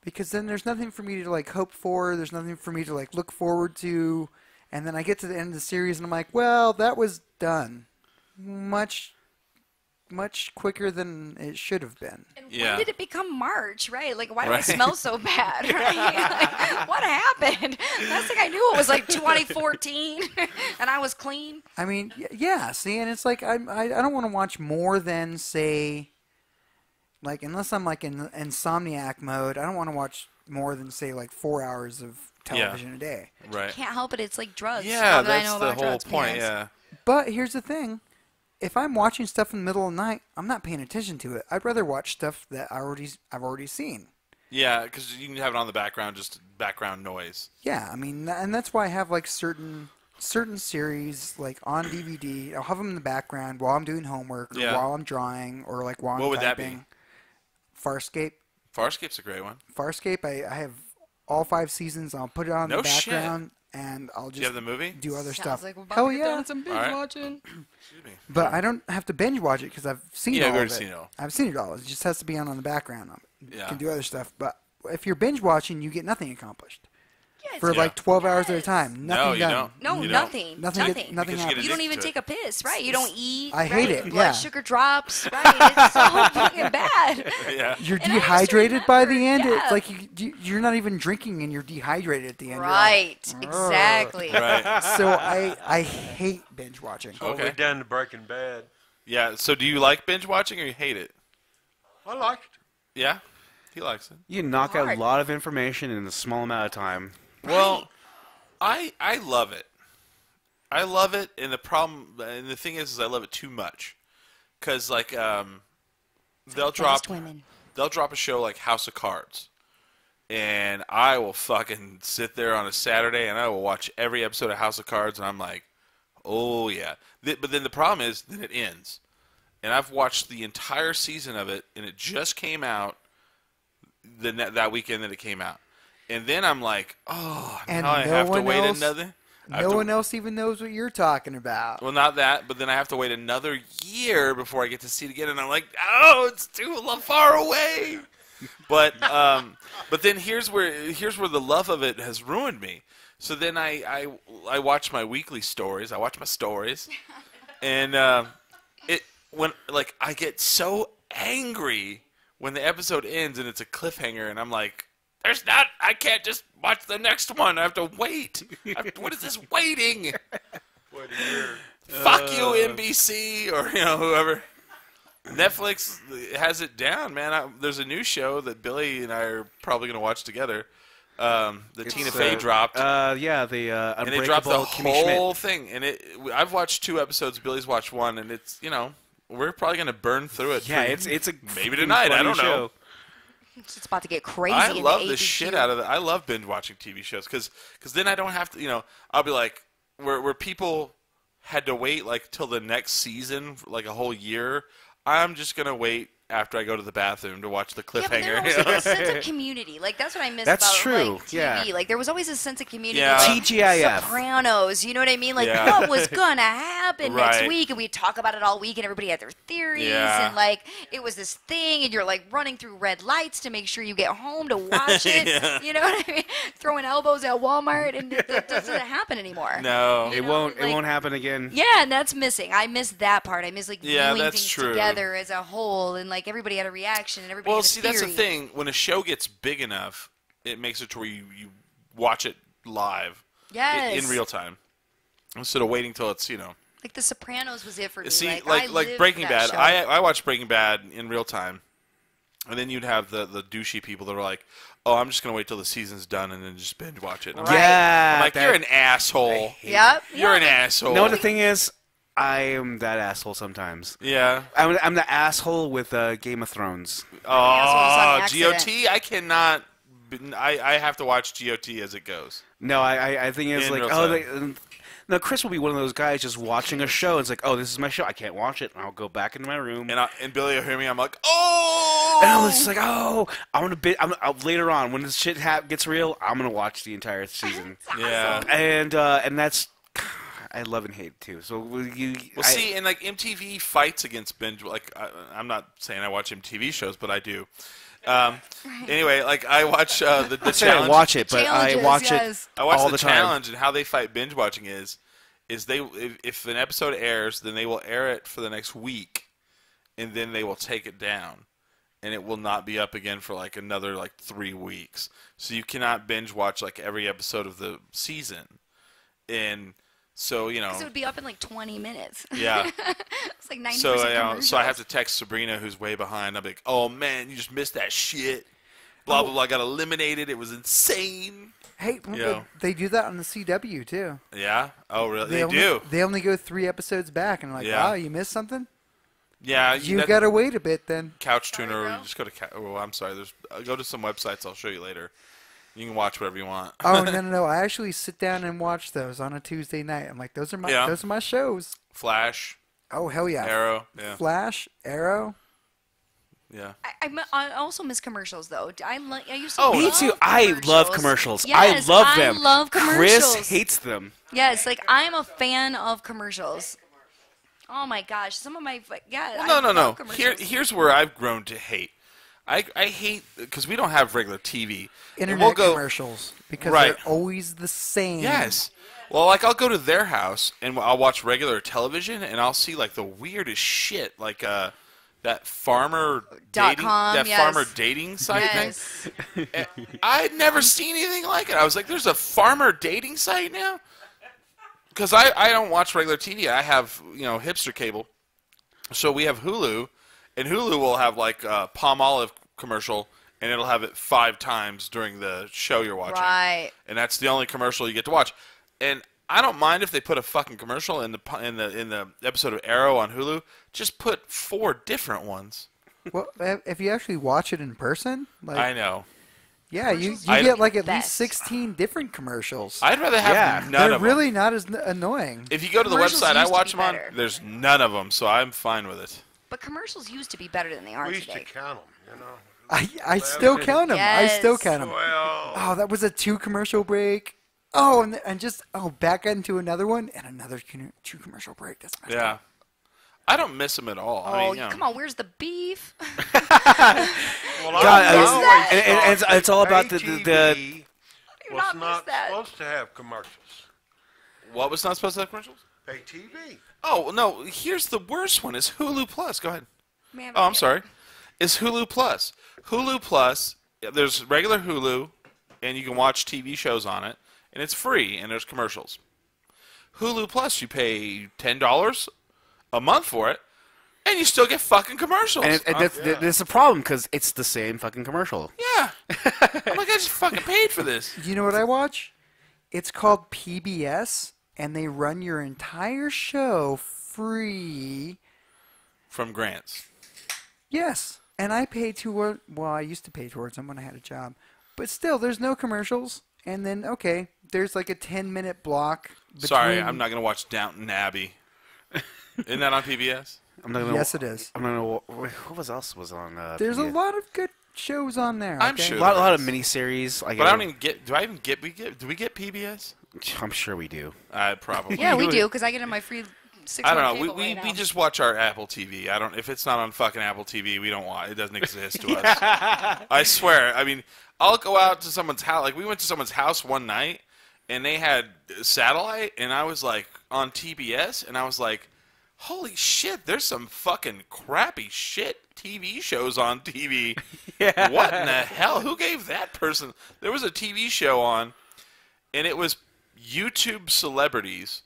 because then there's nothing for me to like hope for. There's nothing for me to like look forward to, and then I get to the end of the series and I'm like, well, that was done much quicker than it should have been. And Yeah. when did it become March, right? Like, why do Right. it smell so bad, right? Like, what happened? Last thing I knew, it was like 2014, and I was clean. I mean, yeah. See, and it's like I don't want to watch more than say, like unless I'm like in insomniac mode, I don't want to watch more than say like 4 hours of television a day. Right. Can't help it. It's like drugs. Yeah, All that I that's know the about whole drugs, point. peanuts. Yeah. But here's the thing. If I'm watching stuff in the middle of the night, I'm not paying attention to it. I'd rather watch stuff that I've already seen. Yeah, because you can have it on the background, just background noise. Yeah, I mean, and that's why I have like certain series like on DVD. I'll have them in the background while I'm doing homework, or Yeah. while I'm drawing, or like while What I'm would that typing. be? Farscape. Farscape's a great one. Farscape. I have all 5 seasons. I'll put it on No the shit. background, and I'll Do you have just the movie? do other Sounds stuff. like we're about Hell to get yeah! down some binge All right. watching. Excuse me. But I don't have to binge watch it because I've seen Yeah, all I've of already it. seen it all. I've seen it all. It just has to be on the background. You Yeah. can do other stuff, but if you're binge watching, you get nothing accomplished Yeah, for it's like 12 hours at a Yes. time. No, Nothing you done. don't. No, You don't. nothing. Nothing. Nothing. Nothing Because you get happens. You don't even addicted take a piss, right? You don't eat. I hate right? it, Blood yeah. sugar drops, right? It's so fucking bad. Yeah. You're And I just dehydrated by the remembered, end. yeah. It's like you're not even drinking and you're dehydrated at the end. You're like, Right. Exactly. Right. so I hate binge watching. Well, Okay. we done the Breaking Bad. Yeah. So do you like binge watching or you hate it? I like it. Yeah. He likes it. You knock out Hard. a lot of information in a small amount of time. Well, I love it. I love it, and the thing is I love it too much, because like they'll drop Fast women. a show like House of Cards, and I will fucking sit there on a Saturday and I will watch every episode of House of Cards, and I'm like, oh yeah. But then the problem is then it ends, and I've watched the entire season of it, and it just came out that weekend that it came out. And then I'm like, oh, And now I no have to one wait else- another. I have No to- one else even knows what you're talking about. Well, not that, but then I have to wait another year before I get to see it again, and I'm like, oh, it's too far away. But then here's where the love of it has ruined me. So then I watch my weekly stories. I watch my stories, and I get so angry when the episode ends and it's a cliffhanger, and I'm like, I can't just watch the next one. I have to wait. What is this waiting? What a year. Fuck you, NBC, or whoever. Netflix has it down, man. There's a new show that Billy and I are probably going to watch together. That Tina Fey dropped. Yeah, the And they dropped the Unbreakable Kimmy whole Schmidt. thing. And I've watched 2 episodes. Billy's watched 1, and it's we're probably going to burn through it. Yeah, pretty- it's a maybe freaking tonight. I funny don't know. show. It's about to get crazy. I in love the the ABQ. shit out of it. I love binge watching TV shows because then I don't have to. I'll be like where people had to wait like till the next season, like a whole year. I'm just gonna wait after I go to the bathroom to watch the Yeah, but there cliffhanger. was like a sense of community. Like that's what I miss That's about true, like TV. yeah. Like there was always a sense of community. Yeah. Like, TGIF. Sopranos. You know what I mean? Like Yeah. what was gonna happen next Right. week, and we'd talk about it all week, and everybody had their theories, Yeah. and like it was this thing, and you're like running through red lights to make sure you get home to watch it. Yeah. You know what I mean? Throwing elbows at Walmart, and that doesn't happen anymore. No. You It know, won't. like- It won't happen again. Yeah, and that's missing. I miss that part. I miss like Yeah, viewing that's things true. together as a whole, and like everybody had a reaction, and everybody Well, had a see, that's the theory. thing. When a show gets big enough, it makes it to where you watch it live Yes. in real time instead of waiting till it's Like The Sopranos was it for me. See, I like lived Breaking for that Bad. show. I watched Breaking Bad in real time, and then you'd have the douchey people that are like, "Oh, I'm just gonna wait till the season's done and then just binge watch it." And I'm like, Yeah, I'm like, that- you're an asshole. Yep. You're an yeah. asshole. No, the thing is, I am that asshole sometimes. Yeah. I'm the asshole with Game of Thrones. Oh, on accident. GOT. I cannot. I have to watch GOT as it goes. No, I think it's In like, real oh, time. no, Chris will be one of those guys just watching a show. It's like, oh, this is my show. I can't watch it. And I'll go back into my room. And Billy will hear me. I'm like, oh. And I'm just like, oh, later on when this shit gets real, I'm gonna watch the entire season. Yeah. And that's, I love and hate it too. So See, and like MTV fights against binge. Like I'm not saying I watch MTV shows, but I do. Anyway, like I watch the I say I challenge. watch it, but I Challenges, watch yes. I watch all the the time. challenge, and how they fight binge watching is they if an episode airs, then they will air it for the next week, and then they will take it down, and it will not be up again for like another 3 weeks. So you cannot binge watch like every episode of the season, and so Because it would be up in like 20 minutes. yeah. It's like 90% So commercials. so I have to text Sabrina, who's way behind. I'm like, oh man, you just missed that shit. Blah blah blah. I got eliminated. It was insane. Hey, Yeah. they do that on the CW too. Yeah. Oh really? They only, do. They only go 3 episodes back, and like, Yeah. wow, you missed something. Yeah. You gotta wait a bit then. Couch Tuner. Or you just go to. Oh, I'm sorry. There's. Go to some websites. I'll show you later. You can watch whatever you want. Oh no! I actually sit down and watch those on a Tuesday night. I'm like, those are my shows. Flash. Oh hell yeah! Arrow. Yeah. Flash, Arrow. Yeah. I also miss commercials though. I used to. Oh, Me love too. I love commercials. Yes, I love them. I love commercials. Chris hates them. Yes, like I'm a fan of commercials. Oh my gosh, some of my Well, I no. love commercials. Here's where I've grown to hate. I hate because we don't have regular TV. And Internet we'll go, commercials because Right. they're always the same. Yes. Well, like I'll go to their house and I'll watch regular television and I'll see like the weirdest shit, like that farmer dating, .com, yes. farmer dating site Yes. thing. I'd never seen anything like it. I was like, "There's a farmer dating site now." Because I don't watch regular TV. I have hipster cable, so we have Hulu, and Hulu will have like a palm olive commercial. And it'll have it 5 times during the show you're watching. Right. And that's the only commercial you get to watch. And I don't mind if they put a fucking commercial in the episode of Arrow on Hulu. Just put 4 different ones. Well, if you actually watch it in person, like I know. yeah, you I- get like at Best. least 16 different commercials. I'd rather have Yeah. none They're of them. really not as annoying. If you go to the Commercials website I used to watch be them on, better. there's none of them, so I'm fine with it. But commercials used to be better than they are We used to today. count them, I still count them. I still Yes. count them. Well, Oh, that was a 2 commercial break. Oh, and just back into another one and another 2 commercial break. That's messed Yeah. up. I don't miss them at all. I Oh, mean, come on, where's the beef? well, God, I always and thought it's all about pay the TV do was not miss not that. supposed to have commercials. What was not supposed to have commercials? Pay TV. Oh, no, here's the worst one is Hulu Plus. Go ahead. Man, Oh, I'm sorry. It's Hulu Plus. Hulu Plus, there's regular Hulu, and you can watch TV shows on it, and it's free, and there's commercials. Hulu Plus, you pay $10 a month for it, and you still get fucking commercials. And that's a problem because it's the same fucking commercial. Yeah. I'm like, I just fucking paid for this. You know what I watch? It's called PBS, and they run your entire show free. From grants. Yes, and I pay toward. Well, I used to pay towards them when I had a job, but still, there's no commercials. And then there's like a 10-minute block. Sorry, between- I'm not going to watch Downton Abbey. Isn't that on PBS? I'm not gonna, Yes, it is. I'm not gonna. What else was on? There's a PBS? lot of good shows on there. I'm okay? sure. A lot of miniseries. But I don't even get. Do we get PBS? I'm sure we do. Probably. Yeah, we do, because I get in my free 6 I don't know. cable We right we now. just watch our Apple TV. I don't. If it's not on fucking Apple TV, we don't watch. It doesn't exist to us. I swear. I mean, I'll go out to someone's house. Like we went to someone's house one night, and they had satellite, and I was like on TBS, and I was like, holy shit! There's some fucking crappy shit TV shows on TV. Yeah. What in the hell? Who gave that person? There was a TV show on, and it was YouTube celebrities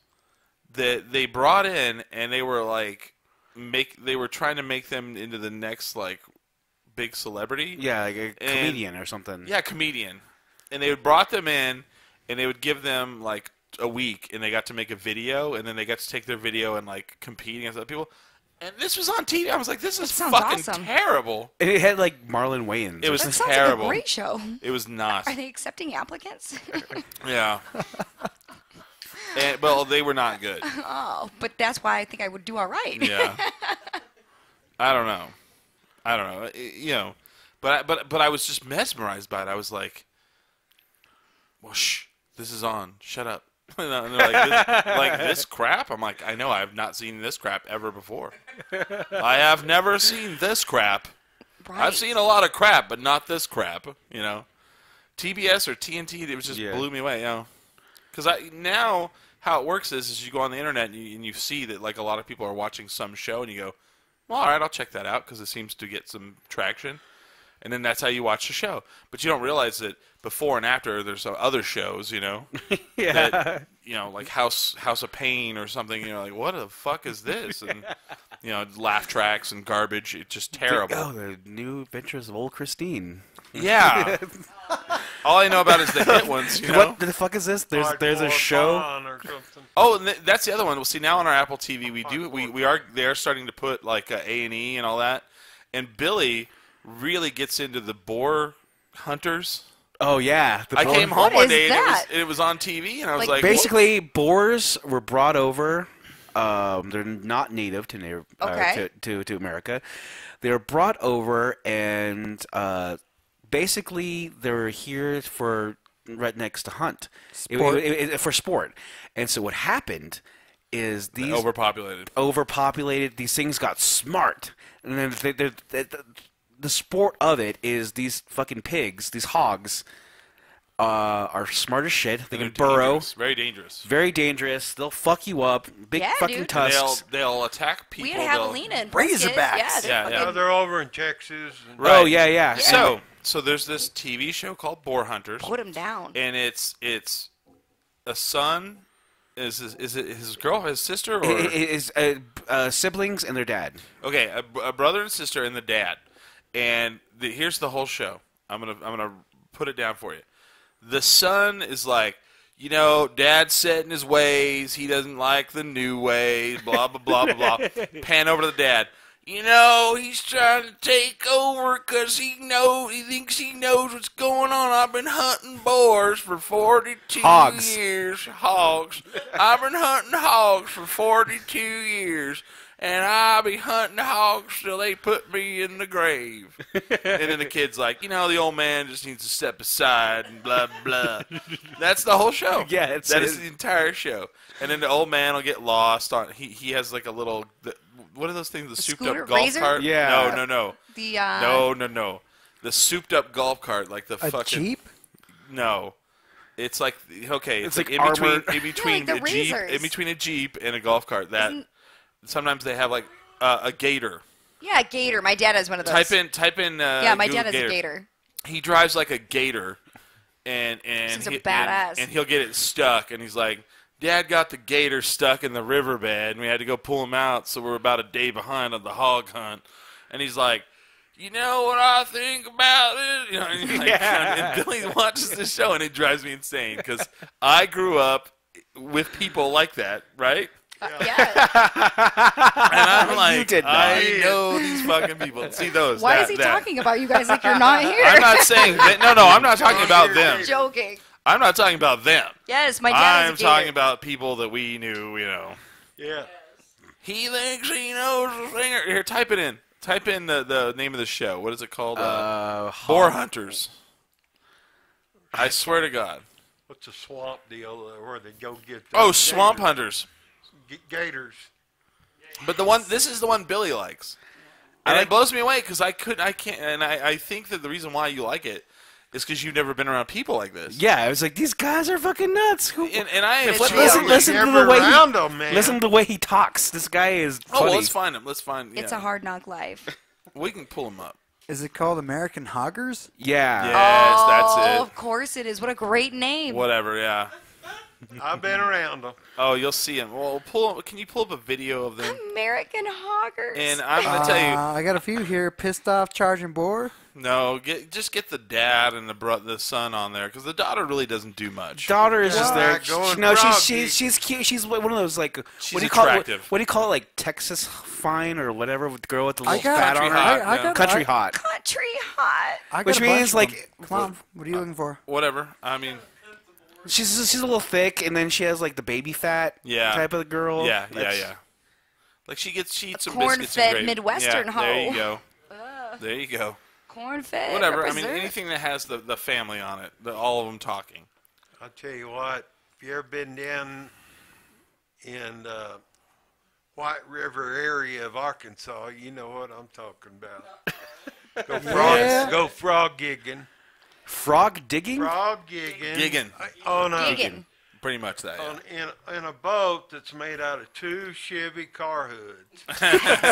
that they brought in, and they were like they were trying to make them into the next like big celebrity. Yeah, like a And- comedian or something. Yeah, comedian. And they brought them in, and they would give them like a week, and they got to make a video, and then they got to take their video and like compete against other people. And this was on TV. I was like, this is sounds fucking awesome. terrible. And it had like Marlon Wayans. It was That sounds terrible. like a great show. It was not. Are they accepting applicants? Yeah. Well, they were not good. Oh, but that's why I think I would do all right. Yeah. I don't know. But I was just mesmerized by it. I was like, well, shh, this is on. Shut up. And they're like this crap? I'm like, I know. I have not seen this crap ever before. I have never seen this crap. Right. I've seen a lot of crap, but not this crap. You know, TBS or TNT, it was just blew me away. You know, because now how it works is you go on the internet and you see that like a lot of people are watching some show and you go, well, all right, I'll check that out because it seems to get some traction. And then that's how you watch the show. But you don't realize that before and after there's other shows, you know. Yeah. That, you know, like House of Pain or something. You know, like what the fuck is this? And you know, laugh tracks and garbage. It's just terrible. Oh, the new adventures of old Christine. Yeah. All I know about is the hit ones. You know? What the fuck is this? There's a Hardcore show. Fun or something. Oh, and that's the other one. Well, see now on our Apple TV, they are starting to put like A&E and all that. And Billy really gets into the boar hunters. Oh yeah, I came home What one is day that? and it was on TV, and I was Like, like, Basically, boars were brought over. They're not native to Okay. to America. They were brought over, and basically they're here for rednecks to hunt. Sport. For sport. And so what happened is these overpopulated. These things got smart, and then the sport of it is these fucking pigs, these hogs, are smart as shit. They can burrow. Dangerous, very dangerous. Very dangerous. They'll fuck you up. Big Yeah, fucking dude. And tusks. they'll attack people. We had javelina and Razorbacks. Yeah, Yeah, Now they're over in Texas. And Right. Oh yeah, yeah. So there's this TV show called Boar Hunters, put them down. and it's a son. Is it his girl, his sister, or Is siblings and their dad. okay, a brother and sister and the dad. And here's the whole show. I'm gonna put it down for you. The son is like, you know, dad's set in his ways. He doesn't like the new ways. Blah blah blah blah blah. Pan over to the dad. You know, he's trying to take over because he thinks he knows what's going on. I've been hunting boars for 42 Hogs. years. Hogs. I've been hunting hogs for 42 years. And I'll be hunting hogs till they put me in the grave. And then the kid's like, you know, the old man just needs to step aside and blah, blah. That's the whole show. Yeah, that is the entire show. And then the old man will get lost. He has like a little, what are those things, the souped scooter? up golf Razor? cart? Yeah. No. The No. The souped up golf cart, like the A fucking. Jeep? No. It's like, okay, it's like in armored- between Yeah, like the a Jeep, Razors. in between a Jeep and a golf cart. That. Isn't- Sometimes they have like a gator. yeah, gator. My dad has one of those. Type in. Yeah, my Google dad has a gator. He drives like a gator, and Seems a badass. and he'll get it stuck, and he's like, "Dad got the gator stuck in the riverbed, and we had to go pull him out, so we're about a day behind on the hog hunt." And he's like, "You know what I think about it?" You know, and, he's like, and Billy watches the show, and it drives me insane because I grew up with people like that, right? Yeah. And I'm like, did not. I know these fucking people. See those? Why that, is he that. talking about you guys like you're not here? I'm not saying that. No, I'm not talking about them. joking. I'm not talking about them. Yes, my dad I'm has a gator. talking about people that we knew, you know. yeah. He thinks he knows the singer. Here, type it in. Type in the name of the show. What is it called? Boar Hunters. I swear to God. What's a swamp deal where they go get Oh, Swamp Hunters. gators? But this is the one Billy likes. And it blows me away because I can't, and I think that the reason why you like it is because you've never been around people like this. Yeah, I was like, these guys are fucking nuts. And I Listen to Never the way around 'em, man. listen to the way he talks. This guy is Oh, funny. well, let's find him. Let's find. It's yeah. a hard knock life. We can pull him up. Is it called American Hoggers? Yeah. Yes, that's Oh, it. of course it is. What a great name. Whatever, yeah. I've been around them. Oh, you'll see him. Well, can you pull up a video of them? American Hoggers. And I'm gonna tell you, I got a few here. Pissed off charging boar. no, just get the dad and the son on there because the daughter really doesn't do much. Daughter is just there. Going No, frog she's cute. She's one of those like She's what do you call it? attractive. What do you call it? Like Texas fine or whatever with the girl with the I little got- fat on Country her. hot, I yeah. got Country I, hot. Country hot. I got Which a bunch means, of like, them. Come on. What are you looking for? Whatever. I mean, She's a little thick, and then she has like the baby fat Yeah. type of girl. yeah. That's- Like she eats some corn-fed biscuits and gravy. Midwestern yeah, There you hoe. go. There you go. Corn-fed. Whatever. I mean, represent. anything that has the family on it, all of them talking. I'll tell you what, if you ever been down in White River area of Arkansas, you know what I'm talking about. Go frog gigging. Frog digging? Frog gigging. Gigging. On a, Gigging. Pretty much that. Yeah. in a boat that's made out of 2 Chevy car hoods.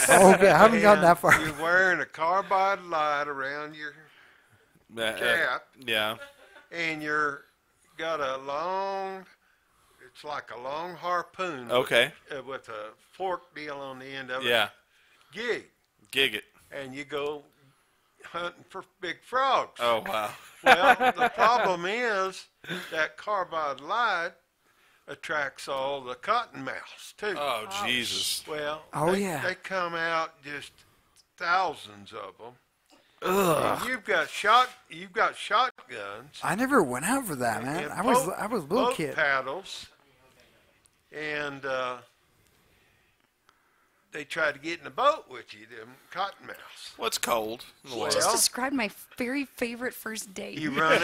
Oh, okay, I haven't gotten that And far. You're wearing a carbide light around your cap, Yeah. and you're got a long. It's like a long harpoon. Okay. With a fork deal on the end of it. Yeah. Gig, it. and you go hunting for big frogs. Oh wow. Well, the problem is that carbide light attracts all the cottonmouths too. Oh Jesus. Well, Oh, they, yeah. they come out just thousands of them. Ugh. And you've got shotguns. I never went out for that, man. and I was a little boat kid. paddles, and they try to get in the boat with you, them cottonmouths. What's cold? in the You world? just described my very favorite first date. You run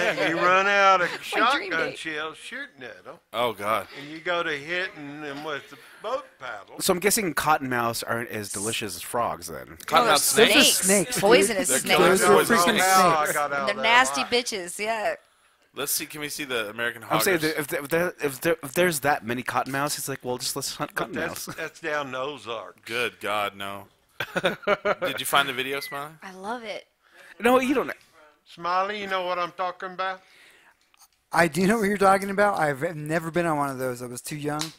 out of My dream shotgun date. shells shooting at them, Oh God. and you go to hitting them with the boat paddles. So I'm guessing cottonmouths aren't as delicious as frogs then. Cottonmouth they're snakes. Those are snakes, dude. Poisonous They're snakes. Those are Those are freaking how I snakes. got out They're that nasty life. bitches. Yeah. Let's see. Can we see the American I'm hoggers? saying that if there's that many cottonmouths, it's like, well, just let's hunt But cottonmouths. that's down the Ozarks. Good God, no. Did you find the video, Smiley? I love it. No, you don't. Smiley, you know what I'm talking about? I do know what you're talking about. I've never been on one of those. I was too young.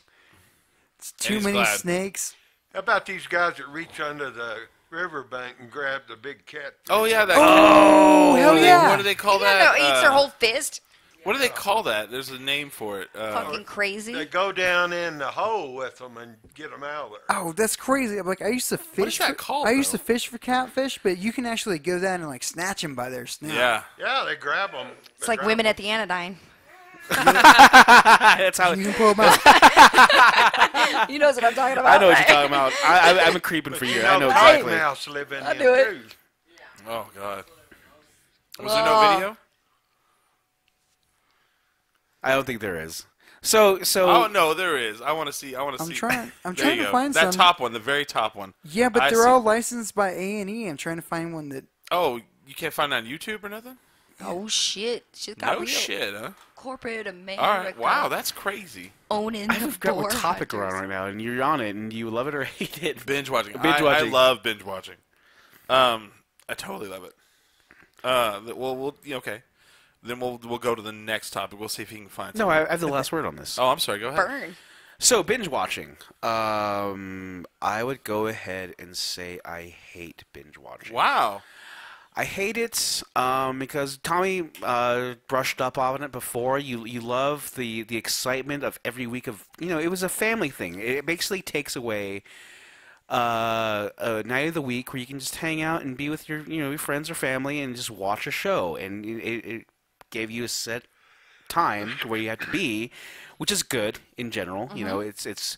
It's too he's many glad. snakes. How about these guys that reach under the riverbank and grab the big cat? Oh yeah, that. Oh, hell what do they- yeah. What do they call No, that? no, eats their whole fist. What do they call that? There's a name for it. Fucking crazy. They go down in the hole with them and get them out of there. Oh, that's crazy. I'm like, I used to fish. What is that for, called, I used though? to fish for catfish, but you can actually go down and like snatch them by their snout. yeah. Yeah, they grab them. It's like women at the anodyne. That's how. You can pull them out. He knows what I'm talking about. I know what right? you're talking about. I'm creeping for you. I know Cotton exactly. mouse live in I'll them do it. too. Oh God. Was there no video? I don't think there is. So. Oh no, there is. I want to see. I'm see. trying There to you go. find that some. top one, the very top one. Yeah, but I they're see. all licensed by A&E. I'm trying to find one that. Oh, you can't find it on YouTube or nothing? Oh shit! She's got No real shit, huh? corporate America. All right. Wow, that's crazy. owning I the forgot what boar topic we're on hunters. right now, and you're on it, and you love it or hate it. Binge watching. Binge I watching. love binge watching. I totally love it. We'll okay. Then we'll go to the next topic. We'll see if he can find. No, something. I have the last word on this. Oh, I'm sorry. Go ahead. Burn. So binge watching. I would go ahead and say I hate binge watching. Wow. I hate it because Tommy brushed up on it before. You love the excitement of every week of it was a family thing. It basically takes away a night of the week where you can just hang out and be with your your friends or family and just watch a show, and it gave you a set time to where you had to be, which is good in general. It's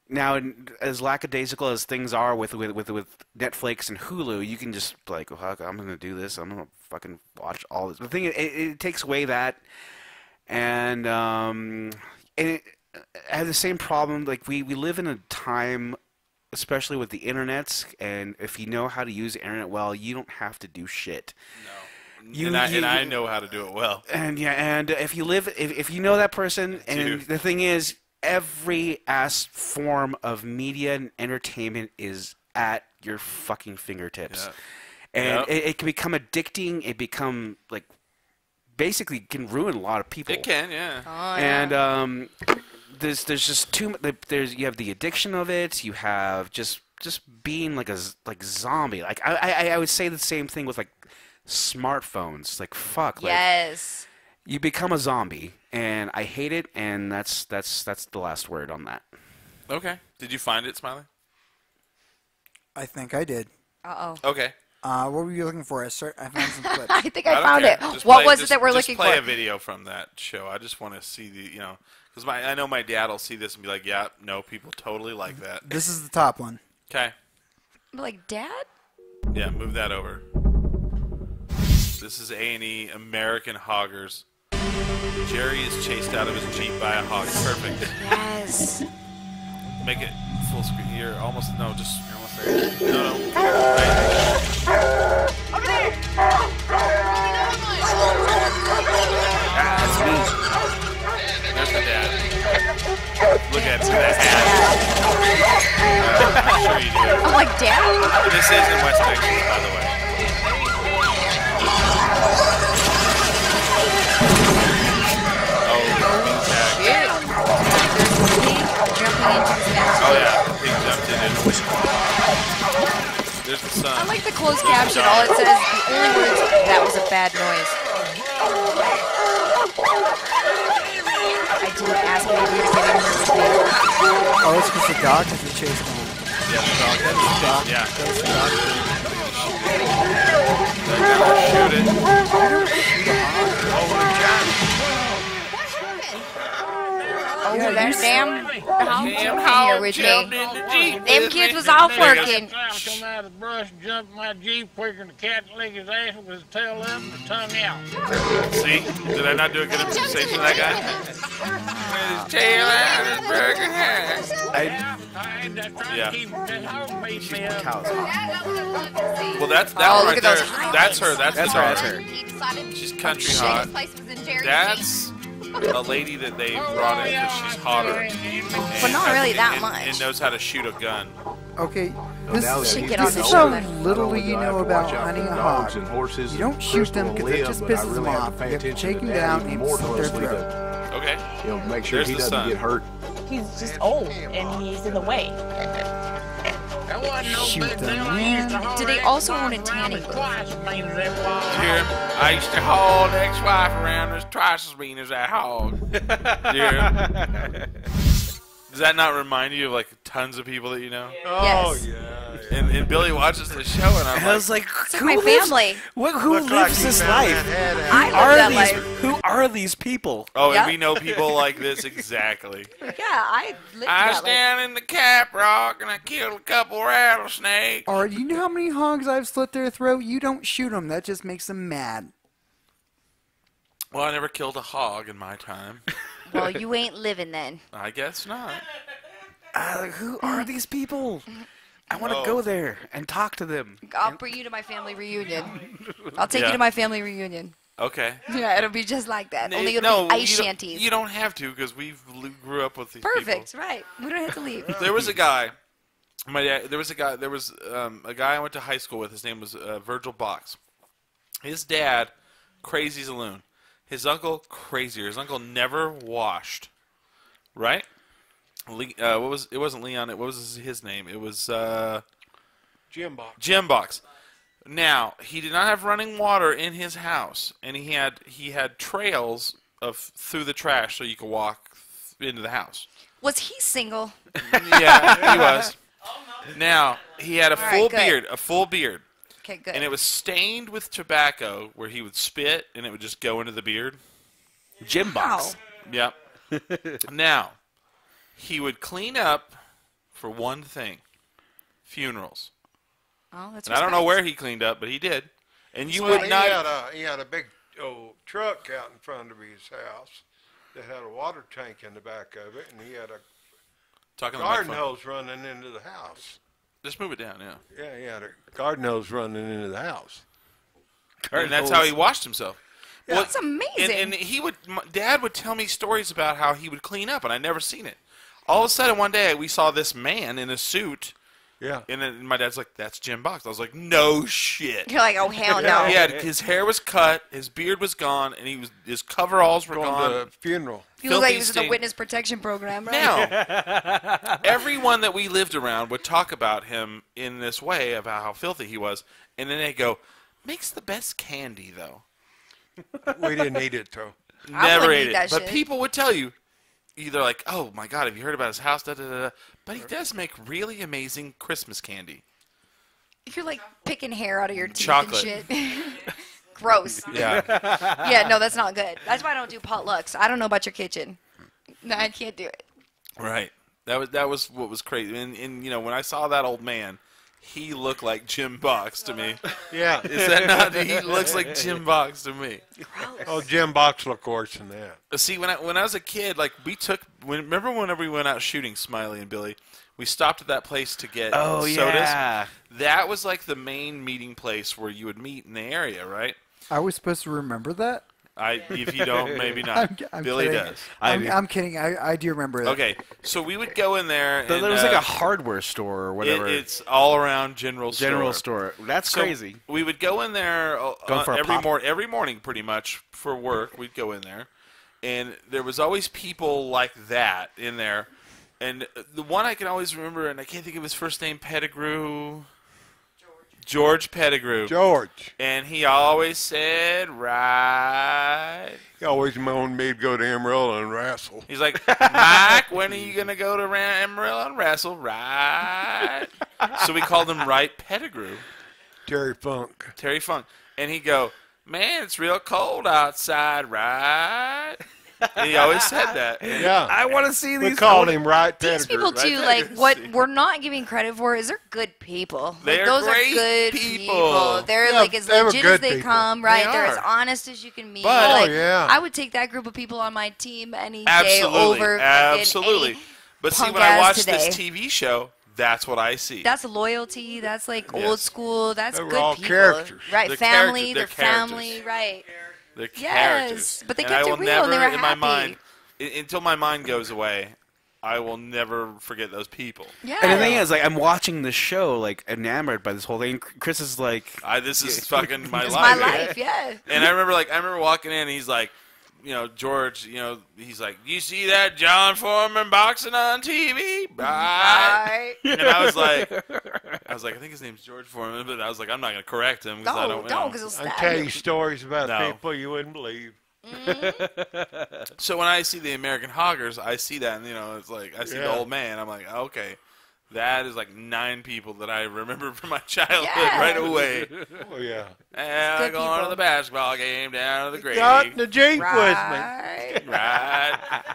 now, as lackadaisical as things are with Netflix and Hulu, you can just be like, oh, I'm going to do this. I'm going to fucking watch all this. The thing is, it takes away that, and I have the same problem. Like we live in a time, especially with the internet, and if you know how to use the internet well, you don't have to do shit. No. And I know how to do it well. And if you live, if you know that person, and the thing is, every form of media and entertainment is at your fucking fingertips. Yeah. And it can become addicting. It become like basically can ruin a lot of people. It can, yeah. Oh, yeah. And there's just too much. You have the addiction of it. You have just being like zombie. Like I would say the same thing with like smartphones. Like fuck. Yes. You become a zombie, and I hate it, and that's the last word on that. Okay. Did you find it, Smiley? I think I did. Uh-oh. Okay. What were you looking for? I found some clips. I think I I don't found care. it. Just What play- was just- it that we're just looking play for? a video from that show. I just want to see because I know my dad will see this and be like, yeah, no, people totally like that. This is the top one. Okay. I'm like, Dad? Yeah, move that over. This is A&E American Hoggers. Jerry is chased out of his Jeep by a hog. Perfect. Yes. Make it full screen. You're almost, no, just, you're almost there. No. Right. That's me. There's the dad. Look at that hat. I'm sure you do. I'm like, Dad? This is in West Texas, by the way. Oh, Shit. oh yeah, the pig jumped in it. There's the sun. I like the closed caption. All it says, the only words, that was a bad noise. I didn't ask anybody to get in here with me. Oh, it's because the dog has been chasing him. Yeah, the dog. That's the dog. Yeah. That's the dog. Shoot it. Oh, Yeah, that you damn hog Damn jumped in hog here with jumped me. in the Jeep Them with kids me. was off There he goes. working. Come out of the brush and jump in my Jeep quicker than the cat lick his ass with his tail up and his tongue out. See? Did I not do a good impersonation of that guy? With his tail out, his broken hair. I had to try Yeah. to keep that hog beating me up. Cows. Well, that's that Oh, one look right at those there. highlights. That's her. That's That's the her. dog. That's her. He decided She's country shit. hot. his place was in Jerry. That's a lady that they brought in because she's hotter. But not really that and much. knows how to shoot a gun. Okay, Now this, that Shake he's it on this the is getting how shoulder. older, little not only you do I know have to about watch out hunting for a dogs hog. and horses You don't and shoot them Crystal because will that just live, but I pisses them really have to off. pay You have to attention take to them that down even and more slit their closely throat. to, Okay. make sure There's he the doesn't sun. get hurt. He's just old and he's in the way. That wasn't no Shoot big them, deal. I used to haul Do they that also wife own a around tanning as booth? twice as mean as that was. Hear him? I used to haul the ex-wife around as twice as mean as that hog. Hear him? Does that not remind you of like tons of people that you know? Oh, Yes. yeah. And Billy watches the show, and I'm And I like, was like, It's like who my lives, family. who Looks like lives he this found life? that head out. I Who live are that these? life. Who are these people? oh, Yep. and we know people like this exactly. Yeah, I lived I was that life. down in the Cap Rock, and I killed a couple rattlesnakes. Or do you know how many hogs I've slit their throat? You don't shoot them. That just makes them mad. Well, I never killed a hog in my time. Well, you ain't living then. I guess not. Who are these people? I want to Oh. go there and talk to them. I'll bring you to my family reunion. I'll take Yeah. you to my family reunion. Okay. Yeah, it'll be just like that. Only it'll be ice you don't- shanties. You don't have to because we grew up with these Perfect, people. right. We don't have to leave. There was a guy. My dad. There was a guy. There was a guy I went to high school with. His name was Virgil Box. His dad, crazy as a loon. His uncle, crazier. His uncle never washed. Right? What was? It wasn't Leon. What was his name? It was Jim Box. Jim Box. Now he did not have running water in his house, and he had trails of through the trash so you could walk into the house. Was he single? Yeah, he was. Now he had a All right, full good. beard, Okay, good. and it was stained with tobacco, where he would spit and it would just go into the beard. Jim Box. Wow. Yep. Now he would clean up for one thing: funerals. Oh, that's And I don't know respect. where he cleaned up, but he did. And you Well, would he not. had a big old truck out in front of his house that had a water tank in the back of it, and he had a Talking to the garden microphone. hose running into the house. Just move it down, yeah. Yeah, he had a garden hose running into the house. And that's how he washed himself. Yeah. That's amazing. And he would, Dad would tell me stories about how he would clean up, and I never seen it. All of a sudden, one day, we saw this man in a suit, Yeah. and then my dad's like, "That's Jim Box." I was like, "No shit." You're like, oh hell no. He had his hair was cut, his beard was gone, and his coveralls were Going gone. to a funeral. You look like filthy this is a stain. witness protection program, right? Now, everyone that we lived around would talk about him in this way about how filthy he was, and then they go, "Makes the best candy, though." We didn't eat it, though. I Never wouldn't ate eat it. that But shit. people would tell you, either like, "Oh my God, have you heard about his house?" Da, da, da, da. But he does make really amazing Christmas candy. You're like picking hair out of your teeth Chocolate. and shit. Gross. Yeah. Yeah, no, that's not good. That's why I don't do potlucks. I don't know about your kitchen. No, I can't do it. Right. That was what was crazy. And you know, when I saw that old man, he looked like Jim Box to me. Yeah. Is that not? He looks like Jim Box to me. Oh, Jim Box looked worse than that. See, when I was a kid, like remember whenever we went out shooting, Smiley and Billy, we stopped at that place to get sodas. Yeah. That was like the main meeting place where you would meet in the area, right? I was supposed to remember that. If you don't, maybe not. I'm Billy kidding. does. I'm kidding. I do remember it. Okay, so we would go in there. And, There was like a hardware store or whatever. It's all around general store. That's So crazy. We would go in there Going for a pop. every morning, pretty much for work. We'd go in there, and there was always people like that in there. And the one I can always remember, and I can't think of his first name, Pettigrew. George Pettigrew. George. And he always said, right. He always moaned me to go to Amarillo and wrestle. He's like, Mike, when are you going to go to Amarillo and wrestle? Right. So we called him Right Pettigrew. Terry Funk. Terry Funk. And he'd go, man, it's real cold outside, right? And he always said that. Yeah. I want to see We these. called him Right These Pettigrew. people too, like what we're not giving credit for is they're good people. Like, They're those great are good people. They're Yeah, like as they were legit as good they people. come, right? They They're as are. honest as you can be. But- like, Oh, yeah. I would take that group of people on my team any day Absolutely. over fucking Absolutely. any But see, punk when I ass watch today. this TV show, that's what I see. That's loyalty. That's like Yes. old school. That's They were good all people, characters. right? They're Family. characters. They're They're family, characters. right? They're Yes, characters. but they And kept I it will real and they never, were in my happy. mind, until my mind goes away, I will never forget those people. Yeah. And the thing is, like, I'm watching this show, like, enamored by this whole thing. Chris is like, This is fucking my it's life. my life. Yeah. And I remember walking in, and he's like, George, he's like, you see that John Foreman boxing on TV? Right. And I was like, I think his name's George Foreman, but I was like, I'm not going to correct him because I don't know. because I he'll tell stab you you. stories about No. people you wouldn't believe. So when I see the American Hoggers, I see that, and it's like I see the Yeah. old man. I'm like, okay, that is like 9 people that I remember from my childhood Yeah. right away. Oh, yeah. And I good go on to people. the basketball game down to the grave. Got in the Jeep Right. Right.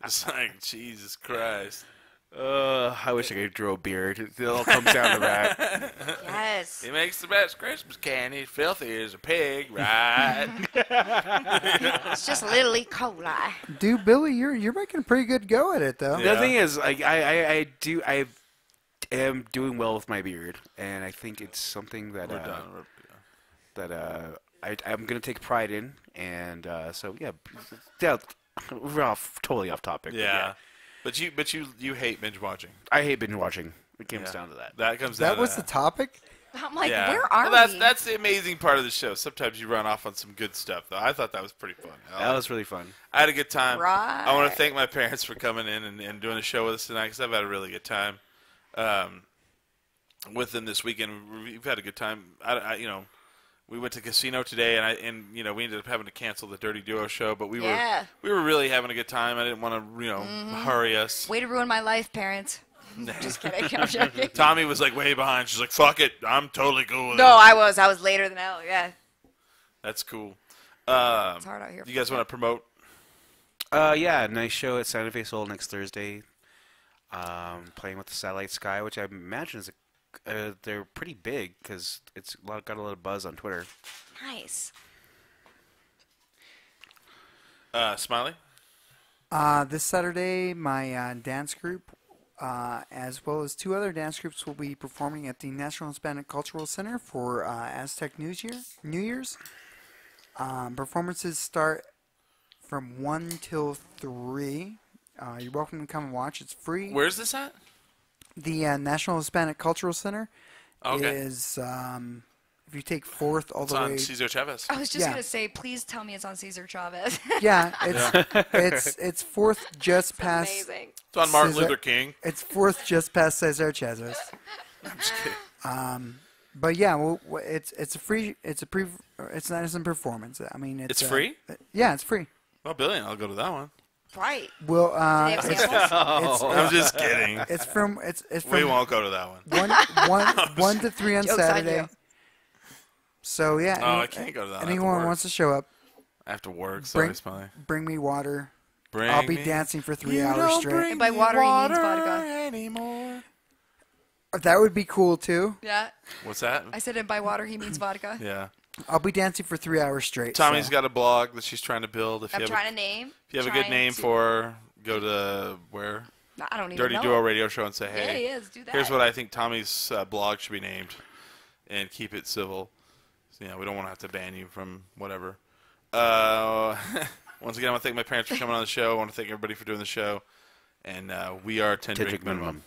It's like Jesus Christ. I wish I could grow a beard. It all comes down to that. Yes. He makes the best Christmas candy. Filthy as a pig, right? It's just little E. coli. Dude, Billy, you're making a pretty good go at it though. Yeah. The thing is, like, I am doing well with my beard, and I think it's something that We're done. I'm gonna take pride in, and so yeah, we're totally off topic. but Yeah. But you hate binge watching. I hate binge watching. It comes Yeah. down to that. That comes down That to was the topic. I'm like, yeah. where are Well, we? that's the amazing part of the show. Sometimes you run off on some good stuff, though. I thought that was pretty fun. That was really fun. I had a good time. Right. I want to thank my parents for coming in and doing the show with us tonight because I've had a really good time with them this weekend. We've had a good time. We went to casino today, and we ended up having to cancel the Dirty Duo show, but we Yeah. were really having a good time. I didn't want to hurry us. Way to ruin my life, parents. Just kidding. I'm joking. Tommy was like way behind. She's like, "Fuck it, I'm totally cool with No, it." I was later than hell. Yeah. That's cool. It's hard out here. You guys want to promote? Yeah, nice show at Santa Fe Soul next Thursday. Playing with the Satellite Sky, which I imagine is they're pretty big because it's got a lot of buzz on Twitter. Nice. Smiley? This Saturday, my dance group, as well as 2 other dance groups, will be performing at the National Hispanic Cultural Center for Aztec New Year's. Performances start from 1 till 3. You're welcome to come and watch. It's free. Where's this at? The National Hispanic Cultural Center Okay. is, if you take 4th all It's the on way... Cesar Chavez. I was just Yeah. going to say, please tell me it's on Cesar Chavez. Yeah, it's 4th just past... Amazing. It's on Martin Cesar- Luther King. It's 4th just past Cesar Chavez. I'm just kidding. But yeah, it's an innocent performance. I mean, It's free? Yeah, it's free. Well, Billy, I'll go to that one. Right. Well, Do they have samples? I'm just kidding. it's from We won't go to that one. 1 to 3 on Joke's on Saturday. you. So yeah, Oh, I can't go to that. I have to anyone work. wants to show up, I have to work. Sorry, bring Smiley. bring me water. Bring I'll be me- dancing for 3 You hours don't straight. bring And by me water, he means vodka. anymore. That would be cool too. Yeah. What's that? I said, and by water he means vodka. Yeah. I'll be dancing for 3 hours straight. Tommy's so. got a blog that she's trying to build. If I'm you have trying to name. if you have a good name for her, go to where? I don't even Dirty know. Duo Radio Show and say, Yeah, hey, he is. Do that. here's what I think Tommy's blog should be named, and keep it civil. So, we don't want to have to ban you from whatever. Once again, I want to thank my parents for coming on the show. I want to thank everybody for doing the show. And we are 10 Drink Minimum.